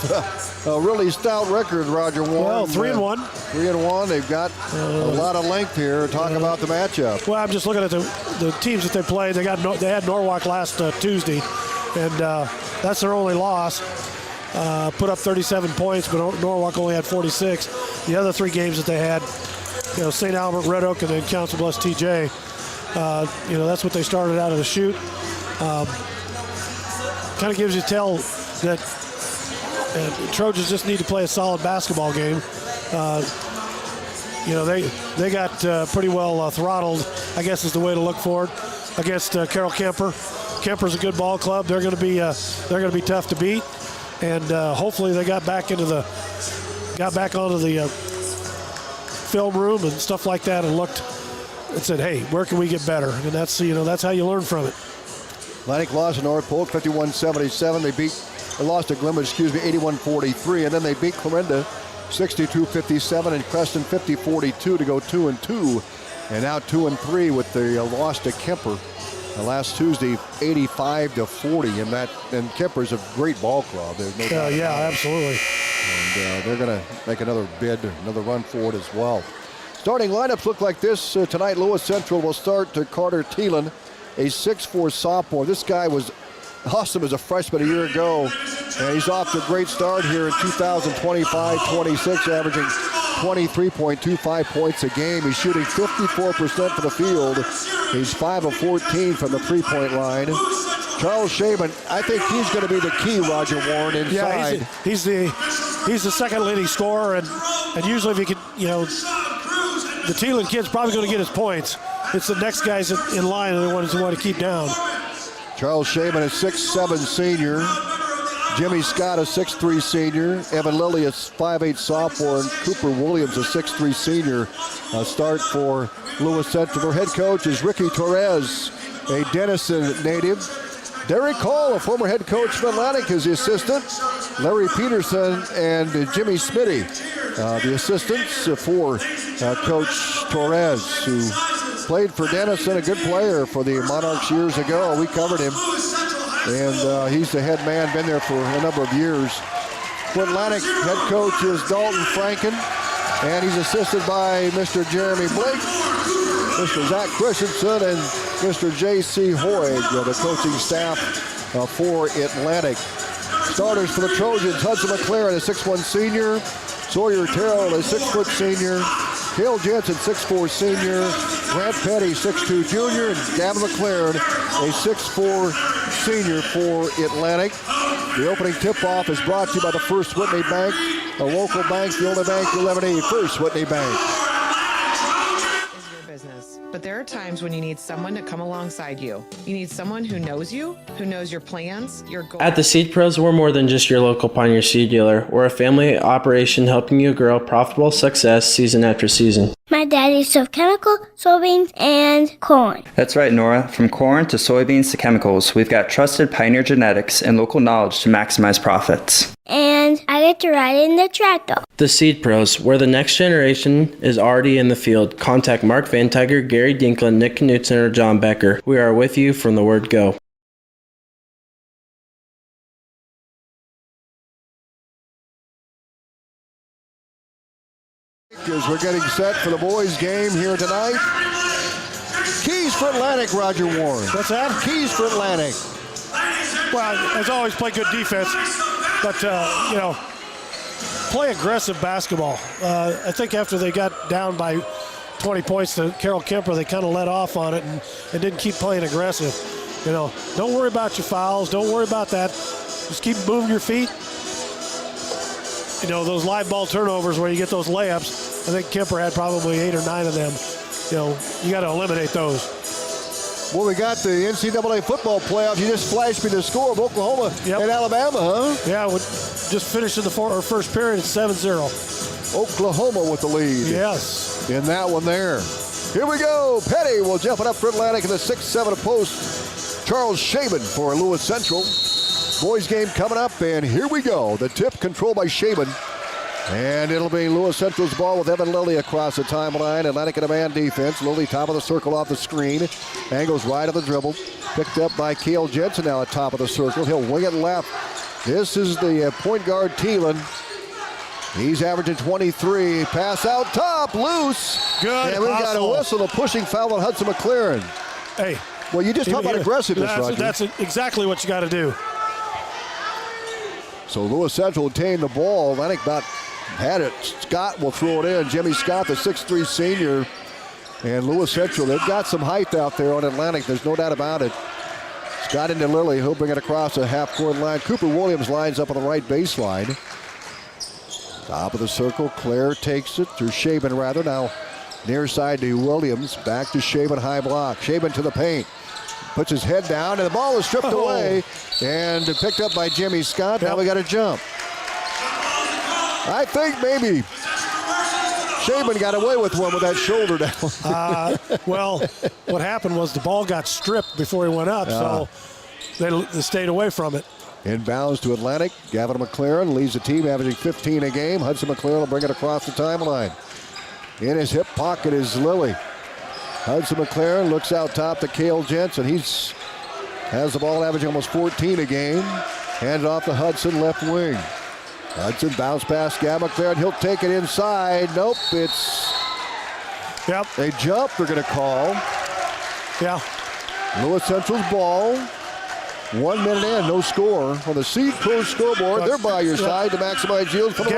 a really stout record, Roger Warren. Well, 3-1. 3-1. They've got a lot of length here. Talk about the matchup. Well, I'm just looking at the teams that they played. They had Norwalk last Tuesday, and that's their only loss. Put up 37 points, but Norwalk only had 46. The other 3 games that they had, St. Albert, Red Oak, and then Council Bluffs TJ, that's what they started out of the shoot. Kind of gives you a tell that Trojans just need to play a solid basketball game. They got pretty well throttled, I guess is the way to look for it, against Carroll Kemper. Kemper's a good ball club. They're going to be tough to beat. And hopefully they got back onto the film room and stuff like that and looked and said, hey, where can we get better? And that's how you learn from it. Atlantic lost to North Polk 51-77. They lost to Glenwood, 81-43, and then they beat Clarinda 62-57 and Creston 50-42 to go 2-2, and now 2-3 with the loss to Kemper. Last Tuesday, 85-40, and Kemper's a great ball club. There's no doubt. Yeah, absolutely. And they're going to make another run for it as well. Starting lineups look like this tonight. Lewis Central will start to Carter Thielen, a 6'4" sophomore. This guy was awesome as a freshman a year ago, and he's off to a great start here in 2025-26, averaging 23.25 points a game. He's shooting 54% from the field. He's 5 of 14 from the three-point line. Charles Shaman, I think he's going to be the key, Roger Warren, inside. Yeah, he's the second leading scorer, and usually if he can, the Thielen kid's probably going to get his points. It's the next guys in line and the ones who want to keep down. Charles Shaman, a 6'7" senior. Jimmy Scott, a 6'3" senior. Evan Lilly, a 5'8" sophomore. And Cooper Williams, a 6'3" senior. Start for Lewis Central. Their head coach is Ricky Torres, a Denison native. Derek Hall, a former head coach of Atlantic, is the assistant. Larry Peterson and Jimmy Smitty, the assistants for Coach Torres, who played for Denison, a good player for the Monarchs years ago. We covered him, and he's the head man, been there for a number of years. For Atlantic, head coach is Dalton Franken, and he's assisted by Mr. Jeremy Blake, Mr. Zach Christensen, and Mr. J.C. Hoig, the coaching staff for Atlantic. Starters for the Trojans, Hudson McLaren, a 6'1" senior. Sawyer Terrell, a 6' senior. Cale Jensen, 6'4" senior. Grant Petty, 6'2" junior. And Gavin McLaren, a 6'4" senior for Atlantic. The opening tip-off is brought to you by the First Whitney Bank, a local bank, the only bank you'll ever need, First Whitney Bank. But there are times when you need someone to come alongside you. You need someone who knows you, who knows your plans, your goals. At the Seed Pros, we're more than just your local Pioneer seed dealer. We're a family operation helping you grow profitable success season after season. My daddy sold chemical, soybeans, and corn. That's right, Nora. From corn to soybeans to chemicals, we've got trusted Pioneer genetics and local knowledge to maximize profits. And I get to ride in the tractor. The Seed Pros, where the next generation is already in the field. Contact Mark Van Tiger, Gary Dinkla, Nick Knutson, or John Becker. We are with you from the word go. As we're getting set for the boys' game here tonight. Keys for Atlantic, Roger Warren. What's that? Keys for Atlantic. Well, as always, play good defense, but, play aggressive basketball. I think after they got down by 20 points to Carroll Kemper, they kind of let off on it and didn't keep playing aggressive. Don't worry about your fouls. Don't worry about that. Just keep moving your feet. Those live ball turnovers where you get those layups, I think Kemper had probably 8 or 9 of them. You got to eliminate those. Well, we got the NCAA football playoff. You just flashed me the score of Oklahoma and Alabama, huh? Yeah, just finished in the first period at 7-0. Oklahoma with the lead. Yes. In that one there. Here we go. Petty will jump it up for Atlantic in the 6-7 post. Charles Shaban for Lewis Central. Boys game coming up, and here we go. The tip controlled by Shaban. And it'll be Lewis Central's ball with Evan Lilly across the timeline. Atlantic in a man defense. Lilly top of the circle off the screen. Angles right of the dribble. Picked up by Cale Jensen now at top of the circle. He'll wing it left. This is the point guard, Thielen. He's averaging 23. Pass out top, loose. Good. And we've got a whistle, a pushing foul on Hudson McLaren. Hey. Well, you just talk about aggressiveness, Roger. That's exactly what you got to do. So Lewis Central obtained the ball. Atlantic about had it. Scott will throw it in. Jimmy Scott, the 6'3 senior. And Lewis Central, they've got some height out there on Atlantic. There's no doubt about it. Scott into Lilly. He'll bring it across the half-court line. Cooper Williams lines up on the right baseline. Top of the circle. Claire takes it to Shaban, rather. Now near side to Williams. Back to Shaban, high block. Shaban to the paint. Puts his head down, and the ball is stripped away. And picked up by Jimmy Scott. Now we got a jump. I think maybe Shaban got away with one with that shoulder down. Well, what happened was the ball got stripped before he went up, so they stayed away from it. Inbounds to Atlantic. Gavin McLaren leads the team, averaging 15 a game. Hudson McLaren will bring it across the timeline. In his hip pocket is Lilly. Hudson McLaren looks out top to Cale Jensen. He's has the ball, averaging almost 14 a game. Hands off to Hudson, left wing. Hudson bounce pass, Gavin McLaren. He'll take it inside. Nope, it's a jump they're going to call. Yeah. Lewis Central's ball. 1 minute in, no score. On the Seed Pro scoreboard, they're by your side to maximize yield for the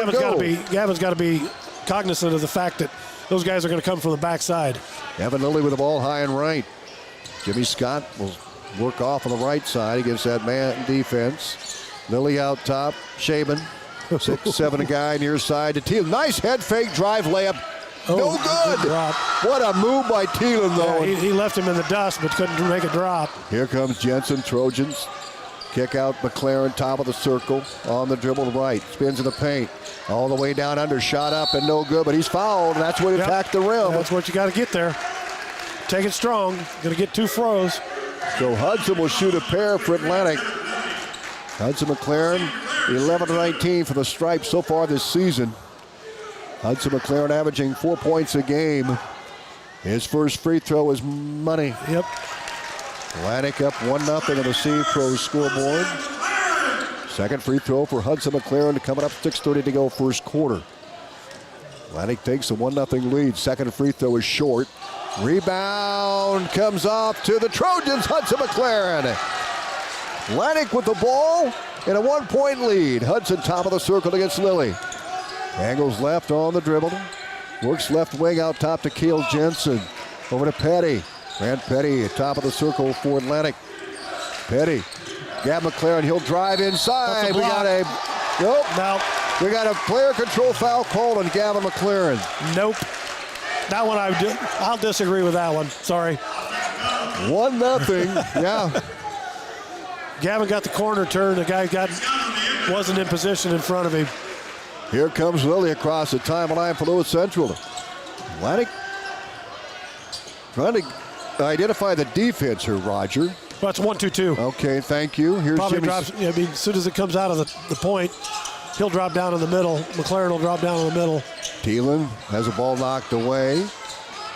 Gavin's got to be cognizant of the fact that those guys are going to come from the backside. Evan Lilly with the ball high and right. Jimmy Scott will work off on the right side against that man defense. Lilly out top. Shaban, 6'7" a guy near side to Thielen. Nice head fake drive layup. No good. What a move by Thielen, though. Yeah, he left him in the dust, but couldn't make a drop. Here comes Jensen, Trojans. Kick out McLaren, top of the circle. On the dribble right. Spins in the paint. All the way down under. Shot up and no good, but he's fouled. And that's what he attacked the rim. That's what you got to get there. Take it strong. Going to get 2 throws. So Hudson will shoot a pair for Atlantic. Hudson McLaren, 11-19 for the Stripes so far this season. Hudson McLaren averaging 4 points a game. His first free throw is money. Yep. Atlantic up 1-0 on the Seed Pro scoreboard. Second free throw for Hudson McLaren coming up, 6:30 to go first quarter. Atlantic takes a 1-0 lead. Second free throw is short. Rebound comes off to the Trojans, Hudson McLaren. Atlantic with the ball in a 1-point lead. Hudson top of the circle against Lilly. Angles left on the dribble. Works left wing out top to Cale Jensen. Over to Petty. Grant Petty at top of the circle for Atlantic. Petty. Gab McLaren, he'll drive inside. We got a player control foul called on Gavin McLaren. Nope. That one I'll disagree with that one. Sorry. 1-0. Yeah. Gavin got the corner turn. The guy wasn't in position in front of him. Here comes Lilly across the timeline for Lewis Central. Atlantic trying to identify the defense here, Roger. Well, it's 1-2-2. Okay, thank you. Here's probably Jimmy. Drops. I mean, as soon as it comes out of the point, he'll drop down in the middle. McLaren will drop down in the middle. Thielen has a ball knocked away.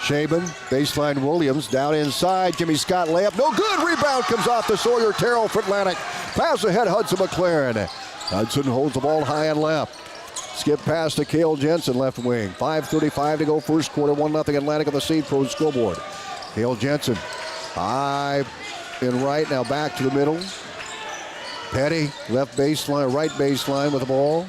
Shaban, baseline Williams, down inside. Jimmy Scott layup, no good. Rebound comes off to Sawyer Terrell for Atlantic. Pass ahead, Hudson McLaren. Hudson holds the ball high and left. Skip pass to Cale Jensen, left wing. 5:35 to go, first quarter. 1-0 Atlantic on the Seed Pros scoreboard. Cale Jensen, high and right, now back to the middle. Petty, left baseline, right baseline with the ball.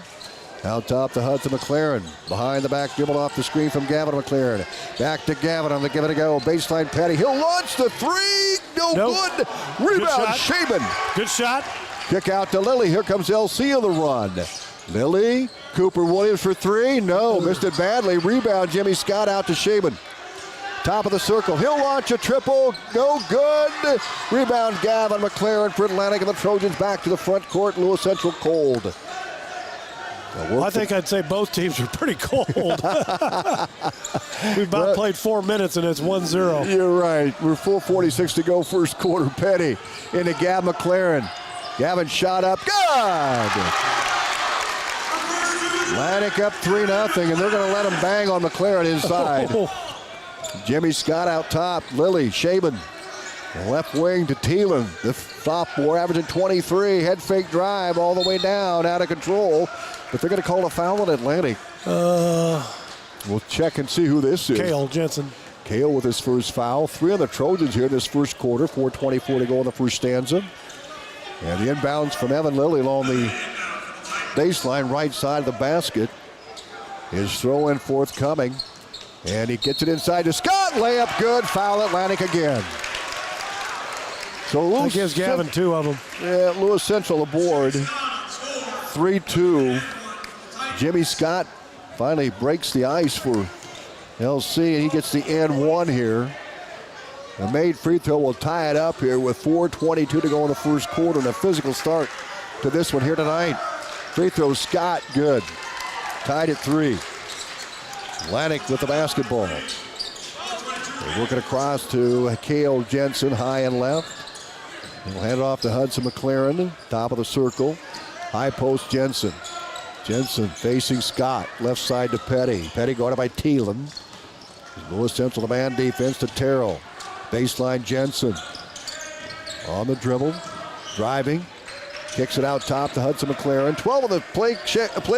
Out top to Hudson McLaren. Behind the back, dribbled off the screen from Gavin McLaren. Back to Gavin on the give it a go. Baseline Petty. He'll launch the three. No good. Rebound Shaman. Good shot. Kick out to Lilly. Here comes LC on the run. Lilly. Cooper Williams for three. No, missed it badly. Rebound Jimmy Scott out to Shaman. Top of the circle. He'll launch a triple. No good. Rebound Gavin McLaren for Atlantic, and the Trojans back to the front court. Lewis Central cold. Well, I think I'd say both teams are pretty cold. We've about played 4 minutes, and it's 1-0. You're right. We're 4:46 to go, first quarter. Petty into Gav McLaren. Gavin shot up. Good! Atlantic up 3-0, and they're going to let him bang on McLaren inside. Jimmy Scott out top. Lilly, Shaban. Left wing to Thielen. The sophomore averaging 23. Head fake drive all the way down, out of control. But they're going to call a foul on Atlantic. We'll check and see who this is. Cale Jensen. Cale with his first foul. 3 on the Trojans here in this first quarter. 4:24 to go in the first stanza. And the inbounds from Evan Lilly along the baseline right side of the basket. His throw in forthcoming. And he gets it inside to Scott. Layup good. Foul Atlantic again. So Lewis gives Gavin 2 of them. Yeah, Lewis Central aboard. 3-2. Jimmy Scott finally breaks the ice for LC, and he gets the and one here. A made free throw will tie it up here with 4:22 to go in the first quarter, and a physical start to this one here tonight. Free throw, Scott, good. Tied at 3. Atlantic with the basketball. They're working across to Cale Jensen, high and left. He'll hand it off to Hudson McLaren, top of the circle. High post Jensen. Jensen facing Scott, left side to Petty. Petty guarded by Thielen. Lewis Central, the man defense to Terrell. Baseline Jensen. On the dribble, driving. Kicks it out top to Hudson McLaren. 12 on the play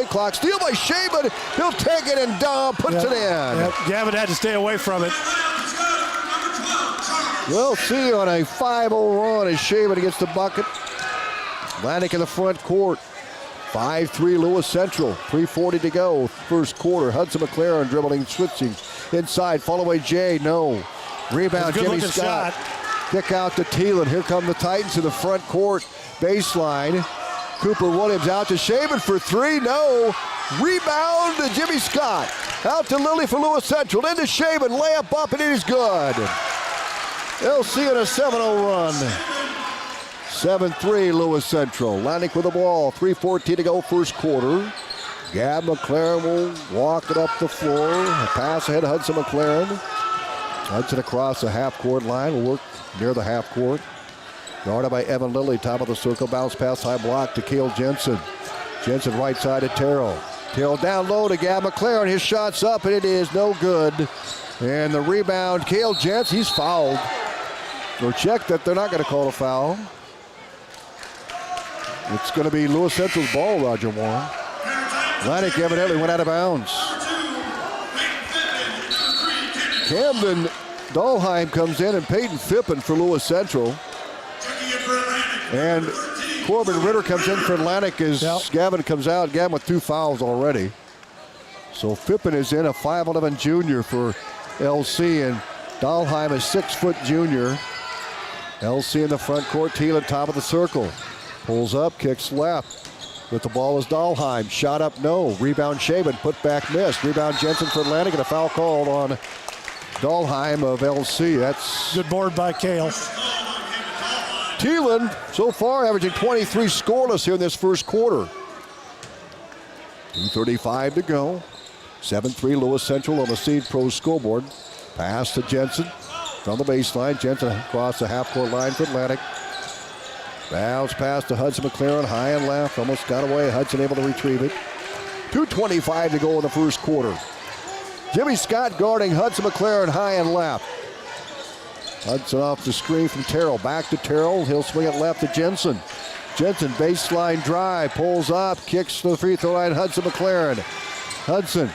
clock. Steal by Shaman. He'll take it and puts it in. Yep. Gavin had to stay away from it. We'll see on a 5-0 run as Shaman gets the bucket. Atlantic in the front court. 5-3 Lewis Central. 3:40 to go. First quarter. Hudson McLaren dribbling, switching inside. Fall away Jay. No. Rebound Jimmy Scott. Kick out to Thielen. Here come the Titans in the front court. Baseline. Cooper Williams out to Shaman for 3. No. Rebound to Jimmy Scott. Out to Lilly for Lewis Central. Into Shaman. Layup up, and it is good. LC on a 7-0 run. 7-3 Lewis Central. Atlantic with the ball. 3:14 to go first quarter. Gab McLaren will walk it up the floor. A pass ahead to Hudson McLaren. Hudson across the half-court line. Will work near the half-court. Guarded by Evan Lilly. Top of the circle. Bounce pass high block to Cale Jensen. Jensen right side to Terrell. Terrell down low to Gab McLaren. His shot's up, and it is no good. And the rebound, Cale Jensen. He's fouled. We'll check that they're not going to call a foul. It's going to be Lewis Central's ball, Roger Warren. Atlantic evidently went out of bounds. Camden Dahlheim comes in, and Peyton Fippen for Lewis Central. And Corbin Ritter comes in for Atlantic as Gavin comes out. Gavin with 2 fouls already. So Fippen is in, a 5'11 junior for LC, and Dahlheim a 6-foot junior. LC in the front court. Thielen top of the circle. Pulls up, kicks left. With the ball is Dahlheim. Shot up, no. Rebound Shaban. Put back, missed. Rebound Jensen for Atlantic, and a foul called on Dahlheim of LC. That's good board by Cale. Thielen so far averaging 23 scoreless here in this first quarter. 2:35 to go. 7-3 Lewis Central on the Seed Pro scoreboard. Pass to Jensen from the baseline. Jensen across the half-court line for Atlantic. Bounce pass to Hudson McLaren, high and left. Almost got away. Hudson able to retrieve it. 2:25 to go in the first quarter. Jimmy Scott guarding Hudson McLaren, high and left. Hudson off the screen from Terrell. Back to Terrell. He'll swing it left to Jensen. Jensen baseline drive, pulls up, kicks to the free throw line. Hudson McLaren. Hudson,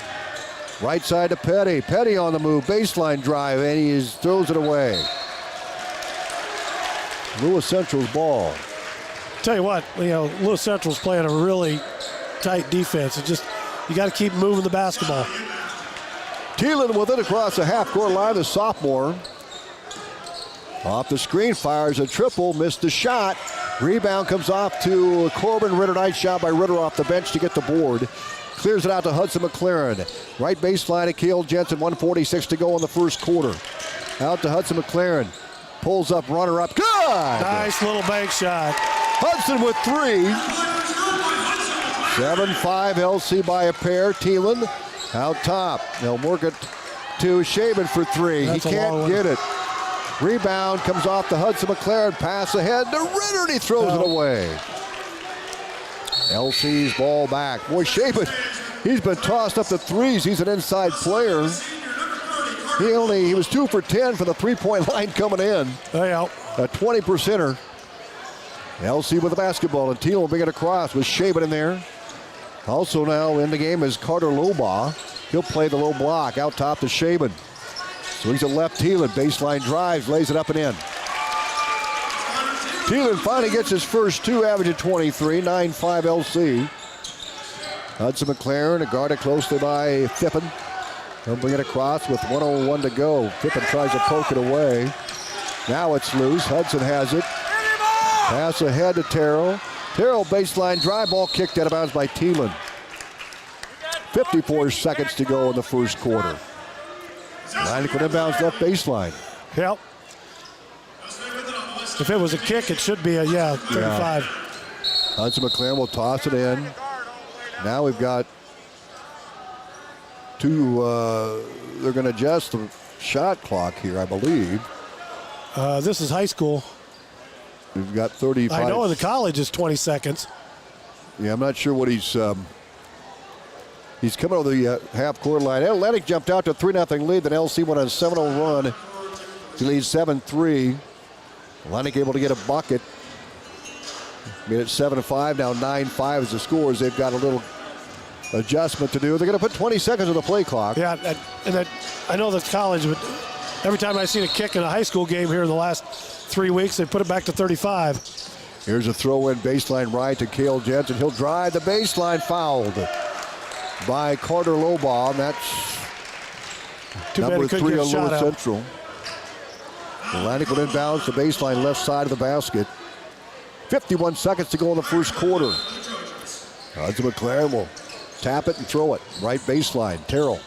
right side to Petty. Petty on the move, baseline drive, and he throws it away. Lewis Central's ball. Tell you what, Lewis Central's playing a really tight defense. It's just, you got to keep moving the basketball. Thielen with it across the half-court line, the sophomore. Off the screen, fires a triple, missed the shot. Rebound comes off to Corbin Ritter. Nice shot by Ritter off the bench to get the board. Clears it out to Hudson McLaren. Right baseline to Cale Jensen, 1:46 to go in the first quarter. Out to Hudson McLaren. Pulls up, runner up. Good! Nice little bank shot. Hudson with 3. 7-5 LC by a pair. Thielen out top. They'll work it to Shaban for 3. That's he can't get it. Rebound comes off the Hudson McLaren. Pass ahead to Ritter, and he throws it away. LC's ball back. Boy, Shaban, he's been tossed up to threes. He's an inside player. He was 2 for 10 for the three-point line coming in. Yeah. A 20%er. LC with the basketball, and Thielen will bring it across with Shaban in there. Also now in the game is Carter Lobaugh. He'll play the low block out top to Shaban. Swings it left, Thielen, baseline drives, lays it up and in. Thielen finally gets his first 2, averaging 23, 9-5 LC. Hudson McLaren, guarded closely by Fippen. He'll bring it across with 1:01 to go. Fippen tries to poke it away. Now it's loose. Hudson has it. Pass ahead to Terrell. Terrell baseline drive, ball kicked out of bounds by Thielen. 54 seconds to go in the first quarter. Atlantic with inbounds left baseline. Yep. If it was a kick, it should be a 35. Yeah. Hudson McLaren will toss it in. Now we've got 2. They're going to adjust the shot clock here, I believe. This is high school. We've got 35. I know in the college it's 20 seconds. Yeah, I'm not sure what he's coming over the half-court line. Atlantic jumped out to 3-0 lead. Then LC went on a 7-0 run. He leads 7-3. Atlantic able to get a bucket. Made it 7-5. Now 9-5 is the scores. They've got a little adjustment to do. They're going to put 20 seconds on the play clock. Yeah, and I know that's college, but every time I've seen a kick in a high school game here in the last 3 weeks, they put it back to 35. Here's a throw-in baseline right to Cale Jensen. He'll drive the baseline, fouled by Carter Lobaugh. That's Too number 3 on Lewis out. Central. Atlantic will inbounds the baseline left side of the basket. 51 seconds to go in the first quarter. Hudson McLaren will tap it and throw it. Right baseline, Terrell.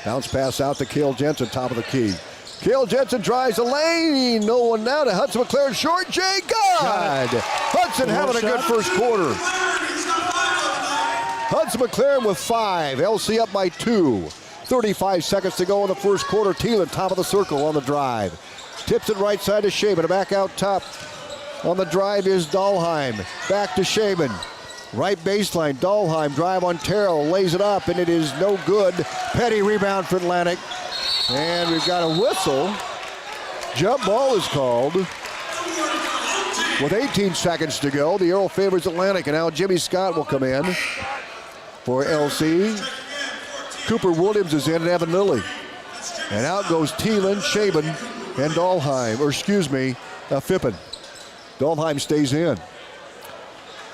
Bounce pass out to Cale Jensen, top of the key. Cale Jensen drives the lane. No one now to Hudson McLaren. Short J. God! Hudson having a good first quarter. Hudson McLaren with 5. LC up by 2. 35 seconds to go in the first quarter. Thielen, top of the circle on the drive. Tips it right side to Shaban. Back out top on the drive is Dahlheim. Back to Shaban. Right baseline. Dahlheim drive on Terrell. Lays it up, and it is no good. Petty rebound for Atlantic. And we've got a whistle. Jump ball is called. With 18 seconds to go, the arrow favors Atlantic, and now Jimmy Scott will come in for LC. Cooper Williams is in, and Evan Lilly. And out goes Thielen, Shaban, and Dahlheim, Fippen. Dahlheim stays in.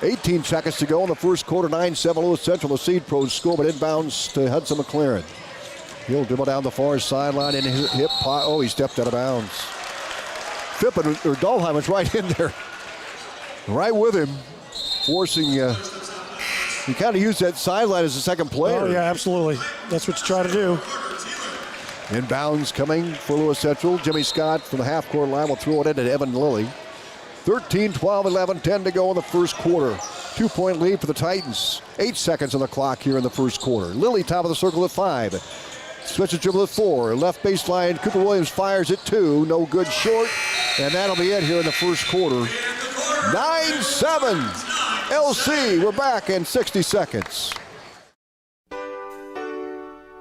18 seconds to go in the first quarter. 9-7 Lewis Central, the Seed Pros score, but inbounds to Hudson McLaren. He'll dribble down the far sideline and hip pot. Oh, he stepped out of bounds. Fippen, or Dahlheim was right in there. Right with him, forcing, he kind of used that sideline as a second player. Oh, yeah, absolutely. That's what you try to do. Inbounds coming for Lewis Central. Jimmy Scott from the half-court line will throw it into Evan Lilly. 13, 12, 11, 10 to go in the first quarter. 2-point lead for the Titans. 8 seconds on the clock here in the first quarter. Lilly top of the circle at 5. Switches dribble at 4. Left baseline, Cooper Williams fires at 2. No good short. And that'll be it here in the first quarter. 9-7. LC, we're back in 60 seconds.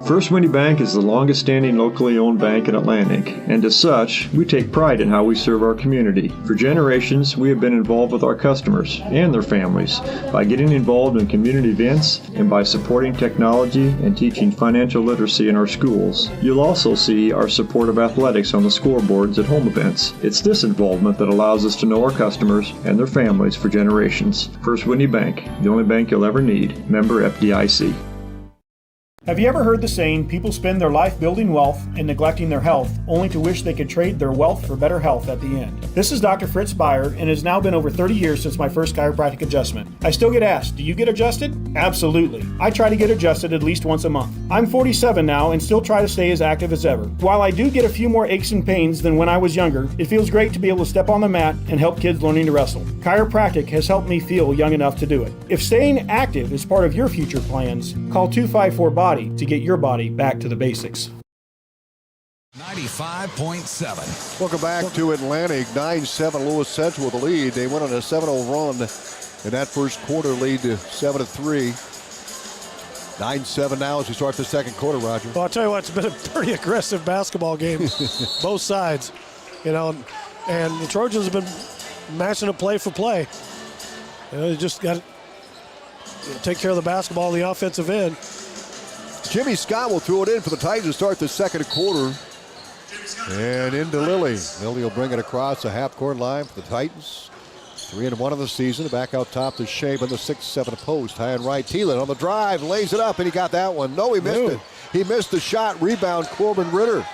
First Windy Bank is the longest standing locally owned bank in Atlantic, and as such, we take pride in how we serve our community. For generations, we have been involved with our customers and their families by getting involved in community events and by supporting technology and teaching financial literacy in our schools. You'll also see our support of athletics on the scoreboards at home events. It's this involvement that allows us to know our customers and their families for generations. First Windy Bank, the only bank you'll ever need. Member FDIC. Have you ever heard the saying, people spend their life building wealth and neglecting their health, only to wish they could trade their wealth for better health at the end? This is Dr. Fritz Beyer, and it has now been over 30 years since my first chiropractic adjustment. I still get asked, do you get adjusted? Absolutely. I try to get adjusted at least once a month. I'm 47 now and still try to stay as active as ever. While I do get a few more aches and pains than when I was younger, it feels great to be able to step on the mat and help kids learning to wrestle. Chiropractic has helped me feel young enough to do it. If staying active is part of your future plans, call 254-BODY to get your body back to the basics. 95.7. Welcome back to Atlantic. 9-7 Lewis Central with the lead. They went on a 7-0 run in that first quarter, lead to 7-3. 9-7 now as we start the second quarter, Roger. Well, I'll tell you what, it's been a pretty aggressive basketball game, both sides. You know, and the Trojans have been matching up play for play. You know, they just got to take care of the basketball on the offensive end. Jimmy Scott will throw it in for the Titans to start the second quarter. And into Lilly. Lilly will bring it across the half-court line for the Titans. 3-1 of the season. Back out top to Shaban, the 6-7 post. High and right. Thielen on the drive. Lays it up, and he got that one. No, he missed it. He missed the shot. Rebound, Corbin Ritter.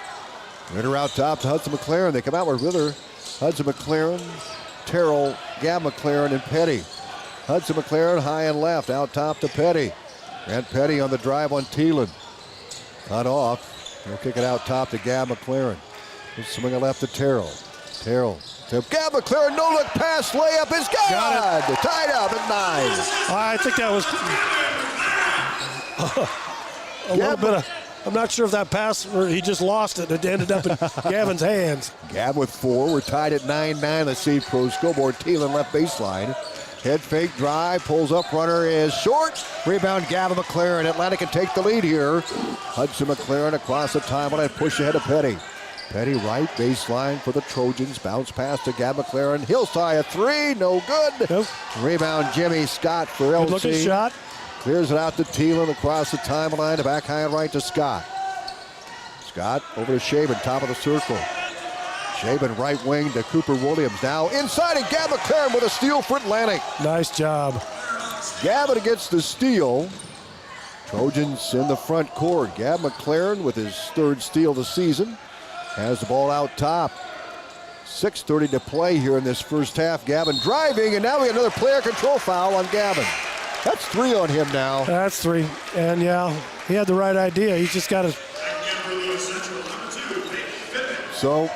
Ritter out top to Hudson McLaren. They come out with Ritter, Hudson McLaren, Terrell, Gab McLaren, and Petty. Hudson McLaren high and left. Out top to Petty. And Petty on the drive on Thielen. Cut off. He'll kick it out top to Gab McLaren. He'll swing it left to Terrell. Terrell to Gab McLaren. No look pass. Layup is good. Tied up at 9. I think that was a little bit of, I'm not sure if that pass where he just lost it. It ended up in Gavin's hands. Gab with 4. We're tied at 9-9. Let's see pro scoreboard. Thielen left baseline. Head fake drive, pulls up, runner is short. Rebound, Gavin McLaren. Atlantic can take the lead here. Hudson McLaren across the timeline, push ahead of Petty. Petty right, baseline for the Trojans. Bounce pass to Gavin McLaren. Hillside a 3, no good. Nope. Rebound, Jimmy Scott for LC. Good looking shot. Clears it out to Thielen across the timeline. The back high and right to Scott. Scott over to Shaban, top of the circle. Shaban right wing to Cooper Williams. Now inside, and Gab McLaren with a steal for Atlantic. Nice job. Gavin gets the steal. Trojans in the front court. Gab McLaren with his third steal of the season. Has the ball out top. 6:30 to play here in this first half. Gavin driving, and now we have another player control foul on Gavin. That's 3 on him now. That's 3. And yeah, he had the right idea. He's just got to. So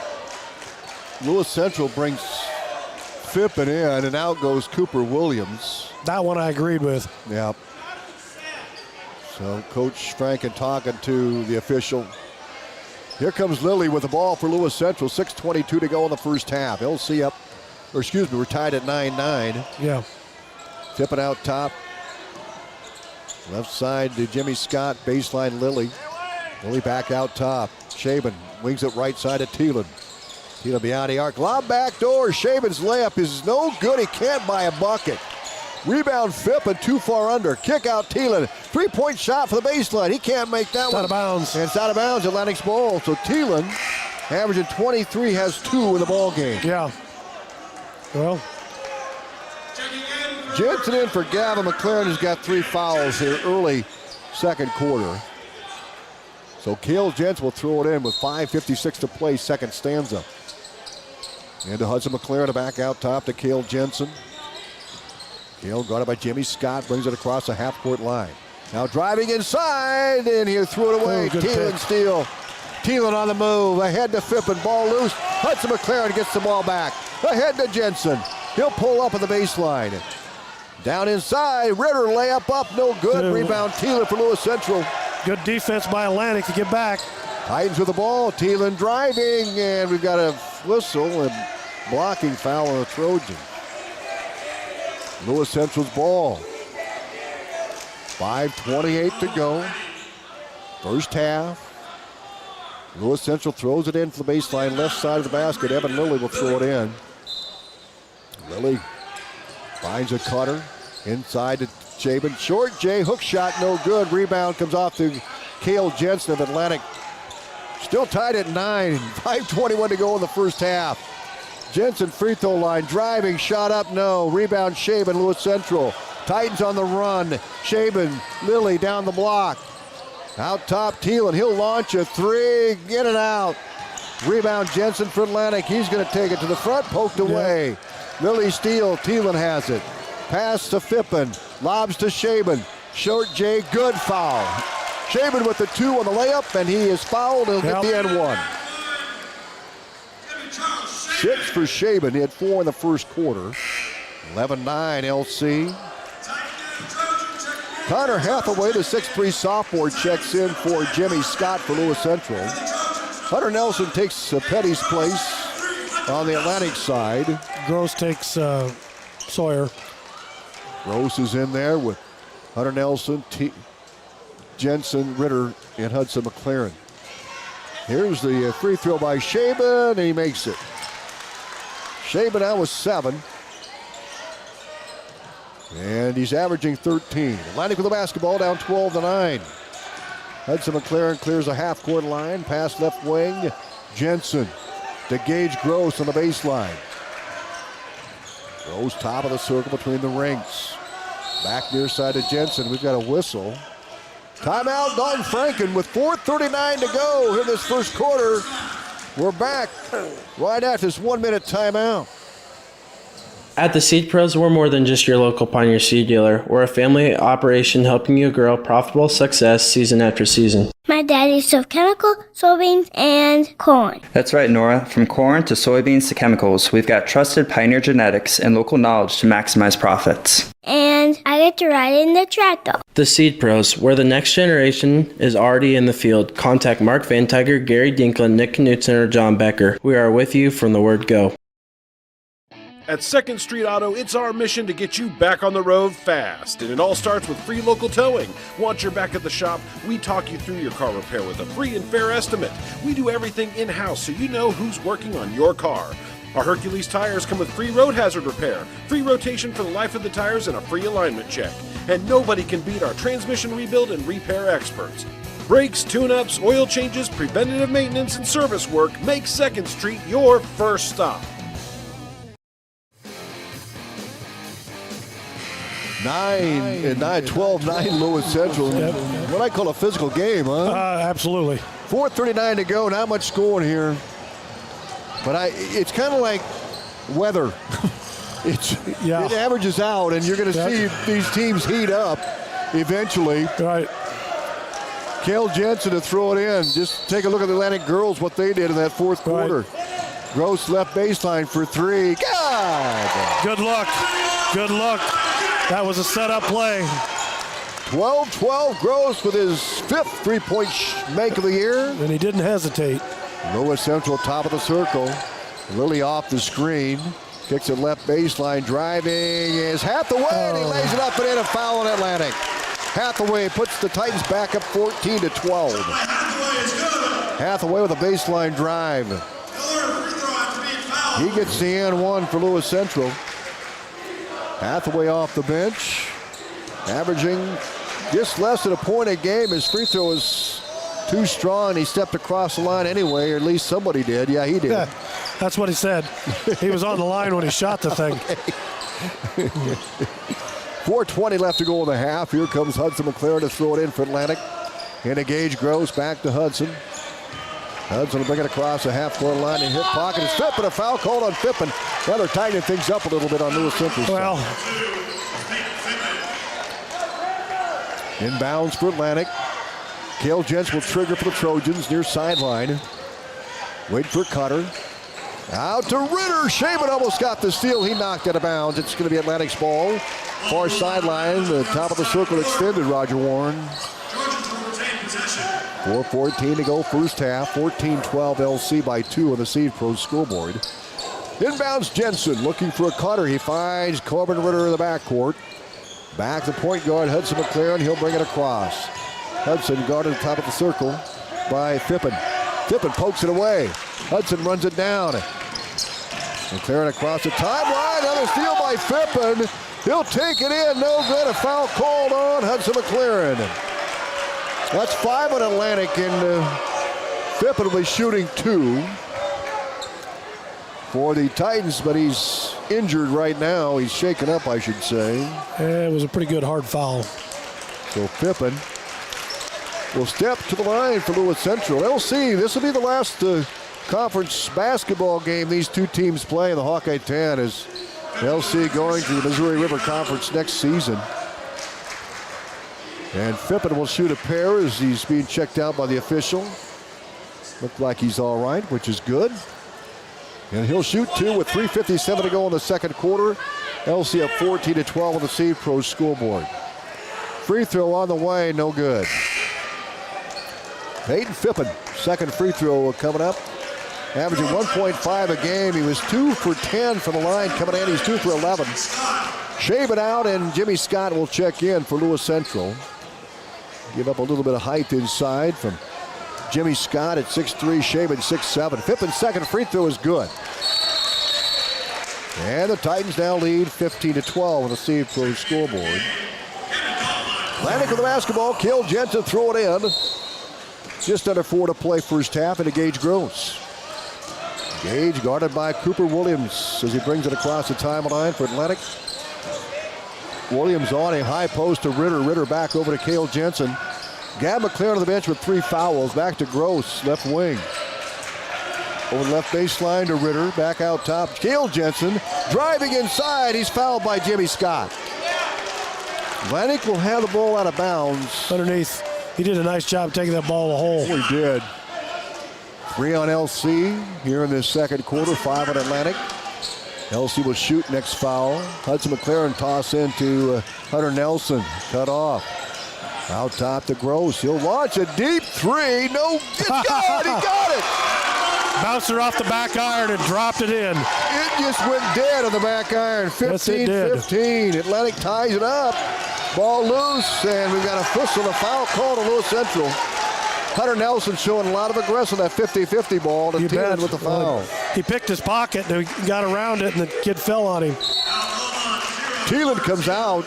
Lewis Central brings Fippen in, and out goes Cooper Williams. That one I agreed with. Yep. So Coach Franken talking to the official. Here comes Lilly with the ball for Lewis Central. 6:22 to go in the first half. LC up, or excuse me, we're tied at 9-9. Yeah. Tipping out top. Left side to Jimmy Scott, baseline Lilly. Lilly back out top. Shaban wings it right side to Thielen. Thielen beyond the arc. Lob back door. Shaban's layup is no good. He can't buy a bucket. Rebound Fippen too far under. Kick out Thielen. 3-point shot for the baseline. He can't make that one. It's out of bounds. And it's out of bounds. Atlantic's ball. So Thielen, averaging 23, has 2 in the ball game. Yeah. Well. Jensen in for Gavin McLaren, has got 3 fouls here early second quarter. So Cale Jensen will throw it in with 5:56 to play, second stanza. And to Hudson McLaren, back out top to Cale Jensen. Cale guarded by Jimmy Scott, brings it across the half-court line. Now driving inside, and he threw it away. Thielen steal. Thielen on the move, ahead to Fippen, ball loose. Hudson McLaren gets the ball back. Ahead to Jensen. He'll pull up at the baseline. Down inside, Ritter layup up, no good. Rebound Thielen for Lewis Central. Good defense by Atlantic to get back. Titans with the ball, Thielen driving, and we've got a whistle and blocking foul on the Trojan. Lewis Central's ball. 5:28 to go. First half. Lewis Central throws it in for the baseline, left side of the basket. Evan Lilly will throw it in. Lilly finds a cutter inside to Shaban. Short J, hook shot, no good. Rebound comes off to Cale Jensen of Atlantic. Still tied at 9. 5:21 to go in the first half. Jensen free throw line, driving, shot up, no. Rebound Shaban, Lewis Central. Titans on the run. Shaban, Lilly down the block. Out top, Thielen. He'll launch a three. Get it out. Rebound Jensen for Atlantic. He's going to take it to the front. Poked away. Lilly steal. Thielen has it. Pass to Fippen. Lobs to Shaban. Short J. Good foul. Shaban with the 2 on the layup, and he is fouled. He'll get the end one. 6 for Shaban. He had 4 in the first quarter. 11-9 LC. Connor Hathaway, the 6'3 sophomore, checks in for Jimmy Scott for Lewis Central. Hunter Nelson takes Petty's place on the Atlantic side. Gross takes Sawyer. Gross is in there with Hunter Nelson, Jensen, Ritter, and Hudson McLaren. Here's the free throw by Shaban, and he makes it. Shaban now with 7. And he's averaging 13. Atlantic with the basketball, down 12-9. Hudson McLaren clears a half-court line. Pass left wing. Jensen to Gage Gross on the baseline. Gross top of the circle between the rings. Back near side to Jensen. We've got a whistle. Timeout, Dalton Franken with 4:39 to go here in this first quarter. We're back right after this 1-minute timeout. At the Seed Pros, we're more than just your local Pioneer seed dealer. We're a family operation helping you grow profitable success season after season. My daddy sells chemical, soybeans, and corn. That's right, Nora. From corn to soybeans to chemicals, we've got trusted Pioneer genetics and local knowledge to maximize profits. And I get to ride in the tractor. The Seed Pros, where the next generation is already in the field. Contact Mark Van Tiger, Gary Dinklin, Nick Knutson, or John Becker. We are with you from the word go. At 2nd Street Auto, it's our mission to get you back on the road fast. And it all starts with free local towing. Want your back at the shop? We talk you through your car repair with a free and fair estimate. We do everything in-house so you know who's working on your car. Our Hercules tires come with free road hazard repair, free rotation for the life of the tires, and a free alignment check. And nobody can beat our transmission rebuild and repair experts. Brakes, tune-ups, oil changes, preventative maintenance, and service work make 2nd Street your first stop. 12-9 Lewis Central. What I call a physical game, huh? Absolutely. 4:39 to go. Not much scoring here. But it's kind of like weather. It averages out, and you're going to see these teams heat up eventually. Right. Cale Jensen to throw it in. Just take a look at the Atlantic girls, what they did in that fourth quarter. Gross left baseline for 3. God! Good luck. Good luck. That was a setup play. 12-12 Gross with his 5th three-point make of the year. And he didn't hesitate. Lewis Central top of the circle. Lilly off the screen. Kicks it left baseline. Driving is Hathaway. And he lays it up and in. A foul on Atlantic. Hathaway puts the Titans back up 14-12. Hathaway with a baseline drive. He gets the and one for Lewis Central. Hathaway off the bench, averaging just less than a point a game. His free throw is too strong. He stepped across the line anyway, or at least somebody did. Yeah, he did. Yeah, that's what he said. He was on the line when he shot the thing. 4:20 left to go in the half. Here comes Hudson McLaren to throw it in for Atlantic. Into Gage Gross, back to Hudson. Hudson will bring it across the half-court line and hit pocket. It's Fippen, a foul called on Fippen. Now they're tightening things up a little bit on Lewis Central. Well, inbounds for Atlantic. Cale Jensen will trigger for the Trojans near sideline. Wait for Cutter. Out to Ritter. Shaban almost got the steal. He knocked it out of bounds. It's going to be Atlantic's ball. Far sideline, the top of the circle extended, Roger Warren. 4:14 to go first half. 14-12 LC by 2 on the Seed Pros scoreboard. Inbounds Jensen looking for a cutter. He finds Corbin Ritter in the backcourt. Back to point guard Hudson McLaren. He'll bring it across. Hudson guarded at the top of the circle by Phippen. Phippen pokes it away. Hudson runs it down. McLaren across the timeline. Another steal by Phippen. He'll take it in. No good. A foul called on Hudson McLaren. That's 5 on Atlantic, and Phippen will be shooting 2 for the Titans, but he's injured right now. He's shaken up, I should say. It was a pretty good hard foul. So Phippen will step to the line for Lewis Central. LC, this will be the last conference basketball game these two teams play in the Hawkeye 10 as LC going to the Missouri River Conference next season. And Phippen will shoot a pair as he's being checked out by the official. Looked like he's all right, which is good. And he'll shoot 2 with 3:57 to go in the second quarter. LC up 14-12 on the Seed Pro scoreboard. Free throw on the way, no good. Peyton Phippen, second free throw coming up. Averaging 1.5 a game. He was 2 for 10 from the line coming in. He's 2 for 11. Shaven out, and Jimmy Scott will check in for Lewis Central. Give up a little bit of height inside from Jimmy Scott at 6'3", Shaven 6'7". Phippen's second free throw is good. And the Titans now lead 15-12 on the Seed Pro scoreboard. Atlantic with the basketball. Cale Jensen throw it in. Just under 4 to play first half into Gage Gross. Gage guarded by Cooper Williams as he brings it across the timeline for Atlantic. Williams on a high post to Ritter. Ritter back over to Cale Jensen. Gab McLaren on the bench with 3 fouls. Back to Gross, left wing. Over the left baseline to Ritter. Back out top. Cale Jensen driving inside. He's fouled by Jimmy Scott. Atlantic will have the ball out of bounds. Underneath. He did a nice job taking that ball in the hole. Oh, he did. 3 on LC here in this second quarter. 5 on Atlantic. LC will shoot next foul. Hudson McLaren toss into Hunter Nelson. Cut off. Out top to Gross. He'll launch a deep 3. No, it's good. He got it. Bounced her off the back iron and dropped it in. It just went dead on the back iron. 15-15. Atlantic ties it up. Ball loose, and we've got a whistle, a foul call to Lewis Central. Hunter Nelson showing a lot of aggression on that 50-50 ball to Thielen with the foul. He picked his pocket, and he got around it, and the kid fell on him. Thielen comes out.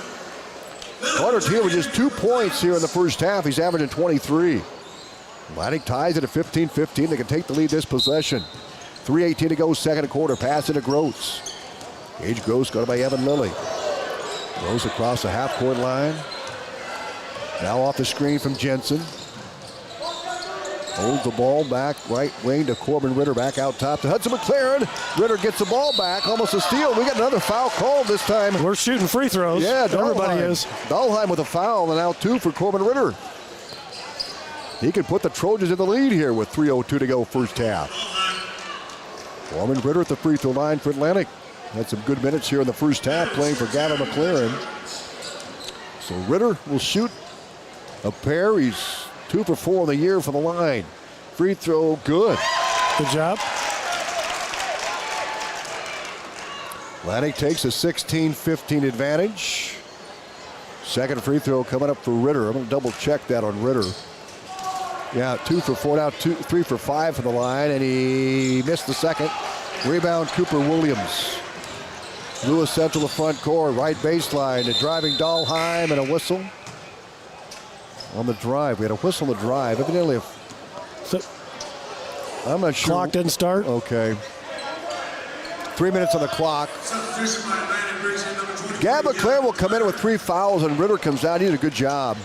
Carter Thielen with just 2 points here in the first half. He's averaging 23. Atlantic ties it at 15-15. They can take the lead this possession. 3:18 to go, second quarter. Pass into Gross. Gage Gross guarded by Evan Lilly. Gross across the half-court line. Now off the screen from Jensen. Holds the ball back, right wing to Corbin Ritter, back out top to Hudson McLaren. Ritter gets the ball back, almost a steal. We got another foul called this time. We're shooting free throws. Yeah, everybody is. Dahlheim with a foul, and now 2 for Corbin Ritter. He can put the Trojans in the lead here with 3:02 to go first half. Corbin Ritter at the free throw line for Atlantic. Had some good minutes here in the first half playing for Gavin McLaren. So Ritter will shoot a pair. He's 2 for 4 in the year from the line. Free throw, good. Good job. Atlantic takes a 16-15 advantage. Second free throw coming up for Ritter. I'm going to double check that on Ritter. Yeah, 2 for 4 now, 3 for 5 from the line, and he missed the second. Rebound, Cooper Williams. Lewis Central, the front court, right baseline, a driving Dahlheim and a whistle. On the drive, we had a whistle on the drive. Evidently, I'm not sure. Clock didn't start. Okay. 3 minutes on the clock. Gab McLaren will come in with 3 fouls, and Ritter comes out. He did a good job.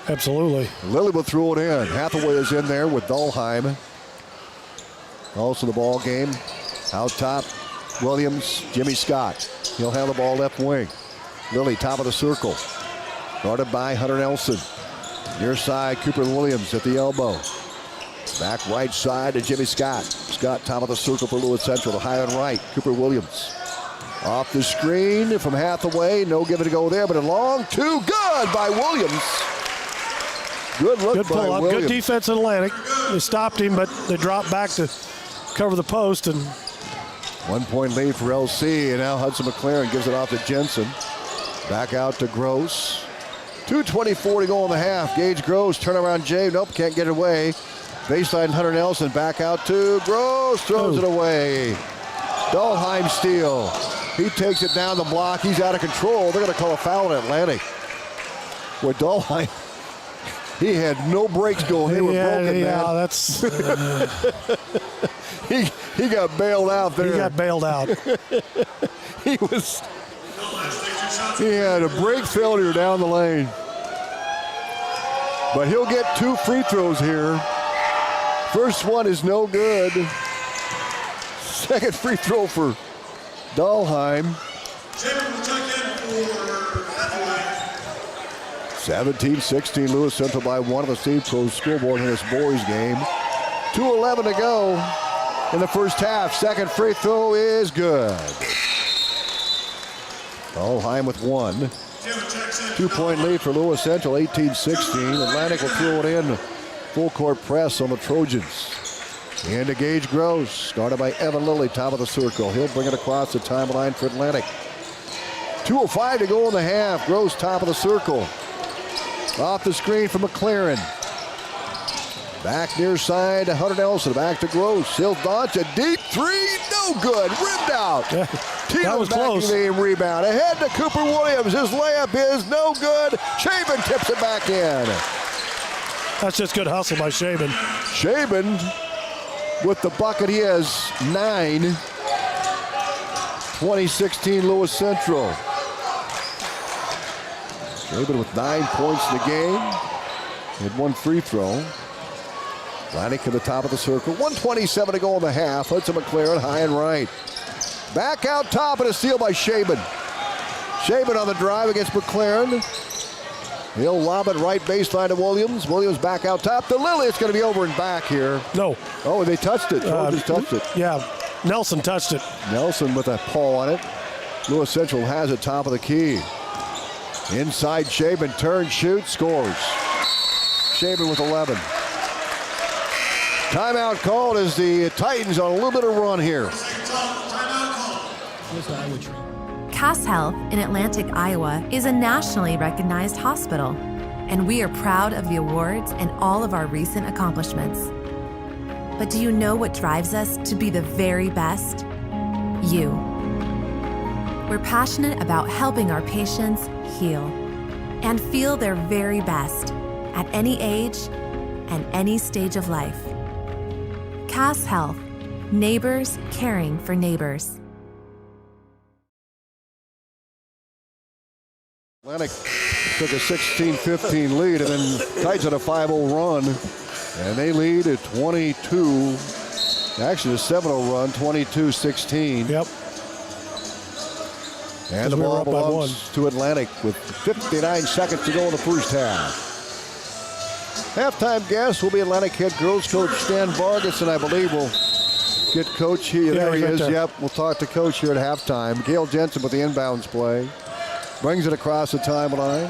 Absolutely. Lilly will throw it in. Hathaway is in there with Dahlheim. Also the ball game. Out top, Williams, Jimmy Scott. He'll have the ball left wing. Lilly, top of the circle. Guarded by Hunter Nelson. Near side, Cooper Williams at the elbow. Back right side to Jimmy Scott. Scott, top of the circle for Lewis Central. The high on right, Cooper Williams. Off the screen from Hathaway. No give it to go there, but a long 2. Good by Williams. Good look good by pull-up. Williams. Good defense in Atlantic. They stopped him, but they dropped back to cover the post. And 1 point lead for LC, and now Hudson McLaren gives it off to Jensen. Back out to Gross. 2:24 to go in the half. Gage Gross, turnaround Jay. Nope, can't get it away. Baseline Hunter Nelson, back out to Gross, throws it away. Dahlheim steal. He takes it down the block. He's out of control. They're going to call a foul in Atlantic. With Dahlheim, he had no brakes going. They were broken, man. That's... he got bailed out there. He got bailed out. He had a brake failure down the lane. But he'll get 2 free throws here. First one is no good. Second free throw for Dahlheim. 17-16, Lewis Central by 1 of the Seed Pro scoreboard in this boys game. 2:11 to go in the first half. Second free throw is good. Dahlheim with 1. 2-point lead for Lewis Central, 18-16. Atlantic will throw it in. Full court press on the Trojans. Into Gage Gross, guarded by Evan Lilly, top of the circle. He'll bring it across the timeline for Atlantic. 2:05 to go in the half. Gross, top of the circle. Off the screen for McLaren. Back near side to Hunter Nelson. Back to Gross. He'll launch a deep 3. No good. Rimmed out. That was close. The rebound. Ahead to Cooper Williams. His layup is no good. Shaban tips it back in. That's just good hustle by Shaban. Shaban with the bucket. He has 9. 2016 Lewis Central. Shaban with 9 points in the game. He had 1 free throw. Atlantic at the top of the circle. 1:27 to go in the half. Hudson McLaren high and right. Back out top and a steal by Shaban. Shaban on the drive against McLaren. He'll lob it right baseline to Williams. Williams back out top to Lilly. It's going to be over and back here. No. Oh, they touched it. Trojans touched it. Yeah, Nelson touched it. Nelson with a paw on it. Lewis Central has it top of the key. Inside Shaban, turns, shoots, scores. Shaban with 11. Timeout called as the Titans on a little bit of run here. Cass Health in Atlantic, Iowa is a nationally recognized hospital, and we are proud of the awards and all of our recent accomplishments. But do you know what drives us to be the very best? You. We're passionate about helping our patients heal and feel their very best at any age and any stage of life. Cass Health, neighbors caring for neighbors. Atlantic took a 16-15 lead and then Titans had a 5-0 run. And they lead at 22. Actually, a 7-0 run, 22-16. Yep. And the ball belongs to Atlantic with 59 seconds to go in the first half. Halftime guest will be Atlantic head girls coach Stan Vargas, and I believe we'll get coach here. There he is. Right. Yep, we'll talk to coach here at halftime. Gail Jensen with the inbounds play. Brings it across the timeline.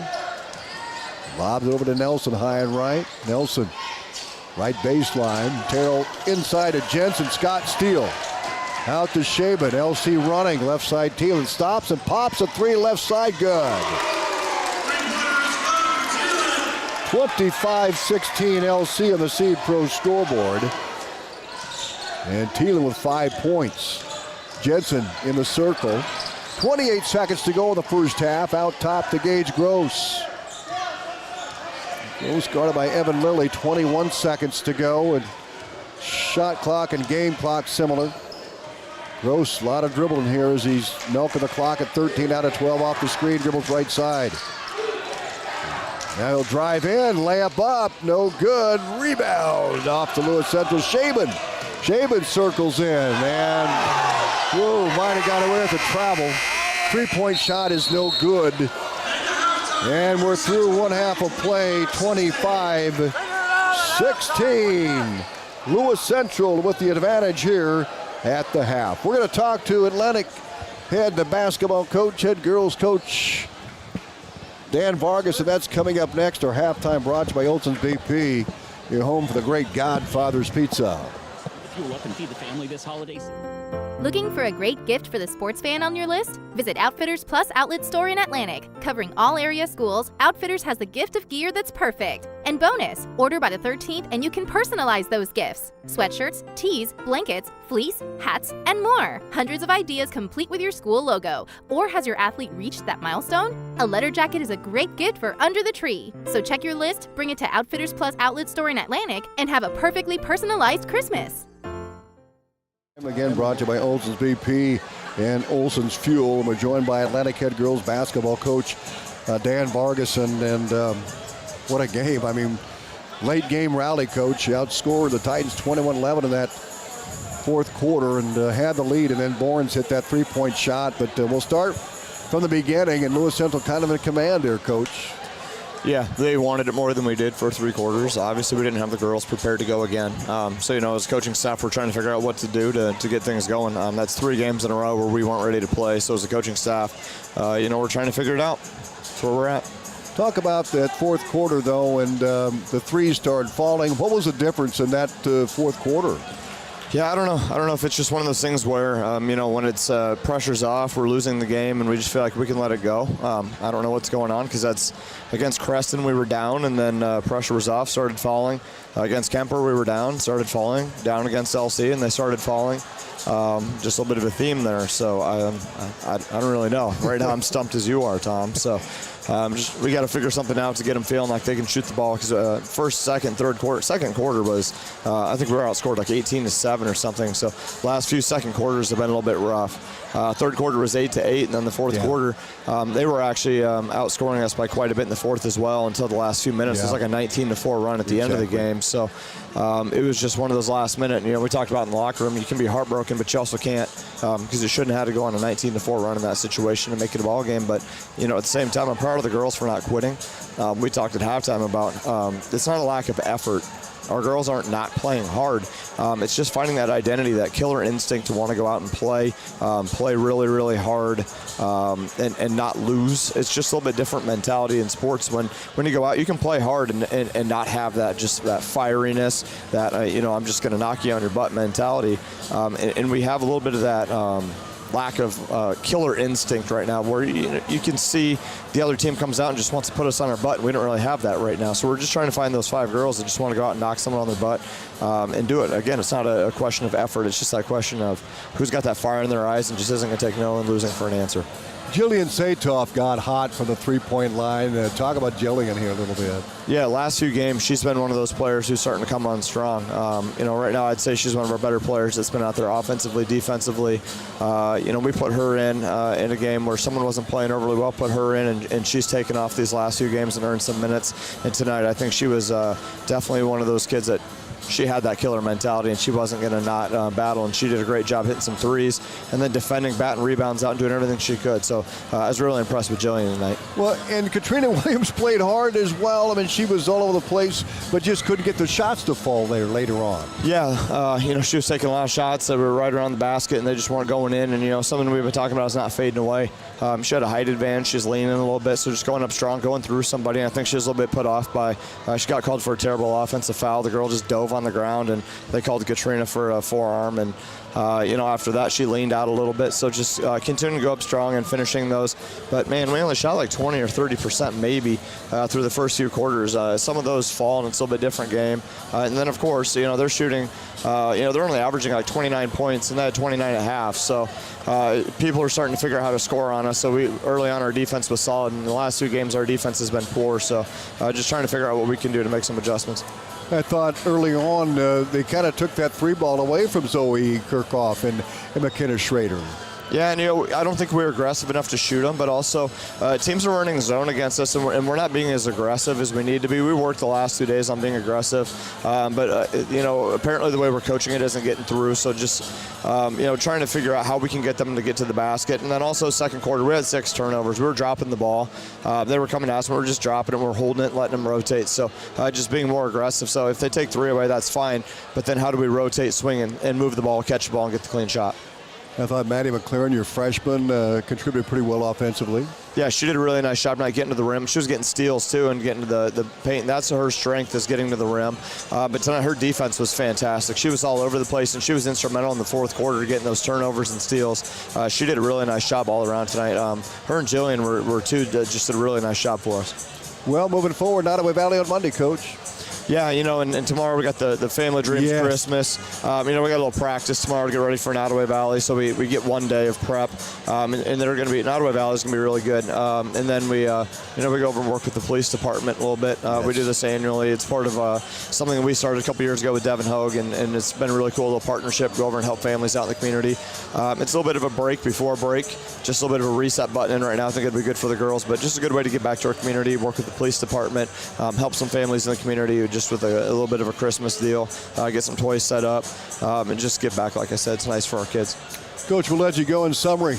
Lobs it over to Nelson, high and right. Nelson, right baseline. Terrell inside to Jensen. Scott Steele. Out to Shaban. LC running. Left side Thielen stops and pops a 3 left side. Good. 25-16 LC on the Seed Pro scoreboard. And Thielen with 5 points. Jensen in the circle. 28 seconds to go in the first half. Out top to Gage Gross. Gross guarded by Evan Lilly. 21 seconds to go. And shot clock and game clock similar. Gross, a lot of dribbling here as he's milking the clock at 13 out of 12 off the screen. Dribbles right side. Now he'll drive in, layup up, no good. Rebound off to Lewis Central. Shaban circles in, and whoa, might have got away with the travel. 3-point shot is no good. And we're through one half of play, 25-16. Lewis Central with the advantage here at the half. We're going to talk to Atlantic head basketball coach, head girls coach Dan Vargas, and that's coming up next. Our halftime brought to you by Olson's BP, your home for the great Godfather's Pizza. Fuel up and feed the family this holiday season. Looking for a great gift for the sports fan on your list? Visit Outfitters Plus Outlet Store in Atlantic. Covering all area schools, Outfitters has the gift of gear that's perfect. And bonus, order by the 13th and you can personalize those gifts. Sweatshirts, tees, blankets, fleece, hats, and more. Hundreds of ideas complete with your school logo. Or has your athlete reached that milestone? A letter jacket is a great gift for under the tree. So check your list, bring it to Outfitters Plus Outlet Store in Atlantic, and have a perfectly personalized Christmas. Again, brought to you by Olson's BP and Olson's Fuel. And we're joined by Atlantic head girls basketball coach Dan Vargason. And what a game. I mean, late game rally, coach. You outscored the Titans 21-11 in that fourth quarter and had the lead. And then Bournes hit that three-point shot. But we'll start from the beginning. And Lewis Central kind of in command there, coach. Yeah, they wanted it more than we did for three quarters. Obviously, we didn't have the girls prepared to go again. So, as coaching staff, we're trying to figure out what to do to get things going. That's 3 games in a row where we weren't ready to play. So, as a coaching staff, we're trying to figure it out. That's where we're at. Talk about that fourth quarter, though, and the threes started falling. What was the difference in that fourth quarter? Yeah, I don't know. I don't know if it's just one of those things where, when it's pressure's off, we're losing the game, and we just feel like we can let it go. I don't know what's going on because that's against Creston we were down, and then pressure was off, started falling. Against Kemper we were down, started falling. Down against LC, and they started falling. Just a little bit of a theme there. So I don't really know. Right now I'm stumped as you are, Tom. So we got to figure something out to get them feeling like they can shoot the ball. Because first, second, third quarter, second quarter was I think we were outscored like 18-7 or something. So last few second quarters have been a little bit rough. Third quarter was 8-8, and then the fourth quarter they were actually outscoring us by quite a bit in the fourth as well until the last few minutes. It was like a 19-4 run at the end of the game. So it was just one of those last minute. We talked about in the locker room, you can be heartbroken, but you also can't because you shouldn't have to go on a 19-4 run in that situation to make it a ball game. But at the same time, I'm proud of the girls for not quitting. We talked at halftime about it's not a lack of effort. Our girls aren't not playing hard. It's just finding that identity, that killer instinct to want to go out and play really, really hard, and not lose. It's just a little bit different mentality in sports. When you go out, you can play hard and not have that fieriness, that I'm just going to knock you on your butt mentality. And we have a little bit of that lack of killer instinct right now, where you can see the other team comes out and just wants to put us on our butt, and we don't really have that right now. So we're just trying to find those 5 girls that just want to go out and knock someone on their butt and do it. Again, it's not a question of effort. It's just that question of who's got that fire in their eyes and just isn't going to take no and losing for an answer. Jillian Satoff got hot from the three-point line. Talk about Jillian here a little bit. Yeah, last few games, she's been one of those players who's starting to come on strong. Right now I'd say she's one of our better players that's been out there offensively, defensively. We put her in a game where someone wasn't playing overly well, put her in, and she's taken off these last few games and earned some minutes. And tonight I think she was definitely one of those kids that she had that killer mentality, and she wasn't going to not battle, and she did a great job hitting some threes and then defending, batting rebounds out, and doing everything she could. So I was really impressed with Jillian tonight. Well, and Katrina Williams played hard as well. I mean, she was all over the place, but just couldn't get the shots to fall there later on. Yeah, she was taking a lot of shots that were right around the basket, and they just weren't going in. And, something we've been talking about is not fading away. She had a height advantage. She's leaning a little bit, so just going up strong, going through somebody. I think she was a little bit put off by she got called for a terrible offensive foul. The girl just dove on the ground, and they called Katrina for a forearm. And, after that, she leaned out a little bit. So just continuing to go up strong and finishing those. But, man, we only shot like 20 or 30% maybe through the first few quarters. Some of those fall, and it's a little bit different game. And then, of course, they're shooting, they're only averaging like 29 points, and they had 29 at half. So people are starting to figure out how to score on us. So early on, our defense was solid. And the last 2 games, our defense has been poor. So just trying to figure out what we can do to make some adjustments. I thought early on they kind of took that 3-ball away from Zoe Kirchhoff and McKenna Schrader. Yeah, and I don't think we were aggressive enough to shoot them, but also teams are running zone against us, and we're not being as aggressive as we need to be. We worked the last 2 days on being aggressive, but apparently the way we're coaching it isn't getting through. So just trying to figure out how we can get them to get to the basket. And then also second quarter, we had 6 turnovers. We were dropping the ball. They were coming at us, and we were just dropping it. We're holding it, letting them rotate. So just being more aggressive. So if they take 3 away, that's fine. But then how do we rotate, swing, and move the ball, catch the ball, and get the clean shot? I thought Maddie McLaren, your freshman, contributed pretty well offensively. Yeah, she did a really nice job not getting to the rim. She was getting steals, too, and getting to the paint. That's her strength, is getting to the rim. But tonight, her defense was fantastic. She was all over the place, and she was instrumental in the fourth quarter getting those turnovers and steals. She did a really nice job all around tonight. Her and Jillian were two just did a really nice job for us. Well, moving forward, Nottoway Valley on Monday, Coach. Yeah, and tomorrow we got the Family Dreams Christmas. We got a little practice tomorrow to get ready for Nottoway Valley, so we get 1 day of prep, and they're going to be Nottoway Valley is going to be really good. And then we go over and work with the police department a little bit. We do this annually. It's part of something that we started a couple years ago with Devin Hogue, and it's been a really cool little partnership. Go over and help families out in the community. It's a little bit of a break before a break, just a little bit of a reset button in right now. I think it'd be good for the girls, but just a good way to get back to our community, work with the police department, help some families in the community just with a little bit of a Christmas deal, get some toys set up, and just get back. Like I said, it's nice for our kids. Coach, we'll let you go in summary.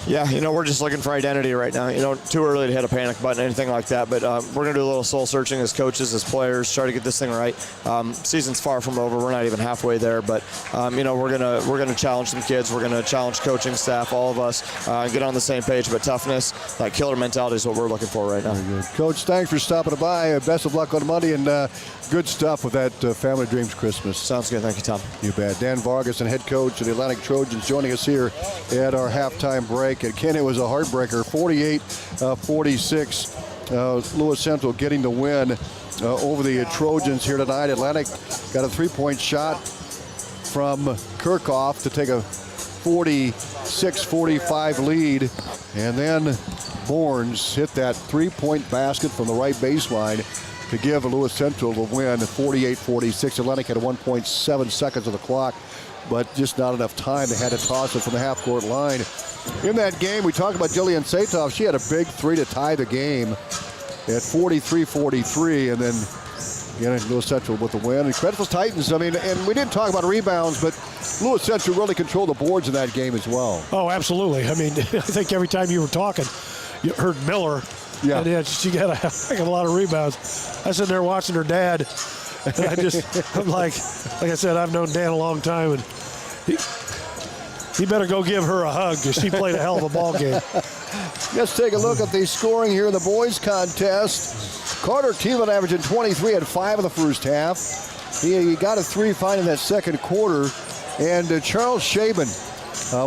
Yeah, we're just looking for identity right now. Too early to hit a panic button, anything like that. But we're going to do a little soul searching as coaches, as players, try to get this thing right. Season's far from over. We're not even halfway there. But we're gonna challenge some kids. We're going to challenge coaching staff, all of us, and get on the same page. But toughness, that killer mentality is what we're looking for right now. Very good. Coach, thanks for stopping by. Best of luck on Monday, and good stuff with that Family Dreams Christmas. Sounds good. Thank you, Tom. You bet. Dan Vargas, and head coach of the Atlantic Trojans, joining us here at our halftime break. And Ken, it was a heartbreaker, 48-46. Lewis Central getting the win over the Trojans here tonight. Atlantic got a three-point shot from Kirchhoff to take a 46-45 lead. And then Bournes hit that three-point basket from the right baseline to give Lewis Central the win, 48-46. Atlantic had 1.7 seconds on the clock, but just not enough time. They had to toss it from the half-court line. In that game, we talked about Jillian Satoff. She had a big three to tie the game at 43-43, and then Lewis Central with the win. And credit for Titans. And we didn't talk about rebounds, but Lewis Central really controlled the boards in that game as well. Oh, absolutely. I think every time you were talking, you heard Miller. Yeah. And she got a heck of a lot of rebounds. I was sitting there watching her dad, and I'm like I said, I've known Dan a long time, and he better go give her a hug because she played a hell of a ball game. Let's take a look at the scoring here in the boys contest. Carter Thielen averaging 23, had 5 in the first half. He got a 3 fine in that second quarter. And Charles Shaban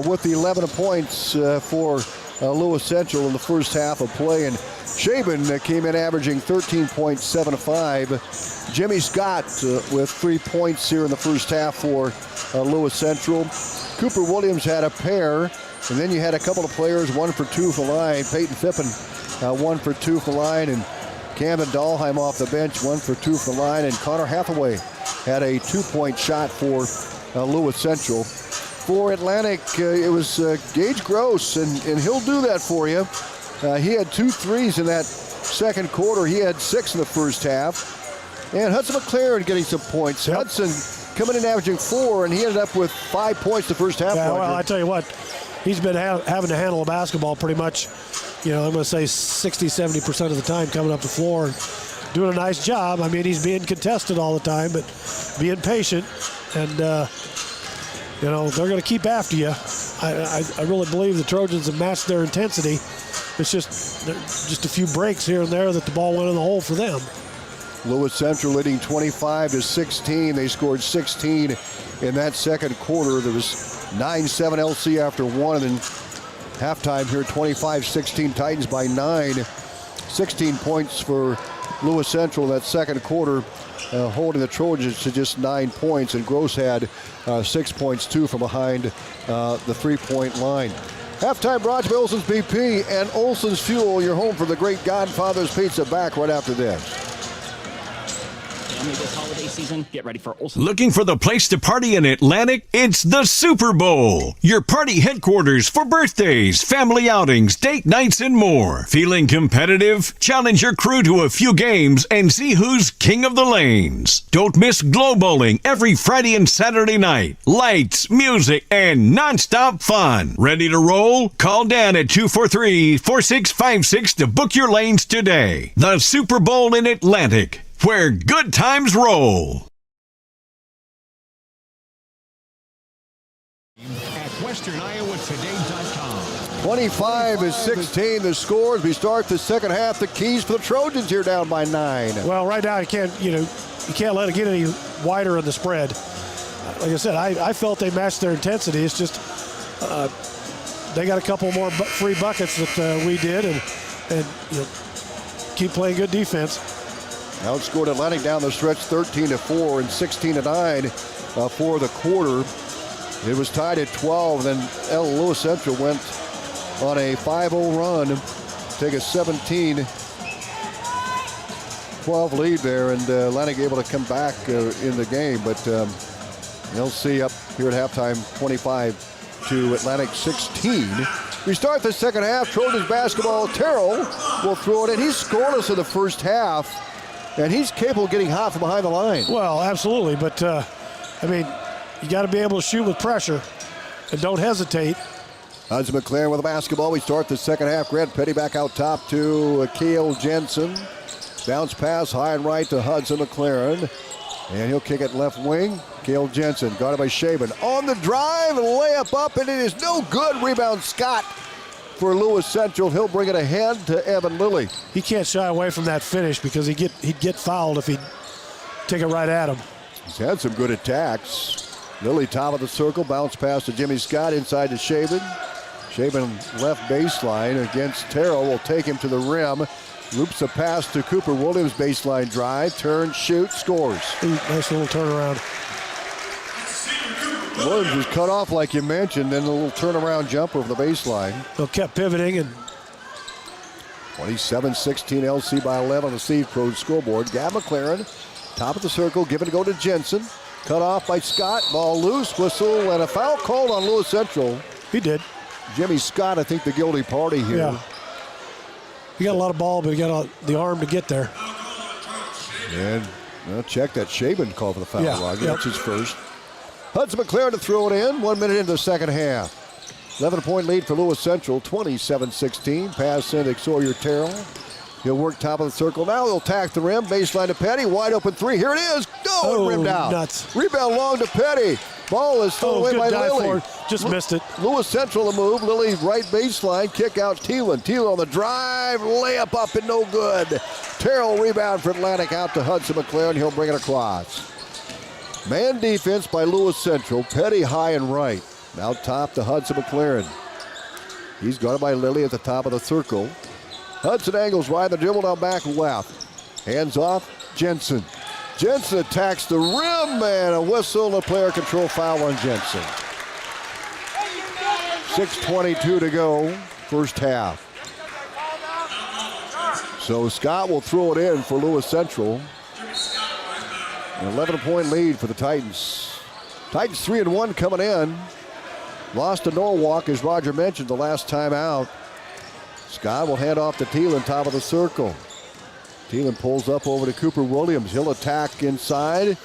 with the 11 points for Lewis Central in the first half of play. And Shaban came in averaging 13.75. Jimmy Scott with 3 points here in the first half for Lewis Central. Cooper Williams had a pair, and then you had a couple of players, 1 for 2 from the line. Peyton Fippen, 1 for 2 from the line, and Camden Dahlheim off the bench, 1 for 2 from the line, and Connor Hathaway had a 2-point shot for Lewis Central. For Atlantic, it was Gage Gross, and he'll do that for you. He had 2 threes in that second quarter. He had 6 in the first half. And Hudson McLaren getting some points. Yep. Hudson coming in averaging 4, and he ended up with 5 points the first half. Yeah, well, I tell you what, he's been having to handle a basketball pretty much, I'm going to say 60-70% of the time coming up the floor and doing a nice job. He's being contested all the time, but being patient, and they're going to keep after you. I really believe the Trojans have matched their intensity. It's just a few breaks here and there that the ball went in the hole for them. Lewis Central leading 25-16. They scored 16 in that second quarter. There was 9-7 LC after 1, and then halftime here, 25-16 Titans by 9. 16 points for Lewis Central in that second quarter, holding the Trojans to just 9 points, and Gross had 6 points too from behind the 3-point line. Halftime brought to you by Olson's BP and Olson's Fuel, your home for the great Godfather's Pizza, back right after this. This holiday season, get ready for Olsen. Looking for the place to party in Atlantic? It's the Super Bowl, your party headquarters for birthdays, family outings, date nights, and more. Feeling competitive? Challenge your crew to a few games and see who's king of the lanes. Don't miss Glow Bowling every Friday and Saturday night. Lights, music, and nonstop fun. Ready to roll? Call Dan at 243-4656 to book your lanes today. The Super Bowl in Atlantic, where good times roll. At WesternIowaToday.com. 25-16 the scores. We start the second half. The keys for the Trojans here down by 9. Well, right now you can't let it get any wider in the spread. Like I said, I felt they matched their intensity. It's just they got a couple more free buckets that we did, and keep playing good defense. Outscored Atlantic down the stretch 13-4 and 16-9 for the quarter. It was tied at 12. Then Lewis Central went on a 5-0 run, take a 17-12 lead there, and Atlantic able to come back in the game. But LC up here at halftime, 25 to Atlantic 16. We start the second half. Trojans basketball. Terrell will throw it in. He's scoreless in the first half, and he's capable of getting hot from behind the line. Well, absolutely, but you got to be able to shoot with pressure, and don't hesitate. Hudson McLaren with the basketball. We start the second half. Grant Petty back out top to Cale Jensen. Bounce pass high and right to Hudson McLaren, and he'll kick it left wing. Cale Jensen guarded by Shaban. On the drive, and layup up, and it is no good. Rebound Scott for Lewis Central. He'll bring it ahead to Evan Lilly. He can't shy away from that finish because he'd get fouled if he'd take it right at him. He's had some good attacks. Lilly top of the circle, bounce pass to Jimmy Scott inside to Shaban. Shaban left baseline against Terrell, will take him to the rim. Loops a pass to Cooper Williams, baseline drive, turn, shoot, scores. Ooh, nice little turnaround. Williams was cut off like you mentioned, then a little turnaround jumper over the baseline. They kept pivoting, and 27-16 LC by 11 on the Steve Pro scoreboard. Gab McLaren, top of the circle, given to go to Jensen. Cut off by Scott, ball loose, whistle, and a foul called on Lewis Central. He did. Jimmy Scott, I think, the guilty party here. Yeah. He got a lot of ball, but he got the arm to get there. And check that Shaban call for the foul. Yeah. That's his first. Hudson McLaren to throw it in. 1 minute into the second half. 11-point lead for Lewis Central, 27-16. Pass in to Sawyer Terrell. He'll work top of the circle. Now he'll tack the rim. Baseline to Petty. Wide open three. Here it is. No, rimmed out. Nuts. Rebound long to Petty. Ball is thrown away by Lilly. Just missed it. Lewis Central the move. Lilly right baseline. Kick out Thielen. Thielen on the drive. Layup up and no good. Terrell rebound for Atlantic out to Hudson McLaren. He'll bring it across. Man defense by Lewis Central. Petty high and right. Now top to Hudson McLaren. He's guarded by Lilly at the top of the circle. Hudson angles right, the dribble down back left. Hands off, Jensen. Jensen attacks the rim, and a whistle and a player control foul on Jensen. 6:22 to go, first half. So Scott will throw it in for Lewis Central. An 11-point lead for the Titans. Titans 3-1 coming in. Lost to Norwalk, as Roger mentioned, the last time out. Scott will hand off to Thielen, top of the circle. Thielen pulls up over to Cooper Williams. He'll attack inside.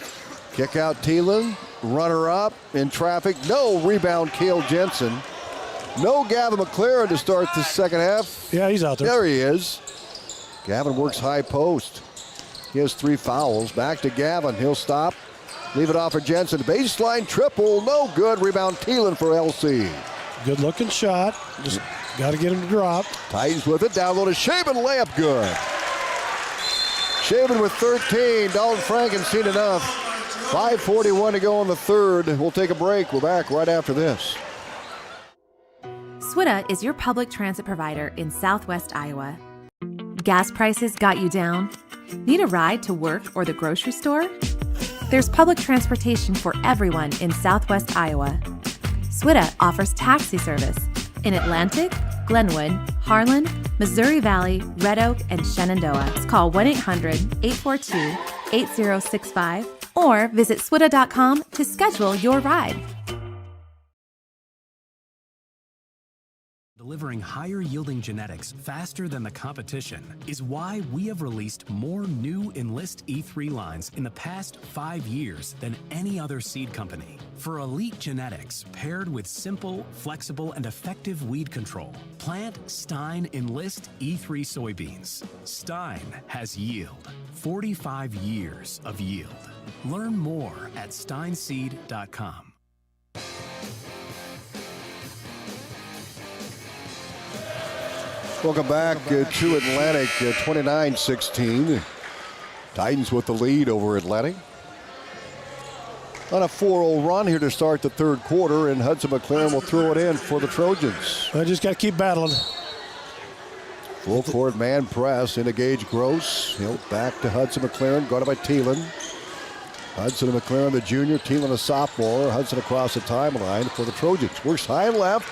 Kick out Thielen. Runner up in traffic. No rebound, Cale Jensen. No Gavin McLaren to start the second half. Yeah, he's out there. There he is. Gavin works high post. He has 3 fouls. Back to Gavin. He'll stop. Leave it off for Jensen. Baseline triple. No good. Rebound Thielen for LC. Good looking shot. Just got to get him to drop. Titans with it. Down low to Shaban. Layup good. Shaban with 13. Dalton Franken seen enough. 5:41 to go in the third. We'll take a break. We're back right after this. SWITA is your public transit provider in Southwest Iowa. Gas prices got you down? Need a ride to work or the grocery store? There's public transportation for everyone in Southwest Iowa. SWITA offers taxi service in Atlantic, Glenwood, Harlan, Missouri Valley, Red Oak, and Shenandoah. Call 1-800-842-8065 or visit swita.com to schedule your ride. Delivering higher-yielding genetics faster than the competition is why we have released more new Enlist E3 lines in the past 5 years than any other seed company. For elite genetics paired with simple, flexible, and effective weed control, plant Stein Enlist E3 soybeans. Stein has yield. 45 years of yield. Learn more at steinseed.com. Welcome back to Atlantic, 29-16. Titans with the lead over Atlantic. On a 4-0 run here to start the third quarter, and Hudson McLaren will throw it in for the Trojans. I just got to keep battling. Full court man press into Gage Gross. He'll back to Hudson McLaren, guarded by Thielen. Hudson McLaren, the junior, Thielen, a sophomore. Hudson across the timeline for the Trojans. Works high and left.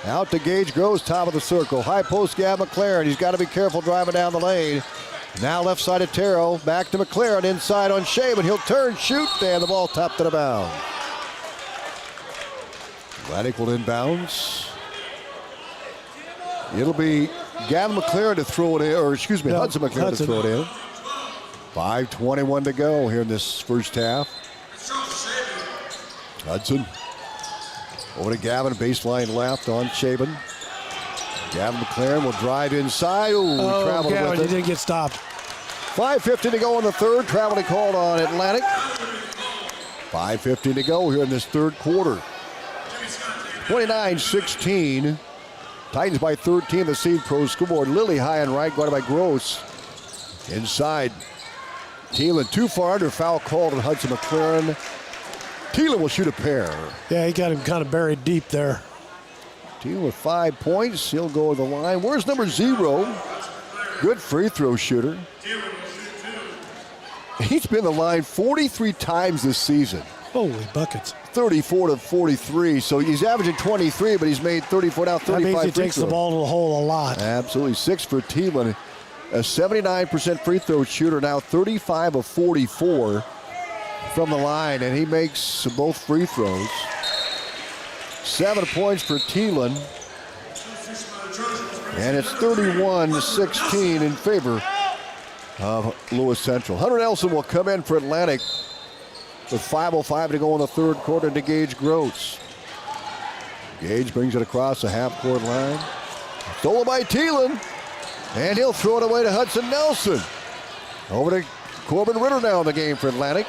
Out to Gage Gross, top of the circle. High post, Gab McLaren. He's got to be careful driving down the lane. Now left side of Terrell. Back to McLaren. Inside on Shaban. He'll turn, shoot, and the ball topped it about. Atlantic will inbounds. It'll be Gavin McLaren to throw it in, or excuse me, Hudson McLaren to throw it in. 5:21 to go here in this first half. Hudson over to Gavin, baseline left on Shaban. Gavin McLaren will drive inside. Ooh, traveled Gavin, with it. He didn't get stopped. 5:50 to go in the third. Traveling called on Atlantic. 5:50 to go here in this third quarter. 29-16. Titans by 13. The Seed Pro scoreboard. Lilly high and right, guarded by Gross. Inside. Thielen too far under, foul called on Hudson McLaren. Thielen will shoot a pair. Yeah, he got him kind of buried deep there. Thielen with 5 points. He'll go to the line. Where's number 0? Good free throw shooter. He's been the line 43 times this season. Holy buckets. 34 to 43. So he's averaging 23, but he's made 34 now, 35. That means he takes the ball to the hole a lot. Absolutely. 6 for Thielen. A 79% free throw shooter, now 35 of 44 from the line, and he makes both free throws. 7 points for Thielen. And it's 31-16 in favor of Lewis Central. Hunter Nelson will come in for Atlantic with 5:05 to go in the third quarter to Gage Gross. Gage brings it across the half-court line. Stolen by Thielen. And he'll throw it away to Hudson Nelson. Over to Corbin Ritter now in the game for Atlantic.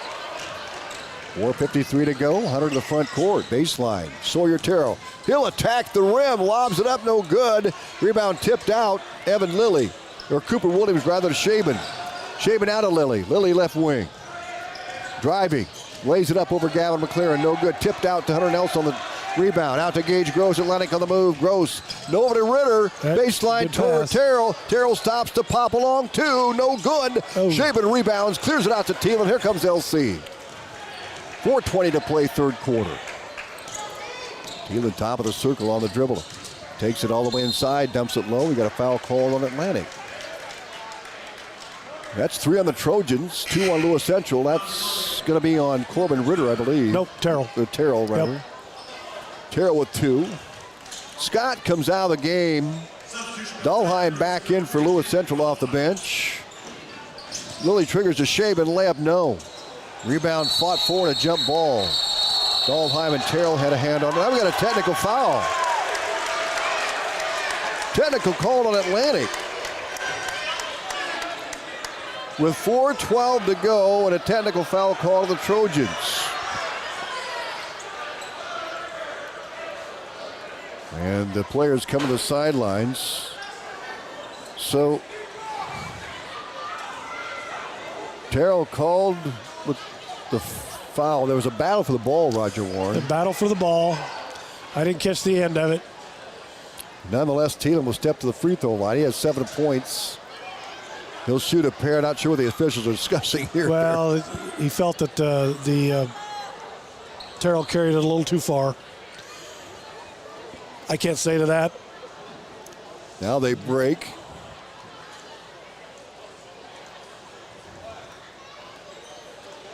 4:53 to go. Hunter to the front court. Baseline. Sawyer Terrell. He'll attack the rim. Lobs it up. No good. Rebound tipped out. Evan Lilly. Or Cooper Williams rather to Shaban. Shaban out of Lilly. Lilly left wing. Driving. Lays it up over Gavin McLaren. No good. Tipped out to Hunter Nelson on the rebound. Out to Gage Gross. Atlantic on the move. Gross. Over to Ritter. Baseline toward Terrell. Terrell stops to pop along. 2. No good. Shaban rebounds. Clears it out to Thielen. Here comes LC. 4:20 to play third quarter. Thielen top of the circle on the dribble. Takes it all the way inside. Dumps it low. We got a foul call on Atlantic. That's 3 on the Trojans. 2 on Lewis Central. That's going to be on Corbin Ritter, I believe. Nope, Terrell. Terrell, rather. Yep. Terrell with 2. Scott comes out of the game. Dahlheim back in for Lewis Central off the bench. Lilly triggers a Shaban layup, no. Rebound fought for and a jump ball. Dahlheim and Terrell had a hand on it. Now we got a technical foul. Technical called on Atlantic. With 4:12 to go and a technical foul call to the Trojans. And the players come to the sidelines. So Terrell called with the foul. There was a battle for the ball, Roger Warren. The battle for the ball. I didn't catch the end of it. Nonetheless, Thielen will step to the free throw line. He has 7 points. He'll shoot a pair. Not sure what the officials are discussing here. Well, he felt that Terrell carried it a little too far. I can't say to that. Now they break.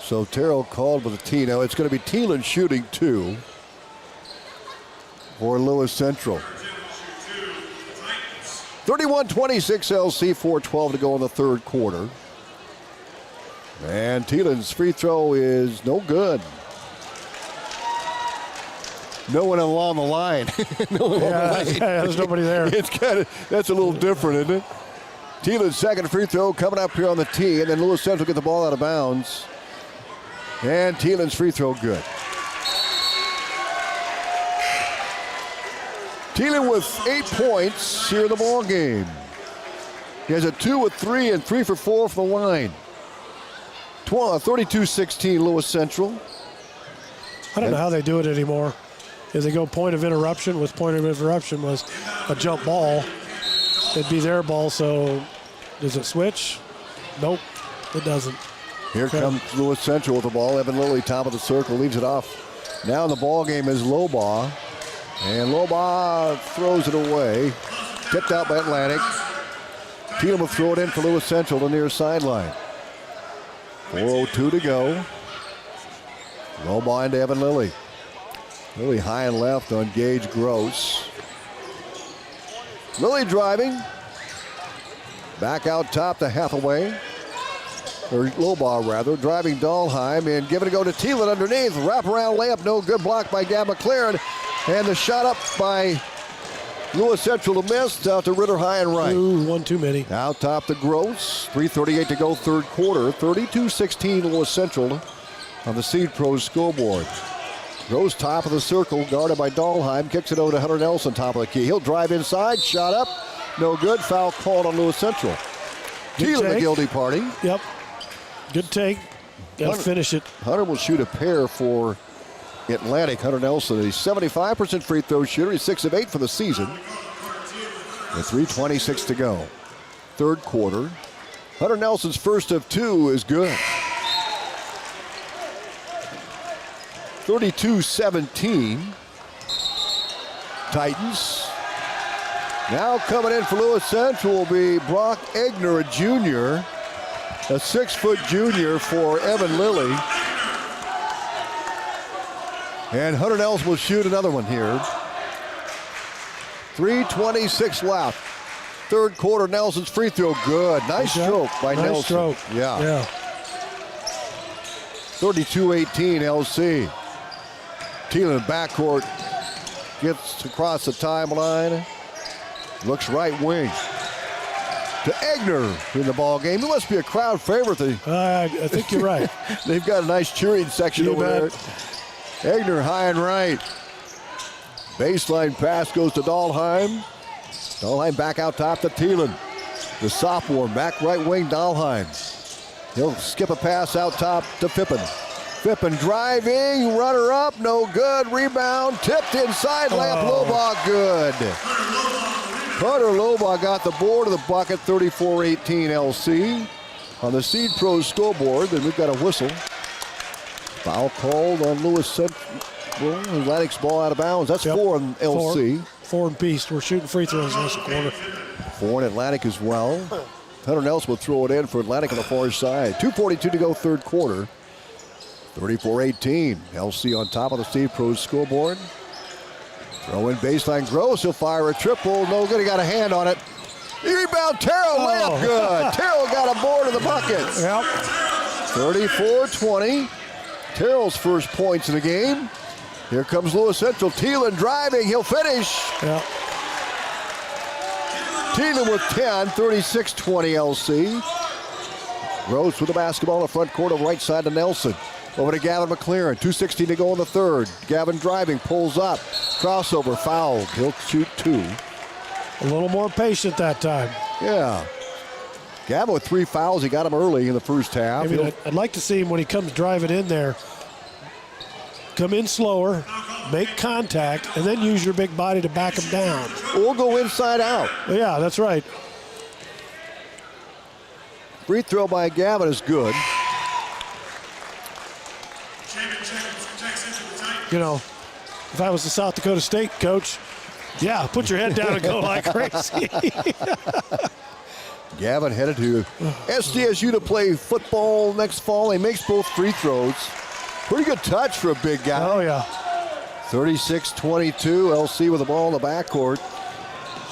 So Terrell called with a T. Now it's going to be Thielen shooting 2 for Lewis Central. 31-26 LC, 4:12 to go in the third quarter. And Thielen's free throw is no good. No one along the line. There's nobody there. It's that's a little different, isn't it? Thielen's second free throw coming up here on the tee, and then Lewis Central get the ball out of bounds. And Thielen's free throw good. Thielen with 8 points here in the ball game. He has a 2 with 3 and 3 for 4 from the line. 32-16 Lewis Central. I don't know how they do it anymore. If they go point of interruption, with point of interruption was a jump ball. It'd be their ball, so does it switch? Nope, it doesn't. Here comes Lewis Central with the ball. Evan Lilly, top of the circle, leaves it off. Now in the ball game is Lobaugh. And Lobaugh throws it away. Tipped out by Atlantic. Thielen will throw it in for Lewis Central, the near sideline. 4:02 to go. Lobaugh into Evan Lilly. Lilly high and left on Gage Gross. Lilly driving. Back out top to Hathaway. Or Lobaugh, rather. Driving Dahlheim and giving it go to Thielen underneath. Wraparound layup, no good. Blocked by Gab McLaren. And the shot up by Lewis Central to miss. Out to Ritter high and right. One too many. Out top to Gross. 3:38 to go third quarter. 32-16 Lewis Central on the Seed Pros scoreboard. Gross top of the circle, guarded by Dahlheim. Kicks it over to Hunter Nelson, top of the key. He'll drive inside. Shot up. No good. Foul called on Lewis Central. Thielen, the guilty party. Yep. Good take. Got to finish it. Hunter will shoot a pair for Atlantic. Hunter Nelson, a 75% free throw shooter. He's 6 of 8 for the season. With 3:26 to go. Third quarter. Hunter Nelson's first of 2 is good. 32-17. Titans. Now coming in for Lewis Central will be Brock Egner, a junior. A 6-foot junior for Evan Lilly. And Hunter Nelson will shoot another one here. 3:26 left. Third quarter, Nelson's free throw, good. Nice stroke by Nelson. Nice stroke. Yeah. 32-18 LC. Thielen backcourt gets across the timeline. Looks right wing to Egner in the ball game. It must be a crowd favorite. I think you're right. They've got a nice cheering section over there. Egner high and right. Baseline pass goes to Dahlheim. Dahlheim back out top to Thielen. The sophomore back right wing, Dahlheim. He'll skip a pass out top to Fippen. Fippen driving, runner up, no good. Rebound, tipped inside, layup, Lobaugh, good. Carter Lobaugh got the board of the bucket, 34-18 LC. On the Seed Pros scoreboard, then we've got a whistle. Foul called on Lewis Central. Atlantic's ball out of bounds. That's 4 on LC. 4 and Beast. We're shooting free throws in this quarter. 4 in Atlantic as well. Hunter Nelson will throw it in for Atlantic on the far side. 2:42 to go third quarter. 34-18. LC on top of the Seed Pros scoreboard. Throw in baseline. Gross. He'll fire a triple. No good. He got a hand on it. Rebound. Terrell. Layup. Good. Terrell got a board of the bucket. Yep. 34-20. Terrell's first points in the game. Here comes Lewis Central. Thielen driving. He'll finish. Yeah. Thielen with 10. 36-20 LC. Gross with the basketball in the front court, right side to Nelson. Over to Gavin McLaren. 2:16 to go in the third. Gavin driving, pulls up. Crossover, fouled. He'll shoot 2. A little more patient that time. Yeah. Gavin with 3 fouls. He got him early in the first half. I mean, I'd like to see him when he comes driving in there. Come in slower, make contact, and then use your big body to back him down. Or go inside out. Yeah, that's right. Free throw by Gavin is good. You know, if I was the South Dakota State coach, yeah, put your head down and go like crazy. Gavin headed to SDSU to play football next fall. He makes both free throws. Pretty good touch for a big guy. Oh, yeah. 36-22, LC with the ball in the backcourt.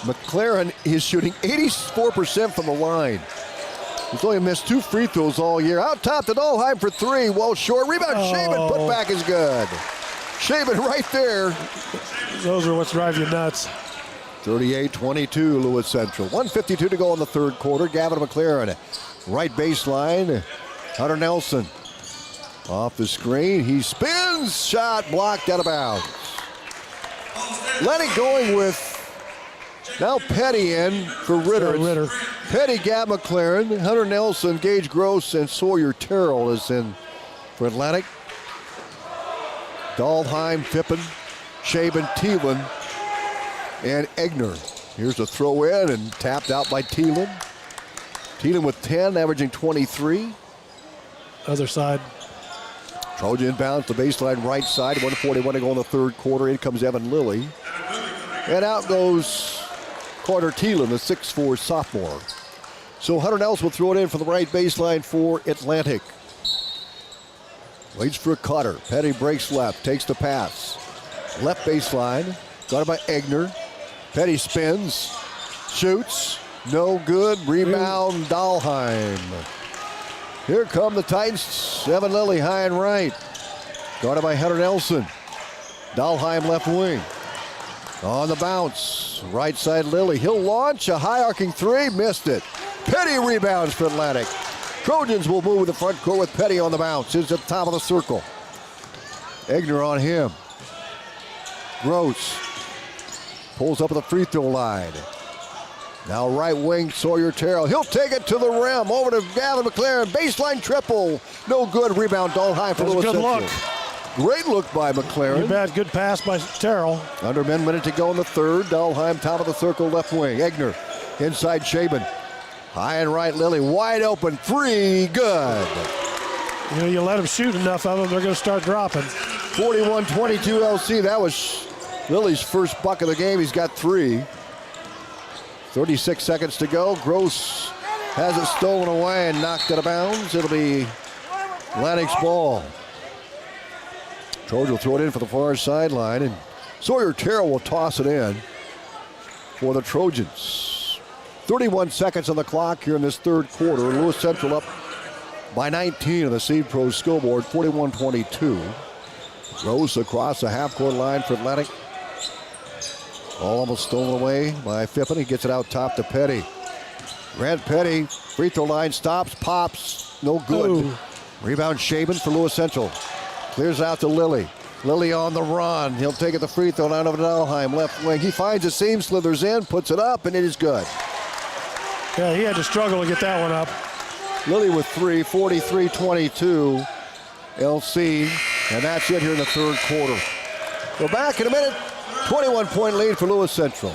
McLaren is shooting 84% from the line. He's only missed 2 free throws all year. Out top to Dahlheim for 3. Well short. Rebound, Shaven. Putback is good. Shaven right there. Those are what's drive you nuts. 38-22, Lewis Central. 1:52 to go in the third quarter. Gavin McLaren, right baseline. Hunter Nelson off the screen. He spins. Shot blocked out of bounds. Lenny going with Now Petty in for Ritter. Petty, Gab McLaren, Hunter Nelson, Gage Gross, and Sawyer Terrell is in for Atlantic. Dahlheim, Fippen, Shaban, Thielen, and Egner. Here's a throw in and tapped out by Thielen. Thielen with 10, averaging 23. Other side. Trojan inbounds the baseline right side. 1:41 to go in the third quarter. In comes Evan Lilly. And out goes Carter Thielen, the 6'4 sophomore. So Hunter Nelson will throw it in for the right baseline for Atlantic. Waits for Cutter. Petty breaks left, takes the pass. Left baseline, guarded by Egner. Petty spins, shoots, no good. Rebound, Dahlheim. Here come the Titans. Evan Lilly high and right. Guarded by Hunter Nelson. Dahlheim left wing. On the bounce, right side Lilly. He'll launch a high arcing three, missed it. Petty rebounds for Atlantic. Trojans will move to the front court with Petty on the bounce. It's at the top of the circle. Egner on him. Gross pulls up at the free throw line. Now right wing, Sawyer Terrell. He'll take it to the rim. Over to Gavin McLaren. Baseline triple. No good. Rebound, Dahlheim for Lewis Central. Good look. Great look by McLaren. You bet. Good pass by Terrell. Under 1 minute to go in the third. Dahlheim, top of the circle, left wing. Egner, inside Shaban. High and right, Lilly, wide open. Three, good. You know, you let them shoot enough of them, they're going to start dropping. 41-22 LC. That was Lilly's first buck of the game. He's got 3. 36 seconds to go. Gross has it stolen away and knocked out of bounds. It'll be Atlantic's ball. Trojan will throw it in for the far sideline, and Sawyer Terrell will toss it in for the Trojans. 31 seconds on the clock here in this third quarter. Lewis Central up by 19 on the Seed Pro scoreboard, 41-22. Gross across the half-court line for Atlantic. Almost stolen away by Fippen. He gets it out top to Petty. Grant Petty, free throw line, stops, pops, no good. Ooh. Rebound Shaban for Lewis Central. Clears out to Lilly. Lilly on the run. He'll take it the free throw line over to Dahlheim, left wing. He finds a seam, slithers in, puts it up, and it is good. Yeah, he had to struggle to get that one up. Lilly with 3, 43-22 LC, and that's it here in the third quarter. Go back in a minute. 21-point lead for Lewis Central.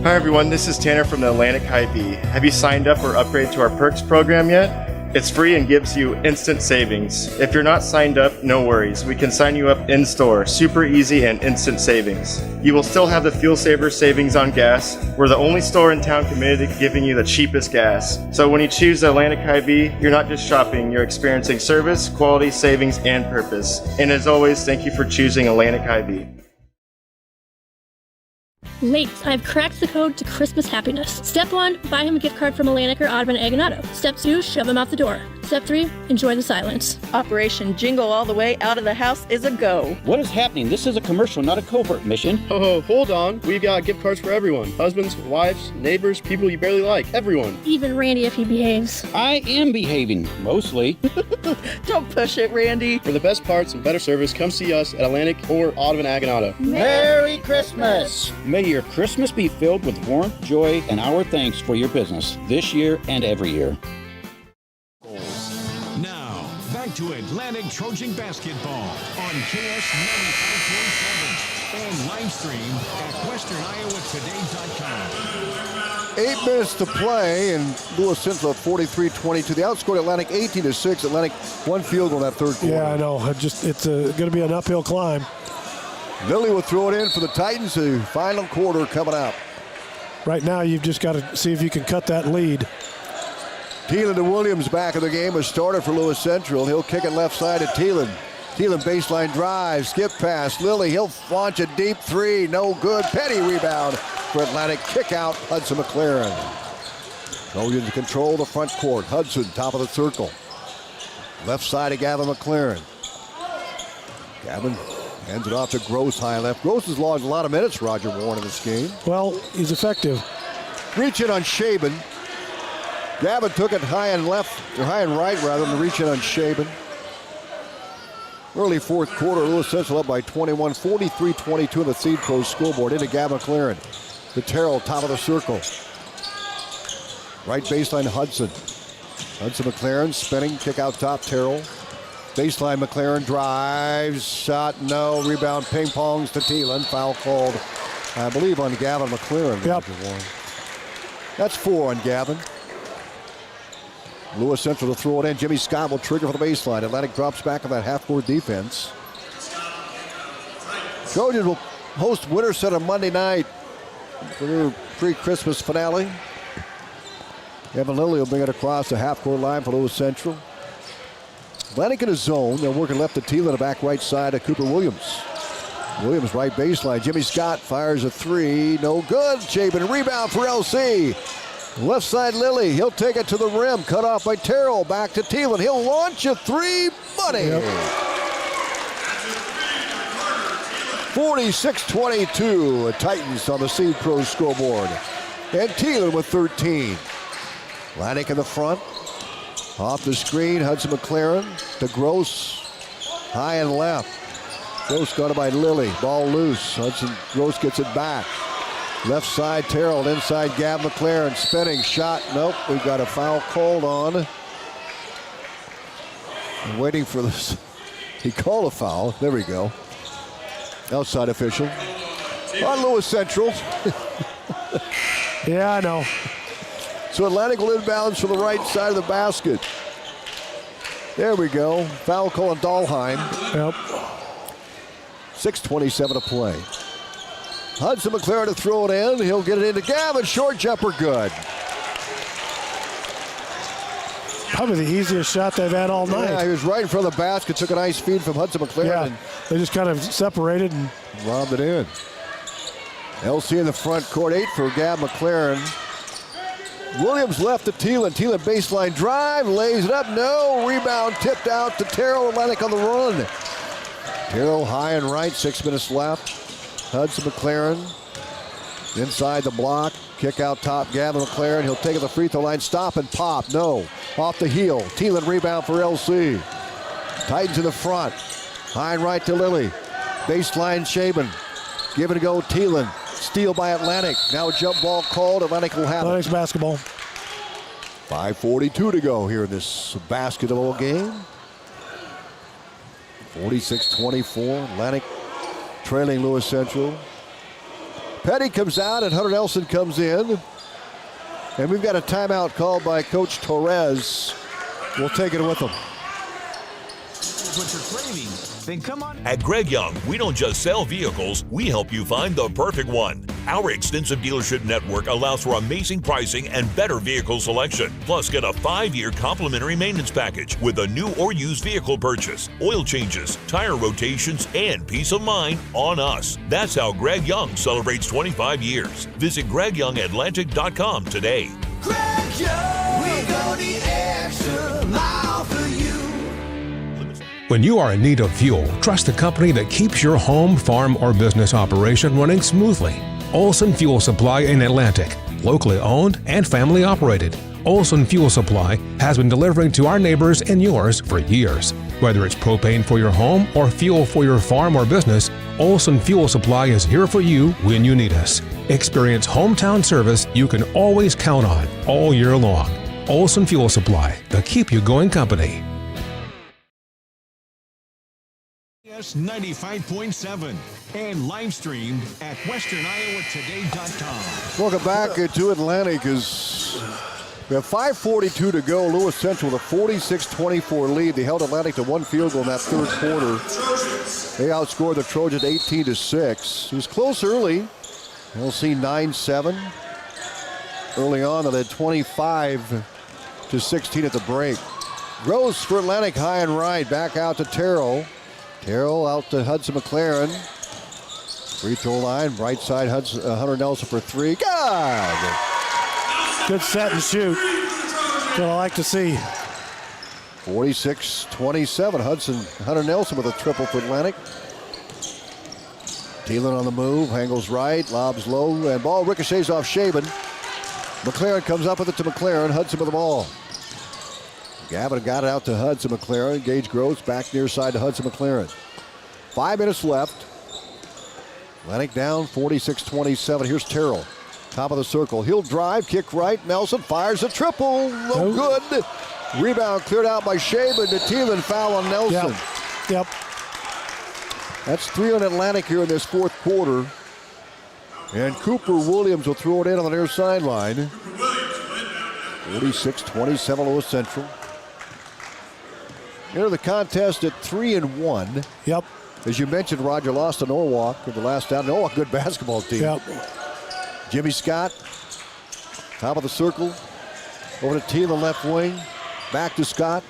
Hi everyone, this is Tanner from the Atlantic Hy-Vee. Have you signed up or upgraded to our Perks program yet? It's free and gives you instant savings. If you're not signed up, no worries. We can sign you up in-store. Super easy and instant savings. You will still have the Fuel Saver savings on gas. We're the only store in town committed to giving you the cheapest gas. So when you choose Atlantic Hy-Vee, you're not just shopping, you're experiencing service, quality, savings, and purpose. And as always, thank you for choosing Atlantic Hy-Vee. Late, I've cracked the code to Christmas happiness. Step 1, buy him a gift card from Atlantic or Audubon Aganado. Step 2, shove him out the door. Step 3, enjoy the silence. Operation Jingle All the Way Out of the House is a go. What is happening? This is a commercial, not a covert mission. Oh, hold on. We've got gift cards for everyone. Husbands, wives, neighbors, people you barely like. Everyone. Even Randy if he behaves. I am behaving, mostly. Don't push it, Randy. For the best parts and better service, come see us at Atlantic or Audubon Aganado. Merry Christmas! May your Christmas be filled with warmth, joy, and our thanks for your business this year and every year. Now, back to Atlantic Trojan basketball on KS 95.7 and live stream at westerniowatoday.com. 8 minutes to play, and Lewis Central at 43-22. They outscored Atlantic 18-6. Atlantic one field goal in that third quarter. Yeah, I know. It's going to be an uphill climb. Lilly will throw it in for the Titans. The final quarter coming up. Right now, you've just got to see if you can cut that lead. Thielen to Williams back in the game. A starter for Lewis Central. He'll kick it left side to Thielen. Thielen baseline drive, skip pass. Lilly, he'll launch a deep three. No good. Petty rebound for Atlantic. Kick out Hudson McLaren. Trojans control the front court. Hudson, top of the circle. Left side to Gavin McLaren. Gavin hands it off to Gross, high left. Gross has logged a lot of minutes, Roger Warren, in this game. Well, he's effective. Reach in on Shaban. Gavin took it high and left, or high and right rather than reach in on Shaban. Early fourth quarter, Lewis Central up by 21, 43-22 in the Seed Pro scoreboard. Into Gavin McLaren. To Terrell, top of the circle. Right baseline, Hudson. Hudson McLaren spinning, kick out top, Terrell. Baseline, McLaren drives, shot, no. Rebound, ping pongs to Thielen. Foul called, I believe, on Gavin McLaren. Yep. That's 4 on Gavin. Lewis Central to throw it in. Jimmy Scott will trigger for the baseline. Atlantic drops back on that half-court defense. Trojans will host Winter Center Monday night for their pre-Christmas finale. Evan Lilly will bring it across the half-court line for Lewis Central. Atlantic in a zone. They're working left to Thielen, the back right side of Cooper Williams. Williams right baseline. Jimmy Scott fires a 3. No good. Chapin rebound for LC. Left side Lilly. He'll take it to the rim. Cut off by Terrell. Back to Thielen. He'll launch a 3. Money. 46-22. The Titans on the Seed Pro scoreboard. And Thielen with 13. Atlantic in the front. Off the screen, Hudson McLaren to Gross. High and left. Gross got it by Lilly. Ball loose. Gross gets it back. Left side, Terrell. Inside, Gav McLaren. Spinning shot. Nope. We've got a foul called on. I'm waiting for this. He called a foul. There we go. Outside official. On Lewis Central. Yeah, I know. So Atlantic will inbounds from the right side of the basket. There we go. Foul call on Dahlheim. Yep. 6:27 to play. Hudson McLaren to throw it in. He'll get it into Gavin. Short jumper good. Probably the easiest shot they've had all night. Yeah, he was right in front of the basket. Took a nice feed from Hudson McLaren. Yeah, they just kind of separated and lobbed it in. LC in the front court. 8 for Gav McLaren. Williams left to Thielen. Thielen baseline drive, lays it up. No. Rebound tipped out to Terrell. Atlantic on the run. Terrell high and right. 6 minutes left. Hudson McLaren inside the block. Kick out top. Gavin McLaren. He'll take it to the free throw line. Stop and pop. No. Off the heel. Thielen rebound for LC. Titans in the front. High and right to Lilly. Baseline Shaban. Give it a go. Thielen. Steal by Atlantic. Now a jump ball called. Atlantic will have Atlantic's it. basketball. 5:42 to go here in this basketball game. 46-24. Atlantic trailing Lewis Central. Petty comes out and Hunter Nelson comes in. And we've got a timeout called by Coach Torres. We'll take it with him. What you're craving, then come on. At Greg Young, we don't just sell vehicles, we help you find the perfect one. Our extensive dealership network allows for amazing pricing and better vehicle selection. Plus, get a 5-year complimentary maintenance package with a new or used vehicle purchase, oil changes, tire rotations, and peace of mind on us. That's how Greg Young celebrates 25 years. Visit GregYoungAtlantic.com today. Greg Young, we go the extra mile for you. When you are in need of fuel, trust a company that keeps your home, farm, or business operation running smoothly. Olson Fuel Supply in Atlantic, locally owned and family operated. Olson Fuel Supply has been delivering to our neighbors and yours for years. Whether it's propane for your home or fuel for your farm or business, Olson Fuel Supply is here for you when you need us. Experience hometown service you can always count on all year long. Olson Fuel Supply, the keep you going company. 95.7 and live streamed at westerniowatoday.com. Welcome back to Atlantic. We have 5:42 to go. Lewis Central with a 46-24 lead. They held Atlantic to 1 field goal in that third quarter. They outscored the Trojans 18-6. It was close early. We'll see 9-7. Early on, they led 25-16 at the break. Gross for Atlantic, high and right. Back out to Terrell. Terrell out to Hudson McLaren. Free throw line, right side, Hunter Nelson for 3. God! Good set and shoot. That's what I like to see. 46-27. Hunter Nelson with a triple for Atlantic. Thielen on the move, angles right, lobs low, and ball ricochets off Shaban. McLaren comes up with it to McLaren. Hudson with the ball. Gavin got it out to Hudson McLaren. Gage Gross back near side to Hudson McLaren. 5 minutes left. Atlantic down 46-27. Here's Terrell. Top of the circle. He'll drive, kick right. Nelson fires a triple. No good. Rebound cleared out by Shaban. The Thielen foul on Nelson. Yep. That's 3 on Atlantic here in this fourth quarter. And Cooper Williams will throw it in on the near sideline. 46-27 Lewis Central. Enter the contest at 3-1. Yep. As you mentioned, Roger lost to Norwalk in the last down. Norwalk, good basketball team. Yep. Jimmy Scott, top of the circle. Over to Thielen, left wing. Back to Scott.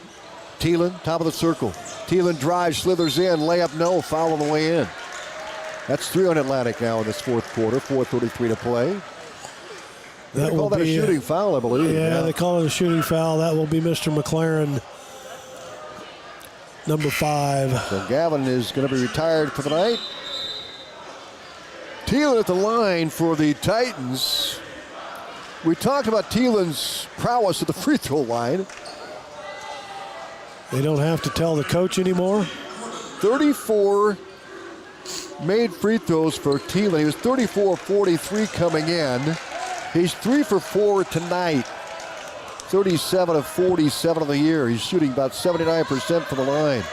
Thielen, top of the circle. Thielen drives, slithers in, layup no, foul on the way in. That's 3 on Atlantic now in this fourth quarter, 4:33 to play. They call that a shooting foul, I believe. Yeah, they call it a shooting foul. That will be Mr. McLaren, number 5. So Gavin is going to be retired for the night. Thielen at the line for the Titans. We talked about Thielen's prowess at the free throw line. They don't have to tell the coach anymore. 34 made free throws for Thielen. He was 34-43 coming in. He's 3 for 4 tonight. 37 of 47 of the year. He's shooting about 79% from the line.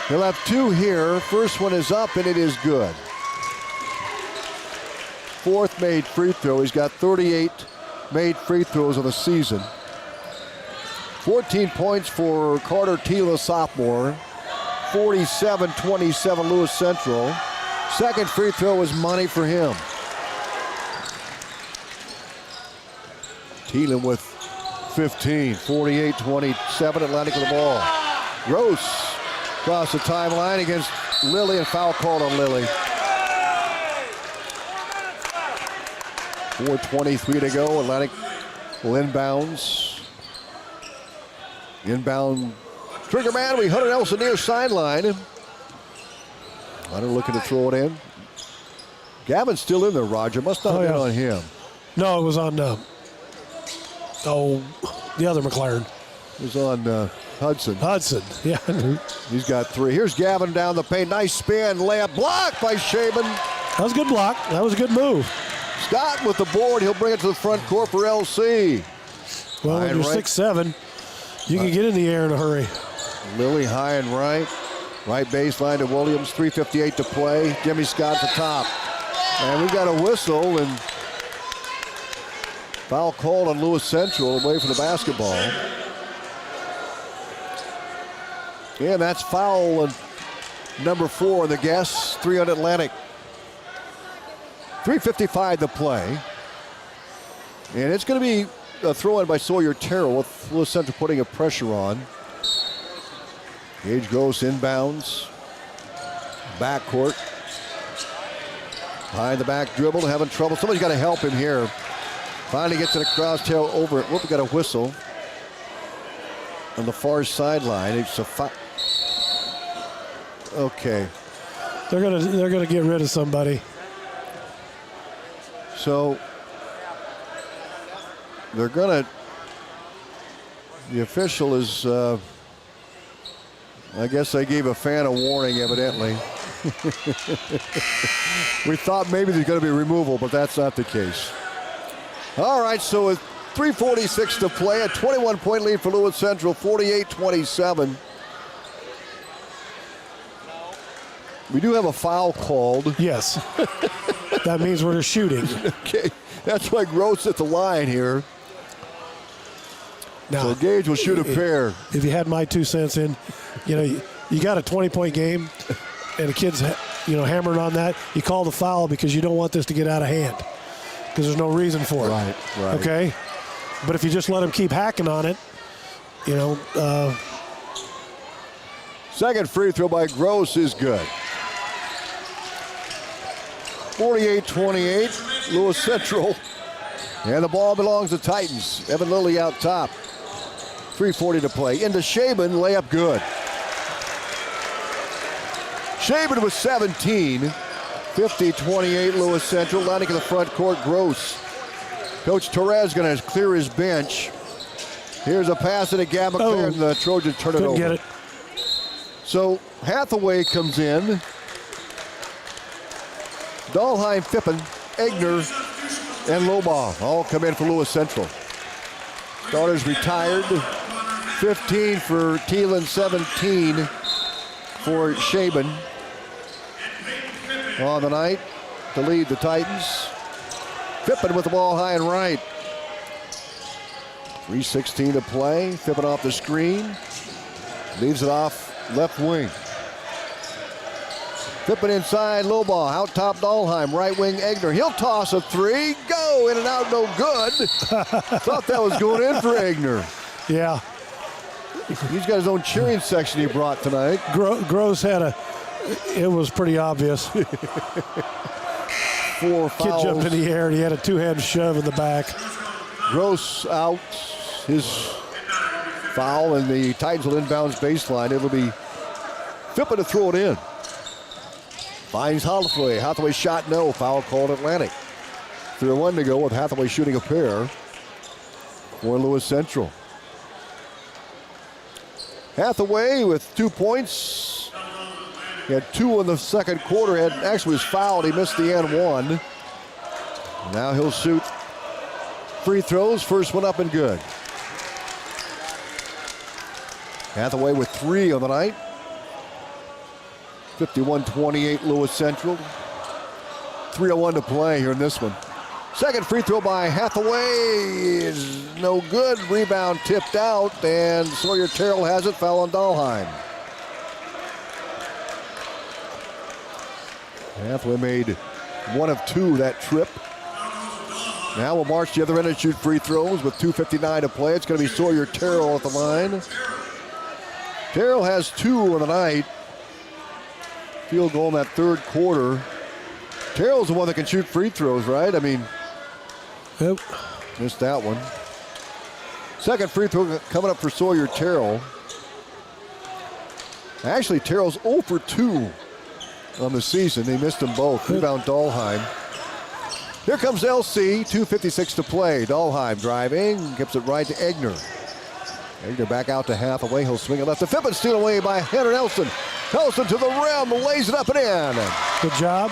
He'll have 2 here. First one is up, and it is good. 4th made free throw. He's got 38 made free throws of the season. 14 points for Carter Thielen, sophomore. 47-27 Lewis Central. Second free throw was money for him. Thielen with 15, 48-27, Atlantic with the ball. Gross across the timeline against Lilly, and foul called on Lilly. 4:23 to go. Atlantic will inbounds. Inbound trigger man. We Hunter Nelson near sideline. Hunter looking to throw it in. Gavin's still in there, Roger. Must not have been on him. No, it was on the other McLaren. It was on Hudson. Hudson, yeah. He's got 3. Here's Gavin down the paint. Nice spin. Layup blocked by Shaban. That was a good block. That was a good move. Scott with the board. He'll bring it to the front court for LC. Well, when you're 6'7", you can get in the air in a hurry. Lilly high and right. Right baseline to Williams. 3:58 to play. Jimmy Scott at the top. And we've got a whistle, and foul called on Lewis Central away from the basketball. Yeah, that's foul on number 4 on the guess. 3 on Atlantic. 3:55 to play. And it's going to be a throw in by Sawyer Terrell with Lewis Central putting a pressure on. Gage Gross inbounds. Backcourt. Behind the back dribble, having trouble. Somebody's got to help him here. Finally gets to the crosstail over it. Whoop, we got a whistle on the far sideline. It's a foul. Okay. They're gonna get rid of somebody. So they're gonna. The official is. I guess they gave a fan a warning, evidently. We thought maybe there's going to be removal, but that's not the case. All right, so with 3:46 to play, a 21-point lead for Lewis Central, 48-27. We do have a foul called. Yes. That means we're shooting. Okay, that's why Gross at the line here. Now, so Gage will shoot a pair. If you had my 2 cents in, you got a 20-point game, and the kid's, hammering on that. You call the foul because you don't want this to get out of hand, because there's no reason for it. Right. Okay? But if you just let him keep hacking on it, Second free throw by Gross is good. 48-28, Lewis Central. And the ball belongs to Titans. Evan Lilly out top. 3:40 to play. Into Shaban, layup good. Shaban with 17. 50-28, Lewis Central. Atlantic in the front court, Gross. Coach Torres going to clear his bench. Here's a pass to Gab McLaren, and the Trojans turn it over. Get it. So Hathaway comes in. Dahlheim, Fippen, Egner, and Lobaugh all come in for Lewis Central. Starters retired. 15 for Thielen, 17 for Shaban. On the night to lead the Titans. Fippen with the ball high and right. 3:16 to play. Fippen off the screen. Leaves it off left wing. Fippen inside, Lobaugh. Out top, Dahlheim. Right wing, Egner. He'll toss a three. Go! In and out, no good. Thought that was going in for Egner. Yeah. He's got his own cheering section he brought tonight. Gross had it was pretty obvious. 4 fouls. Kid jumped in the air and he had a two-hand shove in the back. Gross out. His foul, and the Titans will inbounds baseline. It'll be Fippen to throw it in. Finds Hathaway. Hathaway shot no. Foul called Atlantic. 3-1 to go with Hathaway shooting a pair for Lewis Central. Hathaway with 2 points. He had 2 in the second quarter. Actually was fouled. He missed the and one. Now he'll shoot free throws. First one up and good. Hathaway with 3 on the night. 51-28 Lewis Central. 3:01 to play here in this one. Second free throw by Hathaway is no good. Rebound tipped out, and Sawyer Terrell has it. Foul on Dahlheim. Hathaway made 1 of 2 that trip. Now we'll march the other end and shoot free throws with 2:59 to play. It's going to be Sawyer Terrell at the line. Terrell has 2 on the night. Field goal in that third quarter. Terrell's the one that can shoot free throws, right? I mean, yep. Missed that one. Second free throw coming up for Sawyer Terrell. Actually, Terrell's 0 for 2 on the season. They missed them both. Rebound Dahlheim. Here comes LC, 2:56 to play. Dahlheim driving, gives it right to Egner. Egner back out to Hathaway. He'll swing it left to Fippen, steal away by Hunter Nelson. Nelson to the rim, lays it up and in. Good job.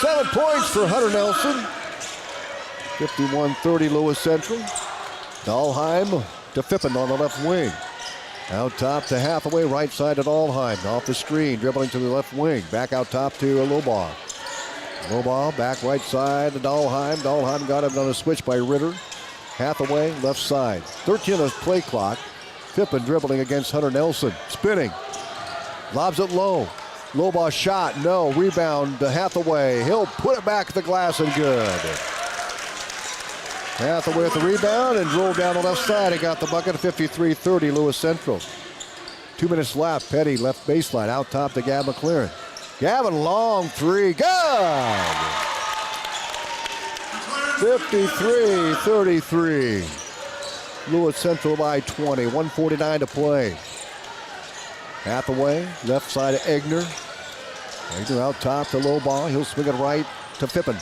7 points for Hunter Nelson. 51-30 Lewis Central. Dahlheim to Fippen on the left wing. Out top to Hathaway, right side to Dahlheim. Off the screen, dribbling to the left wing. Back out top to Lobaugh. Lobaugh back right side to Dahlheim. Dahlheim got him on a switch by Ritter. Hathaway left side. 13 on his play clock. Fippen dribbling against Hunter Nelson. Spinning. Lobs it low. Lobaugh shot. No. Rebound to Hathaway. He'll put it back to the glass and good. Hathaway with the rebound and drove down the left side. He got the bucket. 53-30 Lewis Central. 2 minutes left. Petty left baseline. Out top to Gab McLaren. Gavin, long three. Good! 53-33. Lewis Central by 20. 1:49 to play. Hathaway, left side of Egner. Egner out top to Lobaugh. He'll swing it right to Fippen.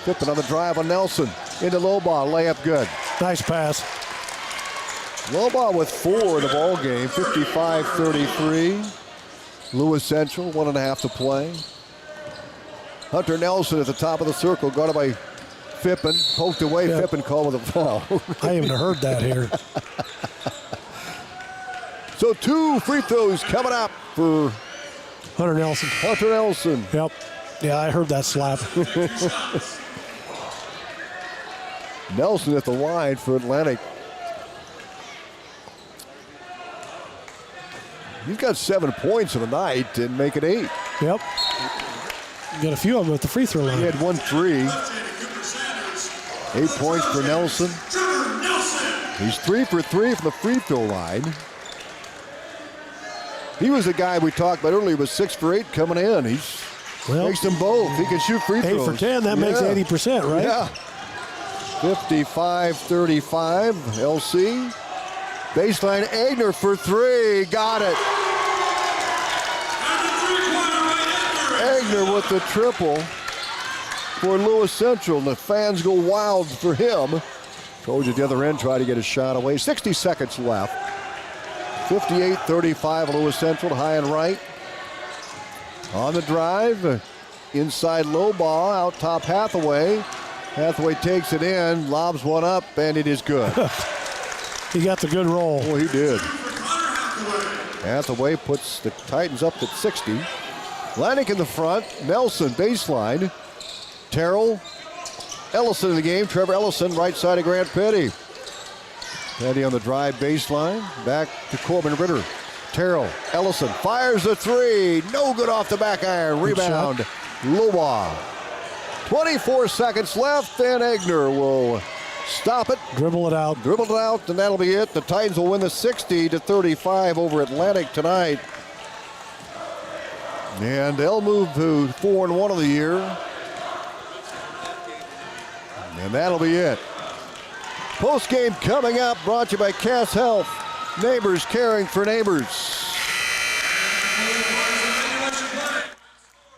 Fippen on the drive on Nelson. Into Lobaugh. Layup good. Nice pass. Lobaugh with 4 in the ball game. 55-33. Lewis Central, 1.5 to play. Hunter Nelson at the top of the circle, guarded by Fippen. Poked away, yep. Fippen called with a foul. I haven't heard that here. So 2 free throws coming up for Hunter Nelson. Hunter Nelson. Yep. Yeah, I heard that slap. Nelson at the line for Atlantic. He's got 7 points in the night and make it 8. Yep. You got a few of them at the free throw line. He had 1 3. 8 points for Nelson. He's 3 for 3 from the free throw line. He was the guy we talked about earlier, was 6 for 8 coming in. He's makes them both. He can shoot free throws. 8 for 10, that makes 80%, right? Yeah. 55-35, LC. Baseline, Egner for 3, got it. Egner with the triple for Lewis Central. The fans go wild for him. Trojan at the other end try to get a shot away. 60 seconds left. 58-35 Lewis Central, high and right. On the drive, inside low ball, out top Hathaway. Hathaway takes it in, lobs one up, and it is good. He got the good roll. Oh, he did. Hathaway puts the Titans up at 60. Atlantic in the front, Nelson baseline. Terrell, Ellison in the game. Trevor Ellison, right side of Grant Petty. Petty on the drive baseline. Back to Corbin Ritter. Terrell, Ellison fires the three. No good off the back iron. Rebound, Lowa. 24 seconds left, and Egner will stop it. Dribble it out, and that'll be it. The Titans will win the 60-35 over Atlantic tonight. And they'll move to 4-1 of the year. And that'll be it. Postgame coming up, brought to you by Cass Health. Neighbors caring for neighbors.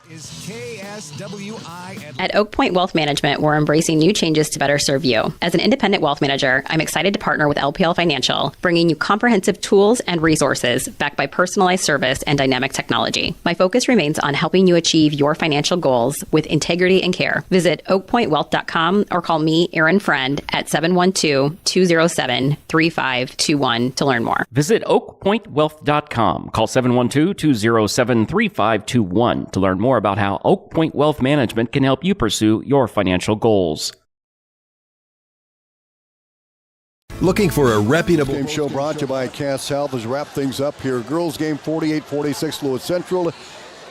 Is KSWI At Oak Point Wealth Management, we're embracing new changes to better serve you. As an independent wealth manager, I'm excited to partner with LPL Financial, bringing you comprehensive tools and resources backed by personalized service and dynamic technology. My focus remains on helping you achieve your financial goals with integrity and care. Visit oakpointwealth.com or call me, Erin Friend, at 712-207-3521 to learn more. Visit oakpointwealth.com. Call 712-207-3521 to learn more about how Oak Point Wealth Management can help you pursue your financial goals. Looking for a reputable game show brought to you by Cass Health as we wrap things up here. Girls game 48-46 Lewis Central.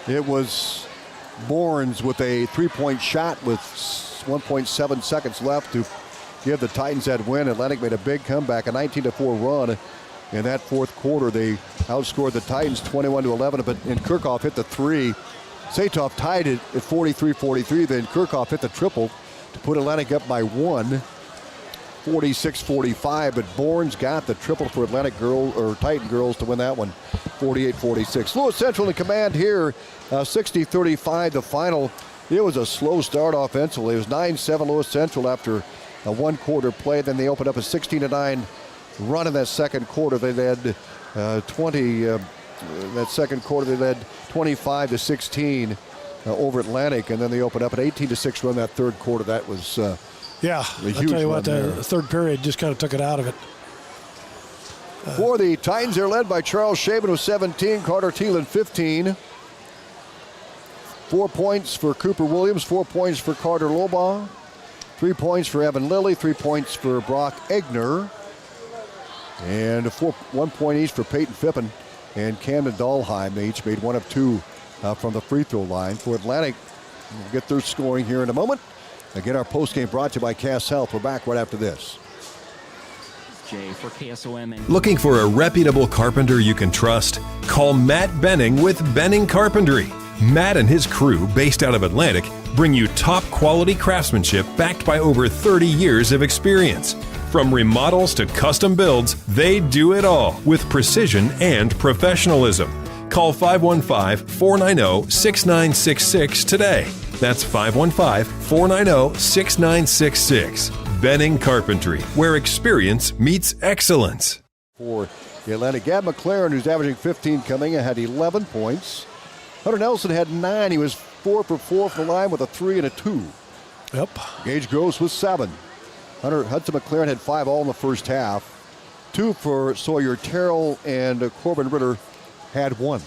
It was Bournes with a three-point shot with 1.7 seconds left to give the Titans that win. Atlantic made a big comeback, a 19-4 run. In that fourth quarter, they outscored the Titans 21-11, but Kirchhoff hit the three. Satoff tied it at 43-43. Then Kirchhoff hit the triple to put Atlantic up by one, 46-45. But Bournes got the triple for Titan girls to win that one, 48-46. Lewis Central in command here, 60-35 the final. It was a slow start offensively. It was 9-7 Lewis Central after a one-quarter play. Then they opened up a 16-9 run in that second quarter. They led 20. That second quarter, they led 25-16 over Atlantic, and then they opened up an 18-6 run that third quarter. That was a huge I'll tell you what, run the third period just kind of took it out of it. For the Titans, they're led by Charles Shaven with 17, Carter Thielen 15. 4 points for Cooper Williams, 4 points for Carter Lobaugh, 3 points for Evan Lilly, 3 points for Brock Egner, and 1 point each for Peyton Fippen and Camden Dahlheim. They each made one of two from the free throw line. For Atlantic, we'll get their scoring here in a moment. Again, our postgame brought to you by Cass Health. We're back right after this. Jay for KSOM. Looking for a reputable carpenter you can trust? Call Matt Benning with Benning Carpentry. Matt and his crew, based out of Atlantic, bring you top quality craftsmanship backed by over 30 years of experience. From remodels to custom builds, they do it all with precision and professionalism. Call 515-490-6966 today. That's 515-490-6966. Benning Carpentry, where experience meets excellence. For the Atlantic, Gab McLaren, who's averaging 15 coming in, had 11 points. Hunter Nelson had 9. He was 4 for 4 from the line with a 3 and a 2. Yep. Gage Gross was 7. Hudson McLaren had 5 all in the first half. 2 for Sawyer Terrell, and Corbin Ritter had 1.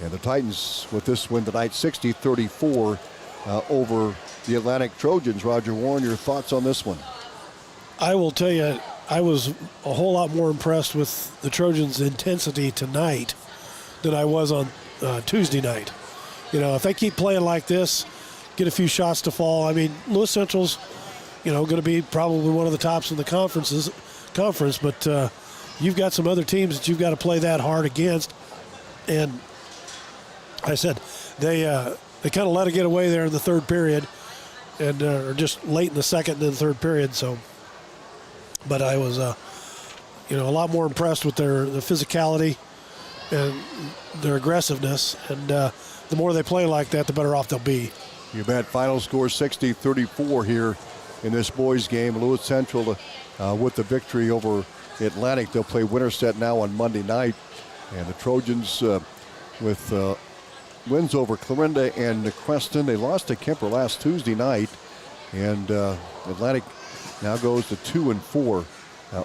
And the Titans with this win tonight, 60-34 over the Atlantic Trojans. Roger Warren, your thoughts on this one? I will tell you, I was a whole lot more impressed with the Trojans' intensity tonight than I was on Tuesday night. You know, if they keep playing like this, get a few shots to fall. I mean, Lewis Central's, going to be probably one of the tops in the conference, but you've got some other teams that you've got to play that hard against. And I said they kind of let it get away there in the third period, and or just late in the second and then third period. So, but I was a lot more impressed with their physicality and their aggressiveness. And the more they play like that, the better off they'll be. You bet. Final score 60-34 here in this boys game. Lewis Central with the victory over Atlantic. They'll play Winterset now on Monday night. And the Trojans with wins over Clarinda and Creston. They lost to Kemper last Tuesday night. And Atlantic now goes to 2-4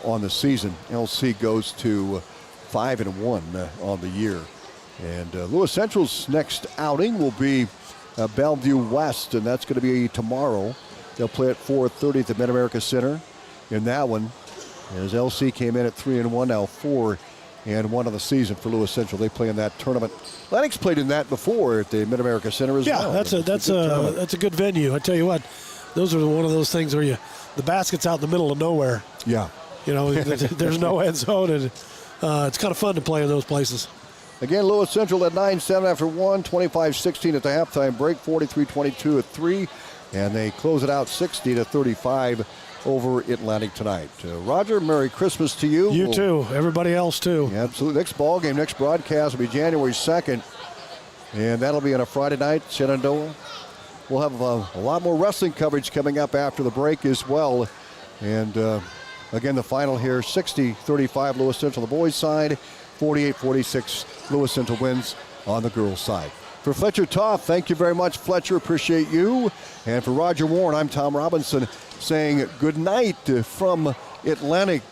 on the season. LC goes to 5-1 on the year. And Lewis Central's next outing will be Bellevue West, and that's going to be tomorrow. They'll play at 4:30 at the Mid-America Center in that one. As LC came in at 3-1, now 4-1 on the season for Lewis Central. They play in that tournament. Atlantic's played in that before at the Mid-America Center as well. Yeah, that's a good venue. I tell you what, those are one of those things where the basket's out in the middle of nowhere. Yeah. You know, there's no end zone, and it's kind of fun to play in those places. Again, Lewis Central at 9-7 after 1, 25-16 at the halftime break, 43-22 at 3, and they close it out 60-35 over Atlantic tonight. Roger, Merry Christmas to you. You too. Everybody else too. Yeah, absolutely. Next ball game, next broadcast will be January 2nd, and that'll be on a Friday night, Shenandoah. We'll have a lot more wrestling coverage coming up after the break as well. And again, the final here, 60-35 Lewis Central on the boys' side, 48-46 Lewis Central wins on the girls' side. For Fletcher Toth, thank you very much, Fletcher. Appreciate you. And for Roger Warren, I'm Tom Robinson saying good night from Atlantic.